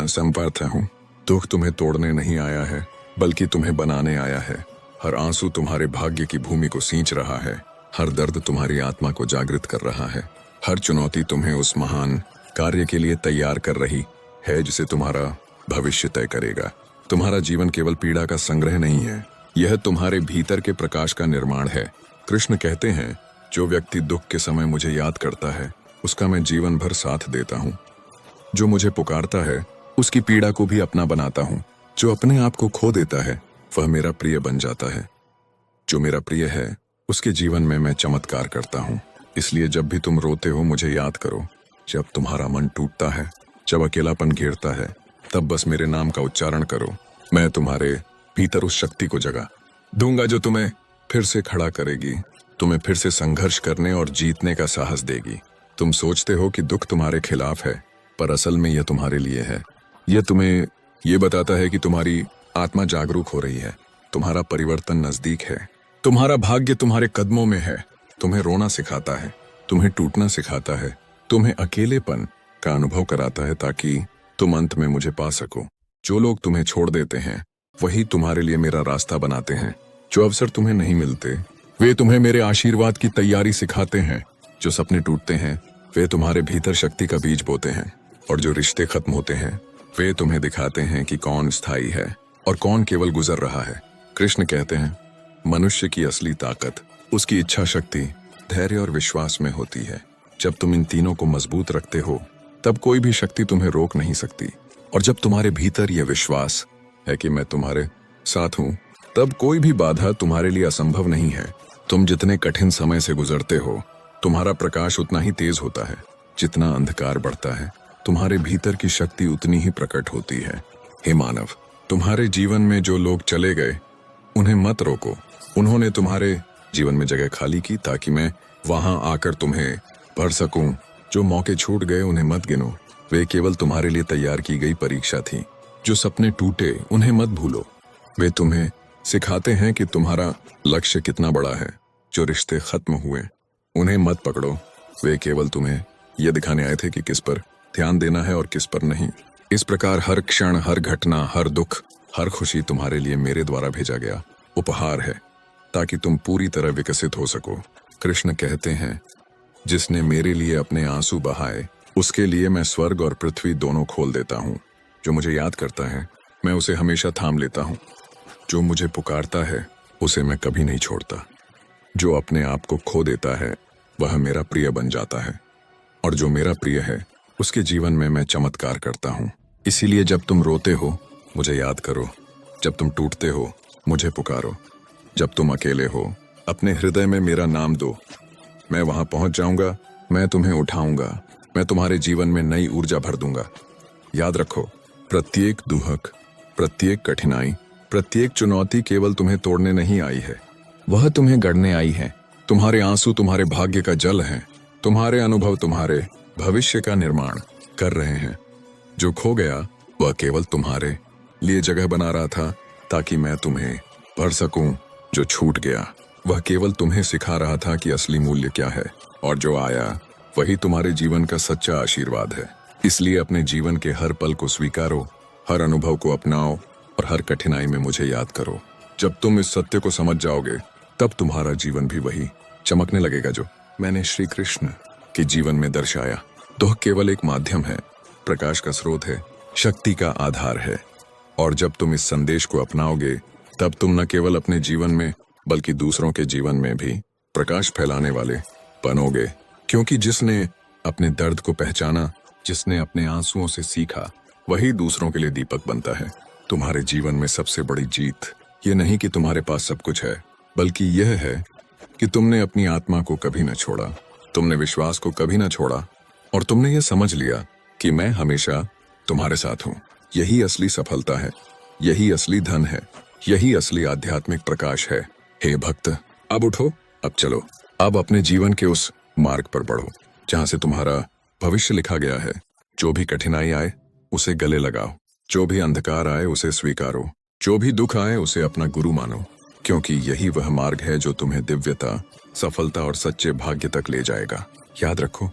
संवारता हूँ। दुख तुम्हें तोड़ने नहीं आया है, बल्कि तुम्हें बनाने आया है। हर आंसू तुम्हारे भाग्य की भूमि को सींच रहा है, हर दर्द तुम्हारी आत्मा को जागृत कर रहा है, हर चुनौती तुम्हें उस महान कार्य के लिए तैयार कर रही है जिसे तुम्हारा भविष्य तय करेगा। तुम्हारा जीवन केवल पीड़ा का संग्रह नहीं है, यह तुम्हारे भीतर के प्रकाश का निर्माण है। कृष्ण कहते हैं, जो व्यक्ति दुख के समय मुझे याद करता है उसका मैं जीवन भर साथ देता हूँ। जो मुझे पुकारता है उसकी पीड़ा को भी अपना बनाता हूँ। जो अपने आप को खो देता है वह मेरा प्रिय बन जाता है। जो मेरा प्रिय है उसके जीवन में मैं चमत्कार करता हूँ। इसलिए जब भी तुम रोते हो मुझे याद करो। जब तुम्हारा मन टूटता है, जब अकेलापन घेरता है, तब बस मेरे नाम का उच्चारण करो। मैं तुम्हारे भीतर उस शक्ति को जगा दूंगा जो तुम्हें फिर से खड़ा करेगी, तुम्हें फिर से संघर्ष करने और जीतने का साहस देगी। तुम सोचते हो कि दुख तुम्हारे खिलाफ है, पर असल में यह तुम्हारे लिए है। यह तुम्हें ये बताता है कि तुम्हारी आत्मा जागरूक हो रही है, तुम्हारा परिवर्तन नजदीक है, तुम्हारा भाग्य तुम्हारे कदमों में है। तुम्हें रोना सिखाता है, तुम्हें टूटना सिखाता है, तुम्हें अकेलेपन का अनुभव कराता है ताकि तुम अंत में मुझे पा सको। जो लोग तुम्हें छोड़ देते हैं वही तुम्हारे लिए मेरा रास्ता बनाते हैं। जो अवसर तुम्हें नहीं मिलते वे तुम्हें मेरे आशीर्वाद की तैयारी सिखाते हैं। जो सपने टूटते हैं वे तुम्हारे भीतर शक्ति का बीज बोते हैं, और जो रिश्ते खत्म होते हैं वे तुम्हें दिखाते हैं कि कौन स्थायी है और कौन केवल गुजर रहा है। कृष्ण कहते हैं, मनुष्य की असली ताकत उसकी इच्छा शक्ति, धैर्य और विश्वास में होती है। जब तुम इन तीनों को मजबूत रखते हो तब कोई भी शक्ति तुम्हें रोक नहीं सकती। और जब तुम्हारे भीतर यह विश्वास है कि मैं तुम्हारे साथ हूं, तब कोई भी बाधा तुम्हारे लिए असंभव नहीं है। तुम जितने कठिन समय से गुजरते हो तुम्हारा प्रकाश उतना ही तेज होता है। जितना अंधकार बढ़ता है तुम्हारे भीतर की शक्ति उतनी ही प्रकट होती है। हे मानव, तुम्हारे जीवन में जो लोग चले गए उन्हें मत रोको। उन्होंने तुम्हारे जीवन में जगह खाली की ताकि मैं वहां आकर तुम्हें भर सकूं। जो मौके छूट गए उन्हें मत गिनो, वे केवल तुम्हारे लिए तैयार की गई परीक्षा थी। जो सपने टूटे उन्हें मत भूलो, वे तुम्हें सिखाते हैं कि तुम्हारा लक्ष्य कितना बड़ा है। जो रिश्ते खत्म हुए उन्हें मत पकड़ो, वे केवल तुम्हें यह दिखाने आए थे कि किस पर ध्यान देना है और किस पर नहीं। इस प्रकार हर क्षण, हर घटना, हर दुख, हर खुशी तुम्हारे लिए मेरे द्वारा भेजा गया उपहार है ताकि तुम पूरी तरह विकसित हो सको। कृष्ण कहते हैं, जिसने मेरे लिए अपने आंसू बहाए उसके लिए मैं स्वर्ग और पृथ्वी दोनों खोल देता हूँ। जो मुझे याद करता है मैं उसे हमेशा थाम लेता हूँ। जो मुझे पुकारता है उसे मैं कभी नहीं छोड़ता। जो अपने आप को खो देता है वह मेरा प्रिय बन जाता है, और जो मेरा प्रिय है उसके जीवन में मैं चमत्कार करता हूँ। इसीलिए जब तुम रोते हो मुझे याद करो, जब तुम टूटते हो मुझे पुकारो, जब तुम अकेले हो अपने हृदय में मेरा नाम दो। मैं वहां पहुंच जाऊंगा, मैं तुम्हें उठाऊंगा, मैं तुम्हारे जीवन में नई ऊर्जा भर दूंगा। याद रखो, प्रत्येक दुहक, प्रत्येक कठिनाई, प्रत्येक चुनौती केवल तुम्हें तोड़ने नहीं आई है, वह तुम्हें गढ़ने आई है। तुम्हारे आंसू तुम्हारे भाग्य का जल हैं। तुम्हारे अनुभव तुम्हारे भविष्य का निर्माण कर रहे हैं। जो खो गया वह केवल तुम्हारे लिए जगह बना रहा था ताकि मैं तुम्हें भर सकूं। जो छूट गया वह केवल तुम्हें सिखा रहा था कि असली मूल्य क्या है, और जो आया वही तुम्हारे जीवन का सच्चा आशीर्वाद है। इसलिए अपने जीवन के हर पल को स्वीकारो, हर अनुभव को अपनाओ और हर कठिनाई में मुझे याद करो। जब तुम इस सत्य को समझ जाओगे तब तुम्हारा जीवन भी वही चमकने लगेगा जो मैंने श्री कृष्ण के जीवन में दर्शाया। दुख केवल एक माध्यम है, प्रकाश का स्रोत है, शक्ति का आधार है। और जब तुम इस संदेश को अपनाओगे तब तुम न केवल अपने जीवन में बल्कि दूसरों के जीवन में भी प्रकाश फैलाने वाले बनोगे। क्योंकि जिसने अपने दर्द को पहचाना, जिसने अपने आंसुओं से सीखा, वही दूसरों के लिए दीपक बनता है। तुम्हारे जीवन में सबसे बड़ी जीत ये नहीं कि तुम्हारे पास सब कुछ है, बल्कि यह है कि तुमने अपनी आत्मा को कभी न छोड़ा, तुमने विश्वास को कभी न छोड़ा, और तुमने ये समझ लिया कि मैं हमेशा तुम्हारे साथ हूँ। यही असली सफलता है, यही असली धन है, यही असली आध्यात्मिक प्रकाश है। हे भक्त, अब उठो, अब चलो, अब अपने जीवन के उस मार्ग पर बढ़ो जहां से तुम्हारा भविष्य लिखा गया है। जो भी कठिनाई आए उसे गले लगाओ, जो भी अंधकार आए उसे स्वीकारो, जो भी दुख आए उसे अपना गुरु मानो, क्योंकि यही वह मार्ग है जो तुम्हें दिव्यता, सफलता और सच्चे भाग्य तक ले जाएगा। याद रखो,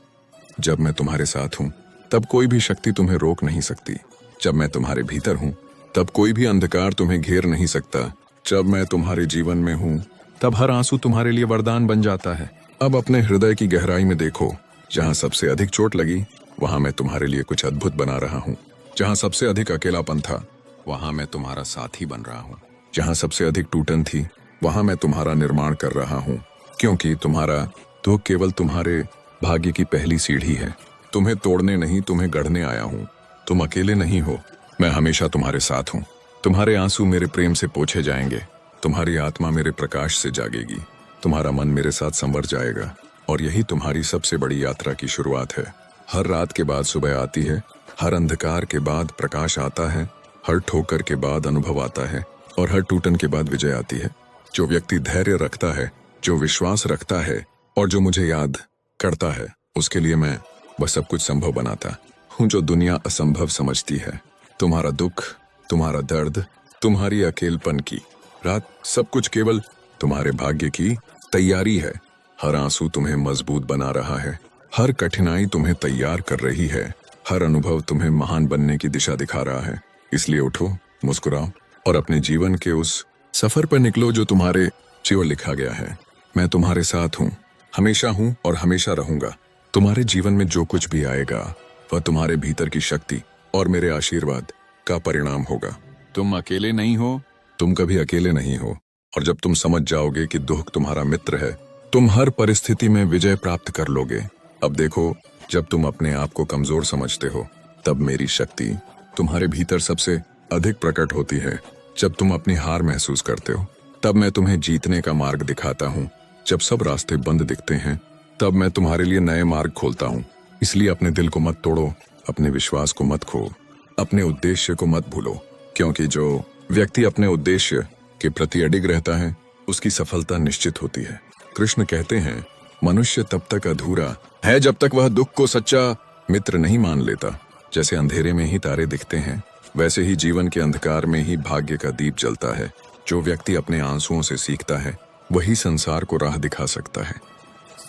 जब मैं तुम्हारे साथ हूँ तब कोई भी शक्ति तुम्हें रोक नहीं सकती। जब मैं तुम्हारे भीतर हूँ तब कोई भी अंधकार तुम्हें घेर नहीं सकता। जब मैं तुम्हारे जीवन में हूँ तब हर आंसू तुम्हारे लिए वरदान बन जाता है। अब अपने हृदय की गहराई में देखो, जहाँ सबसे अधिक चोट लगी वहां मैं तुम्हारे लिए कुछ अद्भुत बना रहा हूँ। जहाँ सबसे अधिक अकेलापन था वहां मैं तुम्हारा साथी बन रहा हूँ। जहाँ सबसे अधिक टूटन थी वहां मैं तुम्हारा निर्माण कर रहा हूँ। क्योंकि तुम्हारा दुख केवल तुम्हारे भाग्य की पहली सीढ़ी है। तुम्हें तोड़ने नहीं, तुम्हें गढ़ने आया हूँ। तुम अकेले नहीं हो, मैं हमेशा तुम्हारे साथ हूँ। तुम्हारे आंसू मेरे प्रेम से पोंछे जाएंगे, तुम्हारी आत्मा मेरे प्रकाश से जागेगी, तुम्हारा मन मेरे साथ संवर जाएगा, और यही तुम्हारी सबसे बड़ी यात्रा की शुरुआत है। हर रात के बाद सुबह आती है, हर अंधकार के बाद प्रकाश आता है, हर ठोकर के बाद अनुभव आता है, और हर टूटन के बाद विजय आती है। जो व्यक्ति धैर्य रखता है, जो विश्वास रखता है और जो मुझे याद करता है, उसके लिए मैं वह सब कुछ संभव बनाता हूँ जो दुनिया असंभव समझती है। तुम्हारा दुख, तुम्हारा दर्द, तुम्हारी अकेलपन की रात, सब कुछ केवल तुम्हारे भाग्य की तैयारी है। हर आंसू तुम्हें मजबूत बना रहा है, हर कठिनाई तुम्हें तैयार कर रही है, हर अनुभव तुम्हें महान बनने की दिशा दिखा रहा है। इसलिए उठो, मुस्कुराओ और अपने जीवन के उस सफर पर निकलो जो तुम्हारे जीवन लिखा गया है। मैं तुम्हारे साथ हूँ, हमेशा हूँ और हमेशा रहूंगा। तुम्हारे जीवन में जो कुछ भी आएगा वह तुम्हारे भीतर की शक्ति और मेरे आशीर्वाद का परिणाम होगा। तुम अकेले नहीं हो, तुम कभी अकेले नहीं हो। और जब तुम समझ जाओगे कि दुख तुम्हारा मित्र है, तुम हर परिस्थिति में विजय प्राप्त कर लोगे। अब देखो, जब तुम अपने आप को कमजोर समझते हो, तब मेरी शक्ति तुम्हारे भीतर सबसे अधिक प्रकट होती है। जब तुम अपनी हार महसूस करते हो, तब मैं तुम्हें जीतने का मार्ग दिखाता हूँ। जब सब रास्ते बंद दिखते हैं, तब मैं तुम्हारे लिए नए मार्ग खोलता हूँ। इसलिए अपने दिल को मत तोड़ो, अपने विश्वास को मत खो, अपने उद्देश्य को मत भूलो, क्योंकि जो व्यक्ति अपने उद्देश्य के प्रति अडिग रहता है, उसकी सफलता निश्चित होती है। कृष्ण कहते हैं, मनुष्य तब तक अधूरा है जब तक वह दुख को सच्चा मित्र नहीं मान लेता। जैसे अंधेरे में ही तारे दिखते हैं, वैसे ही जीवन के अंधकार में ही भाग्य का दीप जलता है। जो व्यक्ति अपने आंसुओं से सीखता है, वही संसार को राह दिखा सकता है।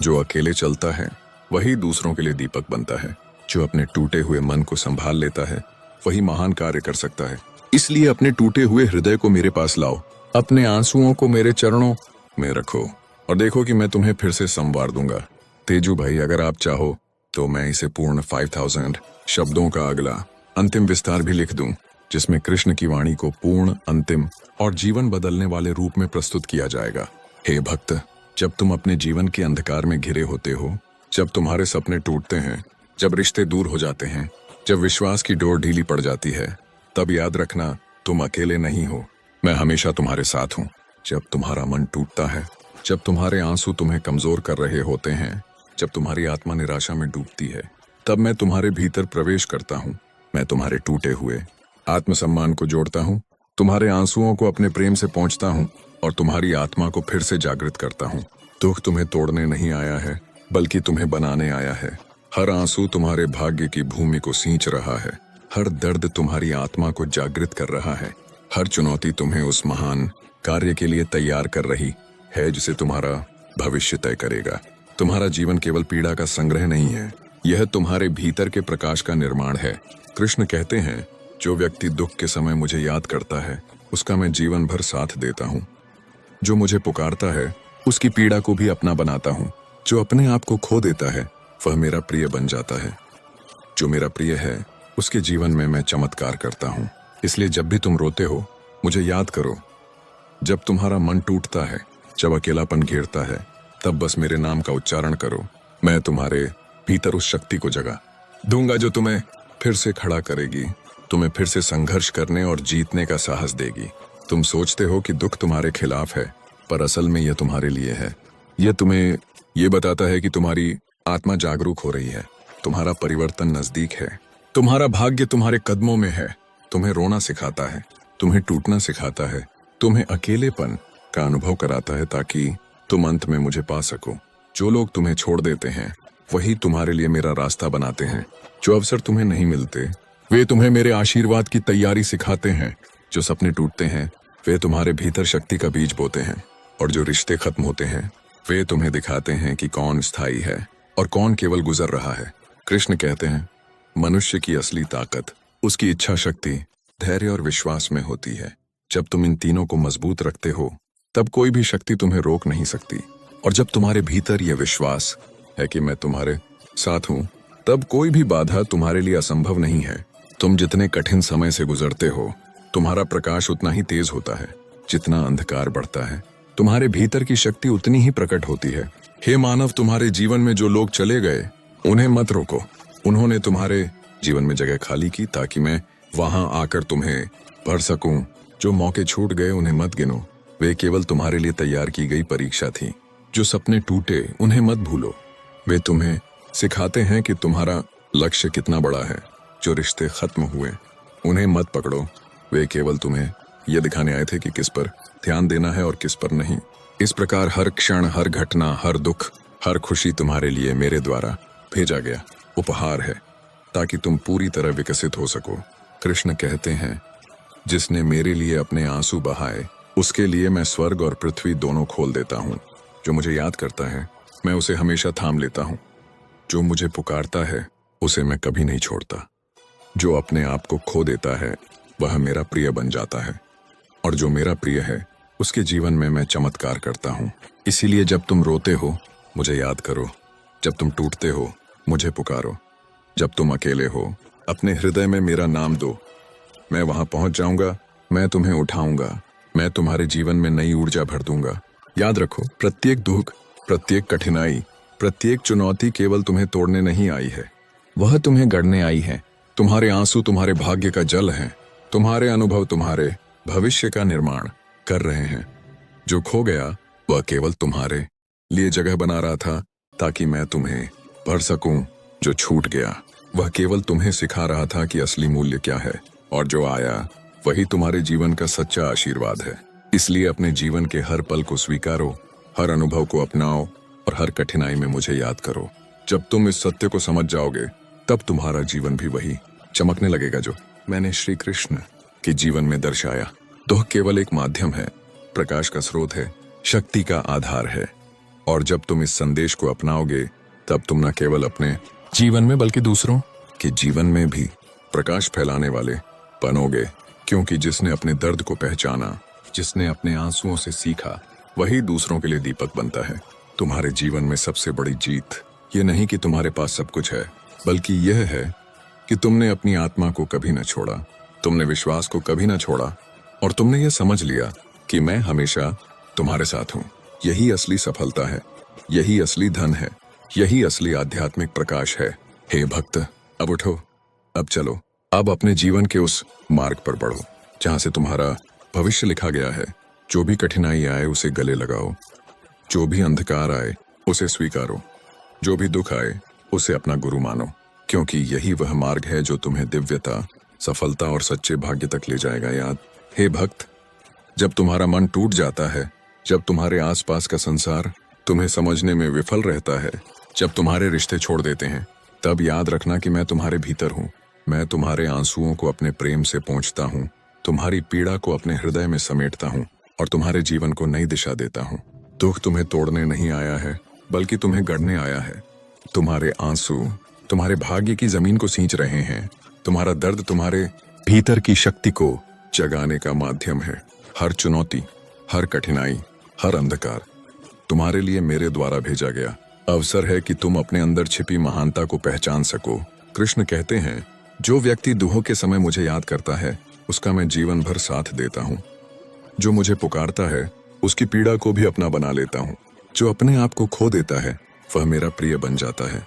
जो अकेले चलता है, वही दूसरों के लिए दीपक बनता है। जो अपने टूटे हुए मन को संभाल लेता है, वही महान कार्य कर सकता है। इसलिए अपने टूटे हुए हृदय को मेरे पास लाओ, अपने आंसुओं को मेरे चरणों में रखो और देखो कि मैं तुम्हें फिर से संवार दूंगा। तेजू भाई, अगर आप चाहो तो मैं इसे पूर्ण 5000 शब्दों का अगला अंतिम विस्तार भी लिख दूं, जिसमें कृष्ण की वाणी को पूर्ण, अंतिम और जीवन बदलने वाले रूप में प्रस्तुत किया जाएगा। हे भक्त, जब तुम अपने जीवन के अंधकार में घिरे होते हो, जब तुम्हारे सपने टूटते हैं, जब रिश्ते दूर हो जाते हैं, जब विश्वास की डोर ढीली पड़ जाती है, तब याद रखना, तुम अकेले नहीं हो। मैं हमेशा तुम्हारे साथ हूँ। जब तुम्हारा मन टूटता है, जब तुम्हारे आंसू तुम्हें कमजोर कर रहे होते हैं, जब तुम्हारी आत्मा निराशा में डूबती है, तब मैं तुम्हारे भीतर प्रवेश करता हूँ। मैं तुम्हारे टूटे हुए आत्मसम्मान को जोड़ता हूँ, तुम्हारे आंसुओं को अपने प्रेम से पहुँचता हूँ और तुम्हारी आत्मा को फिर से जागृत करता हूँ। दुख तुम्हें तोड़ने नहीं आया है, बल्कि तुम्हें बनाने आया है। हर आंसू तुम्हारे भाग्य की भूमि को सींच रहा है। हर दर्द तुम्हारी आत्मा को जागृत कर रहा है। हर चुनौती तुम्हें उस महान कार्य के लिए तैयार कर रही है जिसे तुम्हारा भविष्य तय करेगा। तुम्हारा जीवन केवल पीड़ा का संग्रह नहीं है, यह तुम्हारे भीतर के प्रकाश का निर्माण है। कृष्ण कहते हैं, जो व्यक्ति दुख के समय मुझे याद करता है, उसका मैं जीवन भर साथ देता हूँ। जो मुझे पुकारता है, उसकी पीड़ा को भी अपना बनाता हूँ। जो अपने आप को खो देता है, वह मेरा प्रिय बन जाता है। जो मेरा प्रिय है, उसके जीवन में मैं चमत्कार करता हूँ। इसलिए जब भी तुम रोते हो, मुझे याद करो। जब तुम्हारा मन टूटता है, जब अकेलापन घेरता है, तब बस मेरे नाम का उच्चारण करो। मैं तुम्हारे भीतर उस शक्ति को जगा दूंगा जो तुम्हें फिर से खड़ा करेगी, तुम्हें फिर से संघर्ष करने और जीतने का साहस देगी। तुम सोचते हो कि दुख तुम्हारे खिलाफ है, पर असल में यह तुम्हारे लिए है। यह तुम्हें ये बताता है कि तुम्हारी आत्मा जागरूक हो रही है, तुम्हारा परिवर्तन नजदीक है, तुम्हारा भाग्य तुम्हारे कदमों में है। तुम्हें रोना सिखाता है, तुम्हें टूटना सिखाता है, तुम्हें अकेलेपन का अनुभव कराता है, ताकि तुम अंत में मुझे पा सको। जो लोग तुम्हें छोड़ देते हैं, वही तुम्हारे लिए मेरा रास्ता बनाते हैं। जो अवसर तुम्हें नहीं मिलते, वे तुम्हें मेरे आशीर्वाद की तैयारी सिखाते हैं। जो सपने टूटते हैं, वे तुम्हारे भीतर शक्ति का बीज बोते हैं। और जो रिश्ते खत्म होते हैं, वे तुम्हें दिखाते हैं कि कौन स्थायी है और कौन केवल गुजर रहा है। कृष्ण कहते हैं, मनुष्य की असली ताकत उसकी इच्छा शक्ति, धैर्य और विश्वास में होती है। जब तुम इन तीनों को मजबूत रखते हो, तब कोई भी शक्ति तुम्हें रोक नहीं सकती। और जब तुम्हारे भीतर यह विश्वास है कि मैं तुम्हारे साथ हूँ, तब कोई भी बाधा तुम्हारे लिए असंभव नहीं है। तुम जितने कठिन समय से गुजरते हो, तुम्हारा प्रकाश उतना ही तेज होता है। जितना अंधकार बढ़ता है, तुम्हारे भीतर की शक्ति उतनी ही प्रकट होती है। हे मानव, तुम्हारे जीवन में जो लोग चले गए, उन्हें मत रोको। उन्होंने तुम्हारे जीवन में जगह खाली की ताकि मैं वहां आकर तुम्हें भर सकूं। जो मौके छूट गए, उन्हें मत गिनो, वे केवल तुम्हारे लिए तैयार की गई परीक्षा थी। जो सपने टूटे, उन्हें मत भूलो, वे तुम्हें सिखाते हैं कि तुम्हारा लक्ष्य कितना बड़ा है। जो रिश्ते खत्म हुए, उन्हें मत पकड़ो, वे केवल तुम्हें यह दिखाने आए थे कि किस पर ध्यान देना है और किस पर नहीं। इस प्रकार हर क्षण, हर घटना, हर दुख, हर खुशी तुम्हारे लिए मेरे द्वारा भेजा गया उपहार है, ताकि तुम पूरी तरह विकसित हो सको। कृष्ण कहते हैं, जिसने मेरे लिए अपने आंसू बहाए, उसके लिए मैं स्वर्ग और पृथ्वी दोनों खोल देता हूँ। जो मुझे याद करता है, मैं उसे हमेशा थाम लेता हूँ। जो मुझे पुकारता है, उसे मैं कभी नहीं छोड़ता। जो अपने आप को खो देता है, वह मेरा प्रिय बन जाता है, और जो मेरा प्रिय है उसके जीवन में मैं चमत्कार करता हूँ। इसीलिए जब तुम रोते हो मुझे याद करो, जब तुम टूटते हो मुझे पुकारो, जब तुम अकेले हो अपने हृदय में मेरा नाम दो। मैं वहां पहुंच जाऊंगा, मैं तुम्हें उठाऊंगा, मैं तुम्हारे जीवन में नई ऊर्जा भर दूंगा। याद रखो, प्रत्येक दुख, प्रत्येक कठिनाई, प्रत्येक चुनौती केवल तुम्हें तोड़ने नहीं आई है, वह तुम्हें गढ़ने आई है। तुम्हारे आंसू तुम्हारे भाग्य का जल है, तुम्हारे अनुभव तुम्हारे भविष्य का निर्माण कर रहे हैं। जो खो गया वह केवल तुम्हारे लिए जगह बना रहा था ताकि मैं तुम्हें भर सकूं। जो छूट गया वह केवल तुम्हें सिखा रहा था कि असली मूल्य क्या है, और जो आया वही तुम्हारे जीवन का सच्चा आशीर्वाद है। इसलिए अपने जीवन के हर पल को स्वीकारो, हर अनुभव को अपनाओ और हर कठिनाई में मुझे याद करो। जब तुम इस सत्य को समझ जाओगे तब तुम्हारा जीवन भी वही चमकने लगेगा जो मैंने श्री कृष्ण के जीवन में दर्शाया। दुख केवल एक माध्यम है, प्रकाश का स्रोत है, शक्ति का आधार है। और जब तुम इस संदेश को अपनाओगे तब तुम न केवल अपने जीवन में बल्कि दूसरों के जीवन में भी प्रकाश फैलाने वाले बनोगे। क्योंकि जिसने अपने दर्द को पहचाना, जिसने अपने आंसुओं से सीखा, वही दूसरों के लिए दीपक बनता है। तुम्हारे जीवन में सबसे बड़ी जीत ये नहीं कि तुम्हारे पास सब कुछ है, बल्कि यह है कि तुमने अपनी आत्मा को कभी न छोड़ा, तुमने विश्वास को कभी न छोड़ा, और तुमने ये समझ लिया कि मैं हमेशा तुम्हारे साथ हूं। यही असली सफलता है, यही असली धन है, यही असली आध्यात्मिक प्रकाश है। हे भक्त, अब उठो, अब चलो, अब अपने जीवन के उस मार्ग पर बढ़ो जहां से तुम्हारा भविष्य लिखा गया है। जो भी कठिनाई आए उसे गले लगाओ, जो भी अंधकार आए उसे स्वीकारो, जो भी दुख आए उसे अपना गुरु मानो, क्योंकि यही वह मार्ग है जो तुम्हें दिव्यता, सफलता और सच्चे भाग्य तक ले जाएगा। याद, हे भक्त, जब तुम्हारा मन टूट जाता है, जब तुम्हारे आसपास का संसार तुम्हें समझने में विफल रहता है, जब तुम्हारे रिश्ते छोड़ देते हैं, तब याद रखना कि मैं तुम्हारे भीतर हूँ। मैं तुम्हारे आंसुओं को अपने प्रेम से पोंछता हूँ, तुम्हारी पीड़ा को अपने हृदय में समेटता हूँ और तुम्हारे जीवन को नई दिशा देता हूँ। दुख तुम्हें तोड़ने नहीं आया है, बल्कि तुम्हें गढ़ने आया है। तुम्हारे आंसू तुम्हारे भाग्य की जमीन को सींच रहे हैं, तुम्हारा दर्द तुम्हारे भीतर की शक्ति को जगाने का माध्यम है। हर चुनौती, हर कठिनाई, हर अंधकार तुम्हारे लिए मेरे द्वारा भेजा गया अवसर है कि तुम अपने अंदर छिपी महानता को पहचान सको। कृष्ण कहते हैं, जो व्यक्ति दुखों के समय मुझे याद करता है उसका मैं जीवन भर साथ देता हूँ। जो मुझे पुकारता है उसकी पीड़ा को भी अपना बना लेता हूँ। जो अपने आप को खो देता है वह मेरा प्रिय बन जाता है।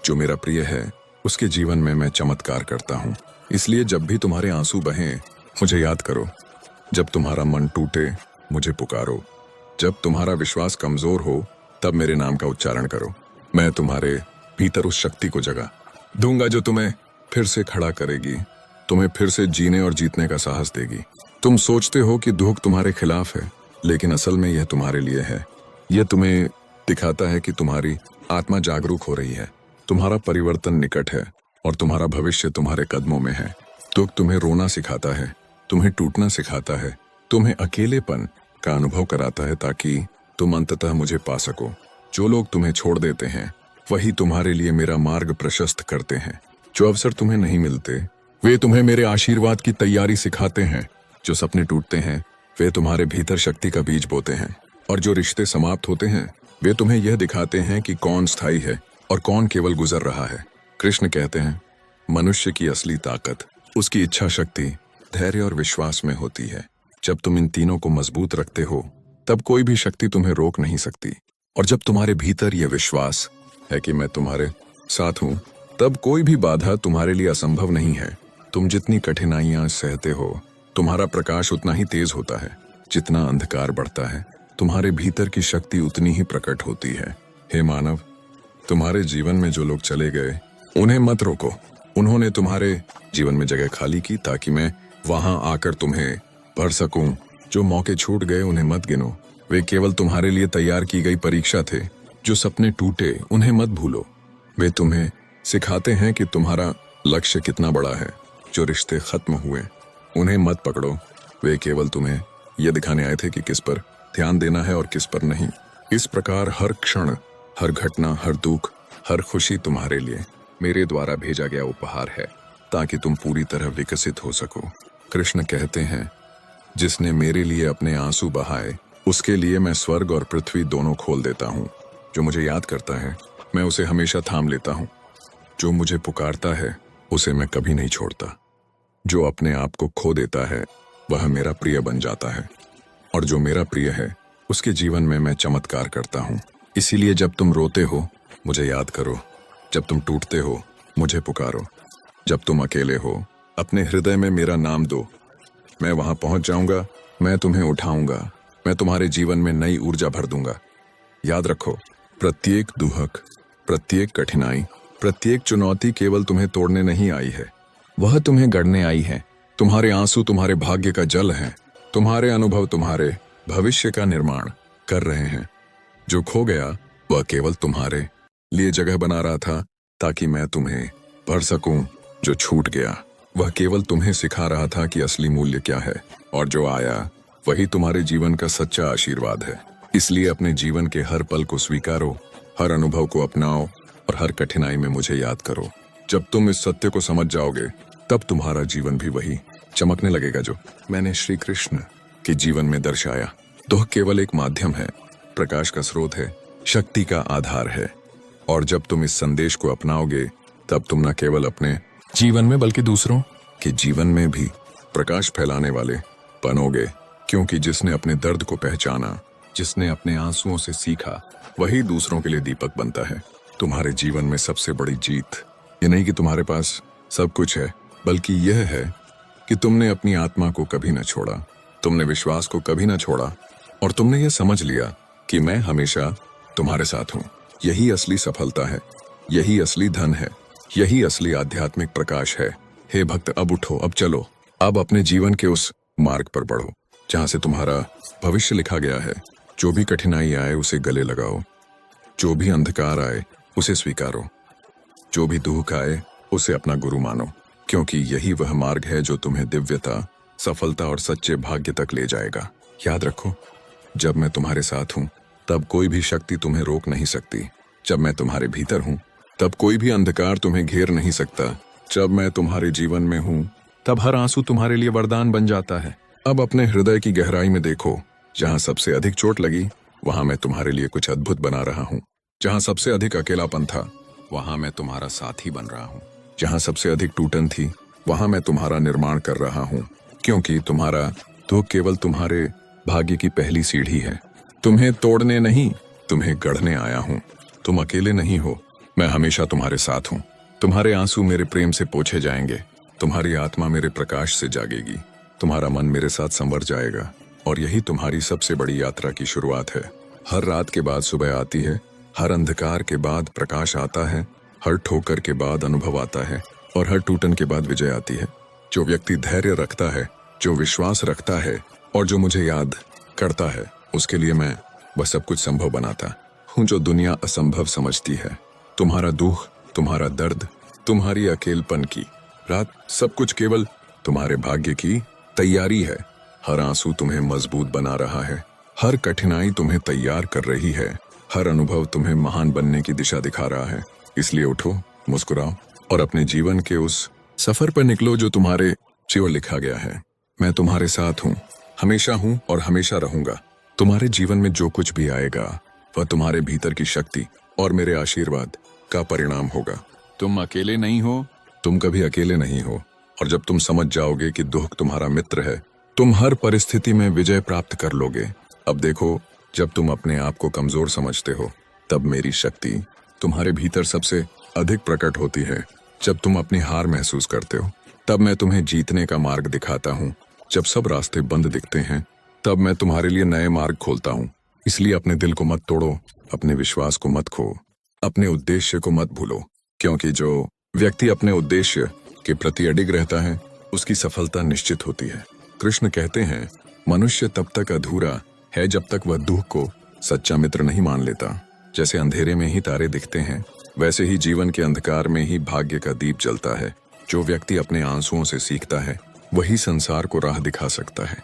जो मेरा प्रिय है उसके जीवन में मैं चमत्कार करता हूँ। इसलिए जब भी तुम्हारे आंसू बहें मुझे याद करो, जब तुम्हारा मन टूटे मुझे पुकारो, जब तुम्हारा विश्वास कमजोर हो तब मेरे नाम का उच्चारण करो। मैं तुम्हारे भीतर उस शक्ति को जगा दूंगा जो तुम्हें फिर से खड़ा करेगी, तुम्हें फिर से जीने और जीतने का साहस देगी। तुम सोचते हो कि दुख तुम्हारे खिलाफ है, लेकिन असल में यह तुम्हारे लिए है। यह तुम्हें दिखाता है कि तुम्हारी आत्मा जागरूक हो रही है, तुम्हारा परिवर्तन निकट है और तुम्हारा भविष्य तुम्हारे कदमों में है। दुख तुम्हें रोना सिखाता है, तुम्हें टूटना सिखाता है, तुम्हें अकेलेपन का अनुभव कराता है ताकि तुम अंततः मुझे पा सको। जो लोग तुम्हें छोड़ देते हैं वही तुम्हारे लिए मेरा मार्ग प्रशस्त करते हैं। जो अवसर तुम्हें नहीं मिलते वे तुम्हें मेरे आशीर्वाद की तैयारी सिखाते हैं। जो सपने टूटते हैं वे तुम्हारे भीतर शक्ति का बीज बोते हैं, और जो रिश्ते समाप्त होते हैं वे तुम्हें यह दिखाते हैं कि कौन स्थायी है और कौन केवल गुजर रहा है। कृष्ण कहते हैं, मनुष्य की असली ताकत उसकी इच्छा शक्ति, धैर्य और विश्वास में होती है। जब तुम इन तीनों को मजबूत रखते हो तब कोई भी शक्ति तुम्हें रोक नहीं सकती। और जब तुम्हारे भीतर यह विश्वास है कि मैं तुम्हारे साथ हूं, तब कोई भी बाधा तुम्हारे लिए असंभव नहीं है। तुम जितनी कठिनाइयां सहते हो, तुम्हारा प्रकाश उतना ही तेज होता है। जितना अंधकार बढ़ता है, तुम्हारे भीतर की शक्ति उतनी ही प्रकट होती है। हे मानव, तुम्हारे जीवन में जो लोग चले गए उन्हें मत रोको। उन्होंने तुम्हारे जीवन में जगह खाली की ताकि मैं वहां आकर तुम्हें भर सकूं। जो मौके छूट गए उन्हें मत गिनो, वे केवल तुम्हारे लिए तैयार की गई परीक्षा थे। जो सपने टूटे उन्हें मत भूलो, वे तुम्हें सिखाते हैं कि तुम्हारा लक्ष्य कितना बड़ा है। जो रिश्ते खत्म हुए उन्हें मत पकड़ो, वे केवल तुम्हें यह दिखाने आए थे कि किस पर ध्यान देना है और किस पर नहीं। इस प्रकार हर क्षण, हर घटना, हर दुख, हर खुशी तुम्हारे लिए मेरे द्वारा भेजा गया उपहार है ताकि तुम पूरी तरह विकसित हो सको। कृष्ण कहते हैं, जिसने मेरे लिए अपने आंसू बहाए उसके लिए मैं स्वर्ग और पृथ्वी दोनों खोल देता हूँ। जो मुझे याद करता है मैं उसे हमेशा थाम लेता हूँ। जो मुझे पुकारता है उसे मैं कभी नहीं छोड़ता। जो अपने आप को खो देता है वह मेरा प्रिय बन जाता है, और जो मेरा प्रिय है उसके जीवन में मैं चमत्कार करता हूँ। इसीलिए जब तुम रोते हो मुझे याद करो, जब तुम टूटते हो मुझे पुकारो, जब तुम अकेले हो अपने हृदय में मेरा नाम दो। मैं वहां पहुंच जाऊंगा, मैं तुम्हें उठाऊंगा, मैं तुम्हारे जीवन में नई ऊर्जा भर दूंगा। याद रखो, प्रत्येक दुहक, प्रत्येक कठिनाई, प्रत्येक चुनौती केवल तुम्हें तोड़ने नहीं आई है, वह तुम्हें गढ़ने आई है। तुम्हारे आंसू तुम्हारे भाग्य का जल है, तुम्हारे अनुभव तुम्हारे भविष्य का निर्माण कर रहे हैं। जो खो गया वह केवल तुम्हारे लिए जगह बना रहा था ताकि मैं तुम्हें भर सकूं। जो छूट गया वह केवल तुम्हें सिखा रहा था कि असली मूल्य क्या है, और जो आया वही तुम्हारे जीवन का सच्चा आशीर्वाद है। इसलिए अपने जीवन के हर पल को स्वीकारो, हर अनुभव को अपनाओ और हर कठिनाई में मुझे याद करो। जब तुम इस सत्य को समझ जाओगे तब तुम्हारा जीवन भी वही चमकने लगेगा जो मैंने श्री कृष्ण के जीवन में दर्शाया। दुख केवल एक माध्यम है, प्रकाश का स्रोत है, शक्ति का आधार है। और जब तुम इस संदेश को अपनाओगे तब तुम न केवल अपने जीवन में बल्कि दूसरों के जीवन में भी प्रकाश फैलाने वाले बनोगे। क्योंकि जिसने अपने दर्द को पहचाना, जिसने अपने आंसुओं से सीखा, वही दूसरों के लिए दीपक बनता है। तुम्हारे जीवन में सबसे बड़ी जीत ये नहीं कि तुम्हारे पास सब कुछ है, बल्कि यह है कि तुमने अपनी आत्मा को कभी न छोड़ा, तुमने विश्वास को कभी न छोड़ा, और तुमने यह समझ लिया कि मैं हमेशा तुम्हारे साथ हूँ। यही असली सफलता है, यही असली धन है, यही असली आध्यात्मिक प्रकाश है। हे भक्त, अब उठो, अब चलो, अब अपने जीवन के उस मार्ग पर बढ़ो जहां से तुम्हारा भविष्य लिखा गया है। जो भी कठिनाई आए उसे गले लगाओ, जो भी अंधकार आए उसे स्वीकारो, जो भी दुख आए उसे अपना गुरु मानो, क्योंकि यही वह मार्ग है जो तुम्हें दिव्यता, सफलता और सच्चे भाग्य तक ले जाएगा। याद रखो, जब मैं तुम्हारे साथ हूं तब कोई भी शक्ति तुम्हें रोक नहीं सकती। जब मैं तुम्हारे भीतर हूं तब कोई भी अंधकार तुम्हें घेर नहीं सकता। जब मैं तुम्हारे जीवन में हूं तब हर आंसू तुम्हारे लिए वरदान बन जाता है। अब अपने हृदय की गहराई में देखो, जहां सबसे अधिक चोट लगी वहां मैं तुम्हारे लिए कुछ अद्भुत बना रहा हूं। जहां सबसे अधिक अकेलापन था वहां मैं तुम्हारा साथी बन रहा हूं। जहां सबसे अधिक टूटन थी वहां मैं तुम्हारा निर्माण कर रहा हूं। क्योंकि तुम्हारा दुख केवल तुम्हारे भाग्य की पहली सीढ़ी है। तुम्हें तोड़ने नहीं, तुम्हें गढ़ने आया हूं। तुम अकेले नहीं हो, मैं हमेशा तुम्हारे साथ हूं। तुम्हारे आंसू मेरे प्रेम से पोंछे जाएंगे, तुम्हारी आत्मा मेरे प्रकाश से जागेगी, तुम्हारा मन मेरे साथ संवर जाएगा, और यही तुम्हारी सबसे बड़ी यात्रा की शुरुआत है। हर रात के बाद सुबह आती है, हर अंधकार के बाद प्रकाश आता है, हर ठोकर के बाद अनुभव आता है, और हर टूटन के बाद विजय आती है। जो व्यक्ति धैर्य रखता है, जो विश्वास रखता है और जो मुझे याद करता है, उसके लिए मैं वह सब कुछ संभव बनाता हूँ जो दुनिया असंभव समझती है। तुम्हारा दुख, तुम्हारा दर्द, तुम्हारी अकेलपन की रात, सब कुछ केवल तुम्हारे भाग्य की तैयारी है। हर आंसू तुम्हें मजबूत बना रहा है, हर कठिनाई तुम्हें तैयार कर रही है, हर अनुभव तुम्हें महान बनने की दिशा दिखा रहा है। इसलिए उठो, मुस्कुराओ और अपने जीवन के उस सफर पर निकलो जो तुम्हारे जीवन लिखा गया है। मैं तुम्हारे साथ हूँ, हमेशा हूँ और हमेशा रहूंगा। तुम्हारे जीवन में जो कुछ भी आएगा वह तुम्हारे भीतर की शक्ति और मेरे आशीर्वाद का परिणाम होगा। तुम अकेले नहीं हो, तुम कभी अकेले नहीं हो। और जब तुम समझ जाओगे कि दुख तुम्हारा मित्र है, तुम हर परिस्थिति में विजय प्राप्त कर लोगे। अब देखो, जब तुम अपने आप को कमजोर समझते हो तब मेरी शक्ति तुम्हारे भीतर सबसे अधिक प्रकट होती है। जब तुम अपनी हार महसूस करते हो तब मैं तुम्हें जीतने का मार्ग दिखाता हूँ। जब सब रास्ते बंद दिखते हैं तब मैं तुम्हारे लिए नए मार्ग खोलता हूँ। इसलिए अपने दिल को मत तोड़ो, अपने विश्वास को मत खो, अपने उद्देश्य को मत भूलो। क्योंकि जो व्यक्ति अपने उद्देश्य के प्रति अडिग रहता है उसकी सफलता निश्चित होती है। कृष्ण कहते हैं, मनुष्य तब तक अधूरा है जब तक वह दुख को सच्चा मित्र नहीं मान लेता। जैसे अंधेरे में ही तारे दिखते हैं, वैसे ही जीवन के अंधकार में ही भाग्य का दीप जलता है। जो व्यक्ति अपने आंसुओं से सीखता है वही संसार को राह दिखा सकता है।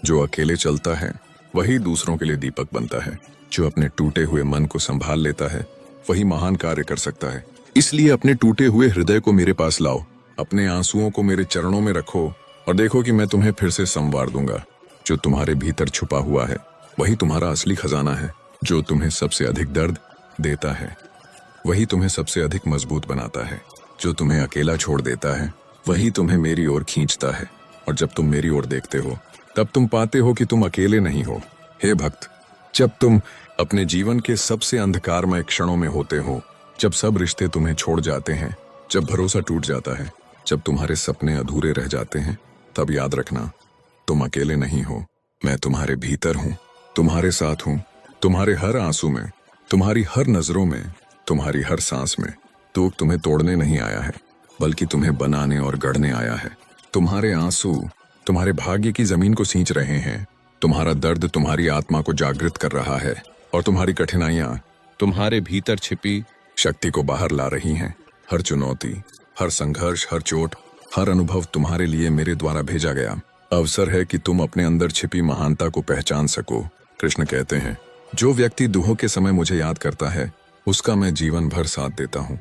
जो अकेले चलता है वही दूसरों के लिए दीपक बनता है। जो अपने टूटे हुए मन को संभाल लेता है वही महान कार्य कर सकता है। इसलिए अपने टूटे हुए हृदय को मेरे पास लाओ, अपने आंसुओं को मेरे चरणों में रखो और देखो कि मैं तुम्हें फिर से संवार दूंगा। जो तुम्हारे भीतर छुपा हुआ है वही तुम्हारा असली खजाना है। जो तुम्हें सबसे अधिक दर्द देता है वही तुम्हें सबसे अधिक मजबूत बनाता है। जो तुम्हें अकेला छोड़ देता है वही तुम्हें मेरी ओर खींचता है। और जब तुम मेरी ओर देखते हो तब तुम पाते हो कि तुम अकेले नहीं हो। हे भक्त, जब तुम अपने जीवन के सबसे अंधकारमय क्षणों में होते हो, जब सब रिश्ते तुम्हें छोड़ जाते हैं, जब भरोसा टूट जाता है, जब तुम्हारे सपने अधूरे रह जाते हैं, तब याद रखना तुम अकेले नहीं हो। मैं तुम्हारे भीतर हूँ, तुम्हारे साथ हूँ, तुम्हारे हर आंसू में, तुम्हारी हर नजरों में, तुम्हारी हर सांस में। दुख तुम्हें तोड़ने नहीं आया है बल्कि तुम्हें बनाने और गढ़ने आया है। तुम्हारे आंसू तुम्हारे भाग्य की जमीन को सींच रहे हैं। तुम्हारा दर्द तुम्हारी आत्मा को जागृत कर रहा है और तुम्हारी कठिनाइयां तुम्हारे भीतर छिपी शक्ति को बाहर ला रही हैं। हर चुनौती, हर संघर्ष, हर चोट, हर अनुभव तुम्हारे लिए मेरे द्वारा भेजा गया अवसर है कि तुम अपने अंदर छिपी महानता को पहचान सको। कृष्ण कहते हैं, जो व्यक्ति दुखों के समय मुझे याद करता है उसका मैं जीवन भर साथ देता हूँ।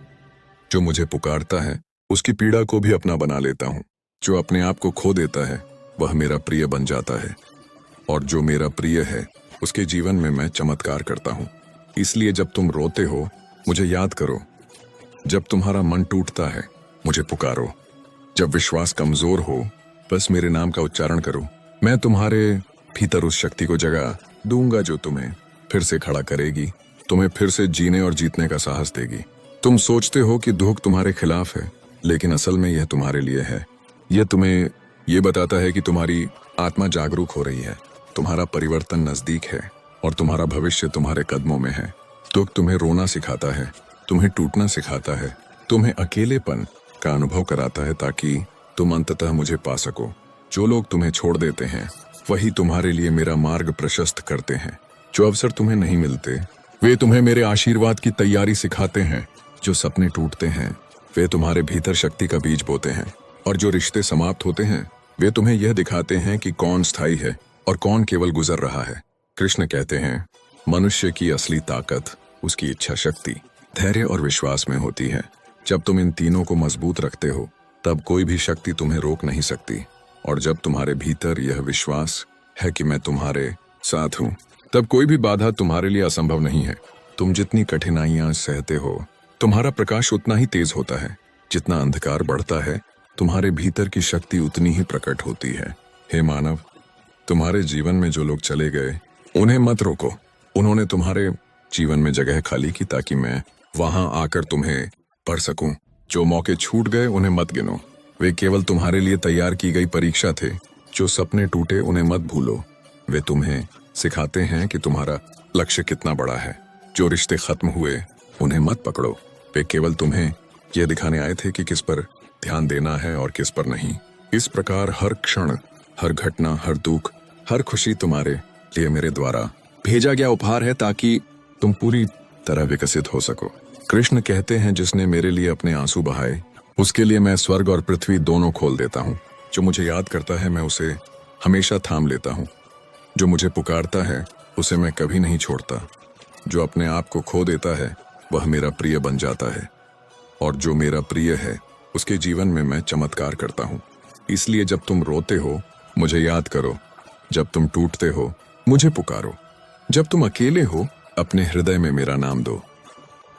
जो मुझे पुकारता है उसकी पीड़ा को भी अपना बना लेता हूँ। जो अपने आप को खो देता है वह मेरा प्रिय बन जाता है। और जो मेरा प्रिय है उसके जीवन में मैं चमत्कार करता हूँ। इसलिए जब तुम रोते हो मुझे याद करो। जब तुम्हारा मन टूटता है मुझे पुकारो। जब विश्वास कमजोर हो बस मेरे नाम का उच्चारण करो। मैं तुम्हारे भीतर उस शक्ति को जगा दूंगा जो तुम्हें फिर से खड़ा करेगी, तुम्हें फिर से जीने और जीतने का साहस देगी। तुम सोचते हो कि दुख तुम्हारे खिलाफ है, लेकिन असल में यह तुम्हारे लिए है। यह तुम्हें यह बताता है कि तुम्हारी आत्मा जागरूक हो रही है, तुम्हारा परिवर्तन नजदीक है और तुम्हारा भविष्य तुम्हारे कदमों में है। दुख तुम्हें रोना सिखाता है, तुम्हें टूटना सिखाता है, तुम्हें अकेलेपन का अनुभव कराता है ताकि तुम अंततः मुझे पा सको। जो लोग तुम्हें छोड़ देते हैं वही तुम्हारे लिए मेरा मार्ग प्रशस्त करते हैं। जो अवसर तुम्हें नहीं मिलते वे तुम्हें मेरे आशीर्वाद की तैयारी सिखाते हैं। जो सपने टूटते हैं वे तुम्हारे भीतर शक्ति का बीज बोते हैं। और जो रिश्ते समाप्त होते हैं वे तुम्हें यह दिखाते हैं कि कौन स्थायी है और कौन केवल गुजर रहा है। कृष्ण कहते हैं, मनुष्य की असली ताकत उसकी इच्छा शक्ति, धैर्य और विश्वास में होती है। जब तुम इन तीनों को मजबूत रखते हो तब कोई भी शक्ति तुम्हें रोक नहीं सकती। और जब तुम्हारे भीतर यह विश्वास है कि मैं तुम्हारे साथ हूँ तब कोई भी बाधा तुम्हारे लिए असंभव नहीं है। तुम जितनी कठिनाइयां सहते हो तुम्हारा प्रकाश उतना ही तेज होता है। जितना अंधकार बढ़ता है तुम्हारे भीतर की शक्ति उतनी ही प्रकट होती है। हे मानव, तुम्हारे जीवन में जो लोग चले गए उन्हें मत रोको। उन्होंने तुम्हारे जीवन में जगह खाली की ताकि मैं वहां आकर तुम्हें पढ़ सकूं। जो मौके छूट गए उन्हें मत गिनो, वे केवल तुम्हारे लिए तैयार की गई परीक्षा थे। जो सपने टूटे उन्हें मत भूलो, वे तुम्हें सिखाते हैं कि तुम्हारा लक्ष्य कितना बड़ा है। जो रिश्ते खत्म हुए उन्हें मत पकड़ो, वे केवल तुम्हें यह दिखाने आए थे कि किस पर ध्यान देना है और किस पर नहीं। इस प्रकार हर क्षण, हर घटना, हर दुख, हर खुशी तुम्हारे लिए मेरे द्वारा भेजा गया उपहार है ताकि तुम पूरी तरह विकसित हो सको। कृष्ण कहते हैं, जिसने मेरे लिए अपने आंसू बहाए उसके लिए मैं स्वर्ग और पृथ्वी दोनों खोल देता हूँ। जो मुझे याद करता है मैं उसे हमेशा थाम लेता हूँ। जो मुझे पुकारता है उसे मैं कभी नहीं छोड़ता। जो अपने आप को खो देता है वह मेरा प्रिय बन जाता है। और जो मेरा प्रिय है उसके जीवन में मैं चमत्कार करता हूँ। इसलिए जब तुम रोते हो मुझे याद करो, जब तुम टूटते हो मुझे पुकारो, जब तुम अकेले हो अपने हृदय में मेरा नाम दो।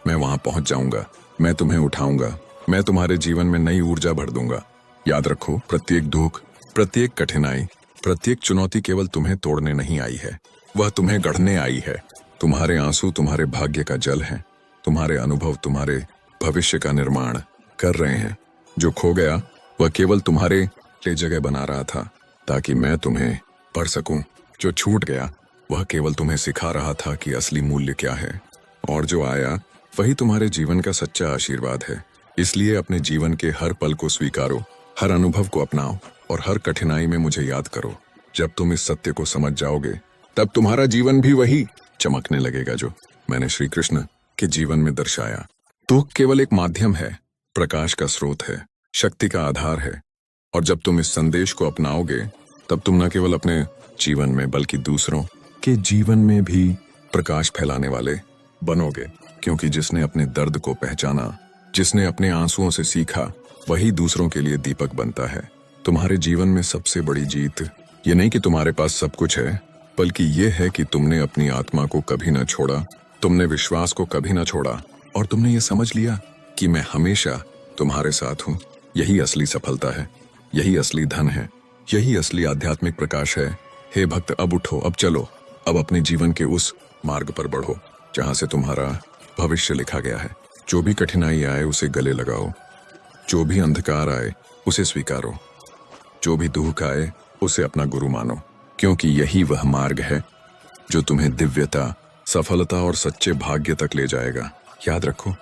मैं वहां पहुंच जाऊंगा, मैं तुम्हें उठाऊंगा, मैं तुम्हारे जीवन में नई ऊर्जा भर दूंगा। याद रखो, प्रत्येक दुख, प्रत्येक कठिनाई, प्रत्येक चुनौती केवल तुम्हें तोड़ने नहीं आई है, वह तुम्हें गढ़ने आई है। तुम्हारे आंसू तुम्हारे भाग्य का जल है, तुम्हारे अनुभव तुम्हारे भविष्य का निर्माण कर रहे हैं। जो खो गया वह केवल तुम्हारे लिए जगह बना रहा था ताकि मैं तुम्हें पढ़ सकूं। जो छूट गया वह केवल तुम्हें सिखा रहा था कि असली मूल्य क्या है। और जो आया वही तुम्हारे जीवन का सच्चा आशीर्वाद है। इसलिए अपने जीवन के हर पल को स्वीकारो, हर अनुभव को अपनाओ और हर कठिनाई में मुझे याद करो। जब तुम इस सत्य को समझ जाओगे तब तुम्हारा जीवन भी वही चमकने लगेगा जो मैंने श्री कृष्ण के जीवन में दर्शाया। दुख केवल एक माध्यम है, प्रकाश का स्रोत है, शक्ति का आधार है। और जब तुम इस संदेश को अपनाओगे तब तुम न केवल अपने जीवन में बल्कि दूसरों के जीवन में भी प्रकाश फैलाने वाले बनोगे। क्योंकि जिसने अपने दर्द को पहचाना, जिसने अपने आंसुओं से सीखा, वही दूसरों के लिए दीपक बनता है। तुम्हारे जीवन में सबसे बड़ी जीत ये नहीं कि तुम्हारे पास सब कुछ है, बल्कि ये है कि तुमने अपनी आत्मा को कभी न छोड़ा, तुमने विश्वास को कभी न छोड़ा, और तुमने ये समझ लिया कि मैं हमेशा तुम्हारे साथ हूँ। यही असली सफलता है, यही असली धन है, यही असली आध्यात्मिक प्रकाश है। हे भक्त, अब उठो, अब चलो, अब अपने जीवन के उस मार्ग पर बढ़ो जहाँ से तुम्हारा भविष्य लिखा गया है। जो भी कठिनाई आए उसे गले लगाओ, जो भी अंधकार आए उसे स्वीकारो, जो भी दुख आए उसे अपना गुरु मानो, क्योंकि यही वह मार्ग है जो तुम्हें दिव्यता, सफलता और सच्चे भाग्य तक ले जाएगा। याद रखो,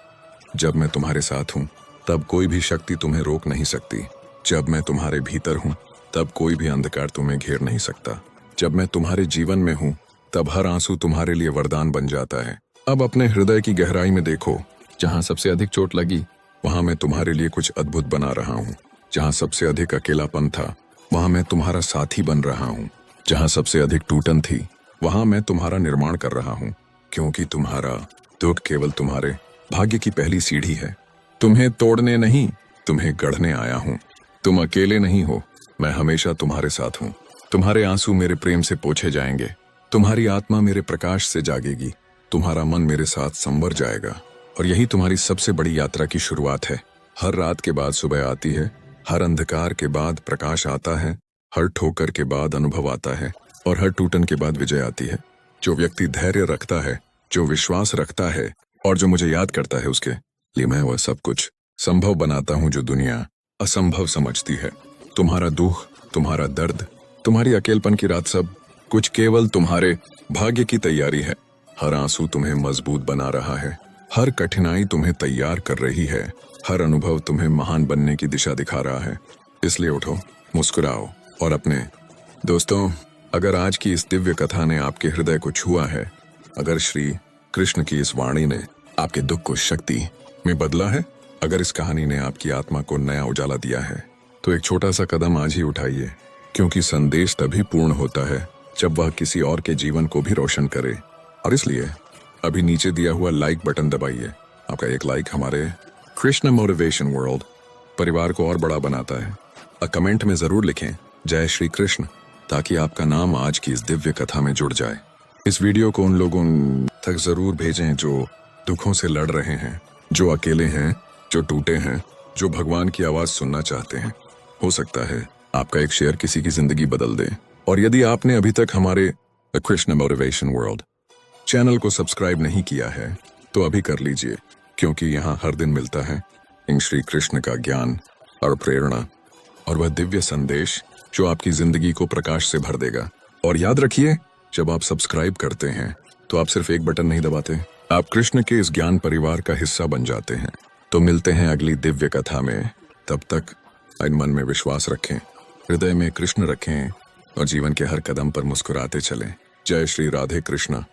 जब मैं तुम्हारे साथ हूँ तब कोई भी शक्ति तुम्हें रोक नहीं सकती। जब मैं तुम्हारे भीतर हूँ तब कोई भी अंधकार तुम्हें घेर नहीं सकता। जब मैं तुम्हारे जीवन में हूँ तब हर आंसू तुम्हारे लिए वरदान बन जाता है। अब अपने हृदय की गहराई में देखो, जहाँ सबसे अधिक चोट लगी वहाँ मैं तुम्हारे लिए कुछ अद्भुत बना रहा हूँ। जहाँ सबसे अधिक अकेलापन था वहाँ मैं तुम्हारा साथी बन रहा हूँ। जहाँ सबसे अधिक टूटन थी वहाँ मैं तुम्हारा निर्माण कर रहा हूँ, क्योंकि तुम्हारा दुख केवल तुम्हारे भाग्य की पहली सीढ़ी है। तुम्हें तोड़ने नहीं, तुम्हें गढ़ने आया हूँ। तुम अकेले नहीं हो, मैं हमेशा तुम्हारे साथ हूँ। तुम्हारे आंसू मेरे प्रेम से पोंछे जाएंगे, तुम्हारी आत्मा मेरे प्रकाश से जागेगी, तुम्हारा मन मेरे साथ संवर जाएगा। और यही तुम्हारी सबसे बड़ी यात्रा की शुरुआत है। हर रात के बाद सुबह आती है, हर अंधकार के बाद प्रकाश आता है, हर ठोकर के बाद अनुभव आता है, और हर टूटन के बाद विजय आती है। जो व्यक्ति धैर्य रखता है, जो विश्वास रखता है और जो मुझे याद करता है, उसके लिए मैं वह सब कुछ संभव बनाता हूँ जो दुनिया असंभव समझती है। तुम्हारा दुख, तुम्हारा दर्द, तुम्हारी अकेलपन की रात, सब कुछ केवल तुम्हारे भाग्य की तैयारी है। हर आंसू तुम्हें मजबूत बना रहा है, हर कठिनाई तुम्हें तैयार कर रही है, हर अनुभव तुम्हें महान बनने की दिशा दिखा रहा है। इसलिए उठो, मुस्कुराओ और अपने दोस्तों, अगर आज की इस दिव्य कथा ने आपके हृदय को छुआ है, अगर श्री कृष्ण की इस वाणी ने आपके दुख को शक्ति में बदला है, अगर इस कहानी ने आपकी आत्मा को नया उजाला दिया है, तो एक छोटा सा कदम आज ही उठाइए, क्योंकि संदेश तभी पूर्ण होता है जब वह किसी और के जीवन को भी रोशन करे। और इसलिए अभी नीचे दिया हुआ लाइक बटन दबाइए। आपका एक लाइक हमारे कृष्ण मोटिवेशन वर्ल्ड परिवार को और बड़ा बनाता है। कमेंट में जरूर लिखें जय श्री कृष्ण, ताकि आपका नाम आज की इस दिव्य कथा में जुड़ जाए। इस वीडियो को उन लोगों तक जरूर भेजें जो दुखों से लड़ रहे हैं, जो अकेले हैं, जो टूटे हैं, जो भगवान की आवाज सुनना चाहते हैं। हो सकता है आपका एक शेयर किसी की जिंदगी बदल दे। और यदि आपने अभी तक हमारे कृष्ण मोटिवेशन वर्ल्ड चैनल को सब्सक्राइब नहीं किया है तो अभी कर लीजिए, क्योंकि यहाँ हर दिन मिलता है इन श्री कृष्ण का ज्ञान और प्रेरणा और वह दिव्य संदेश जो आपकी जिंदगी को प्रकाश से भर देगा। और याद रखिए, जब आप सब्सक्राइब करते हैं तो आप सिर्फ एक बटन नहीं दबाते, आप कृष्ण के इस ज्ञान परिवार का हिस्सा बन जाते हैं। तो मिलते हैं अगली दिव्य कथा में। तब तक मन में विश्वास रखें, हृदय में कृष्ण रखें और जीवन के हर कदम पर मुस्कुराते चलें। जय श्री राधे कृष्ण।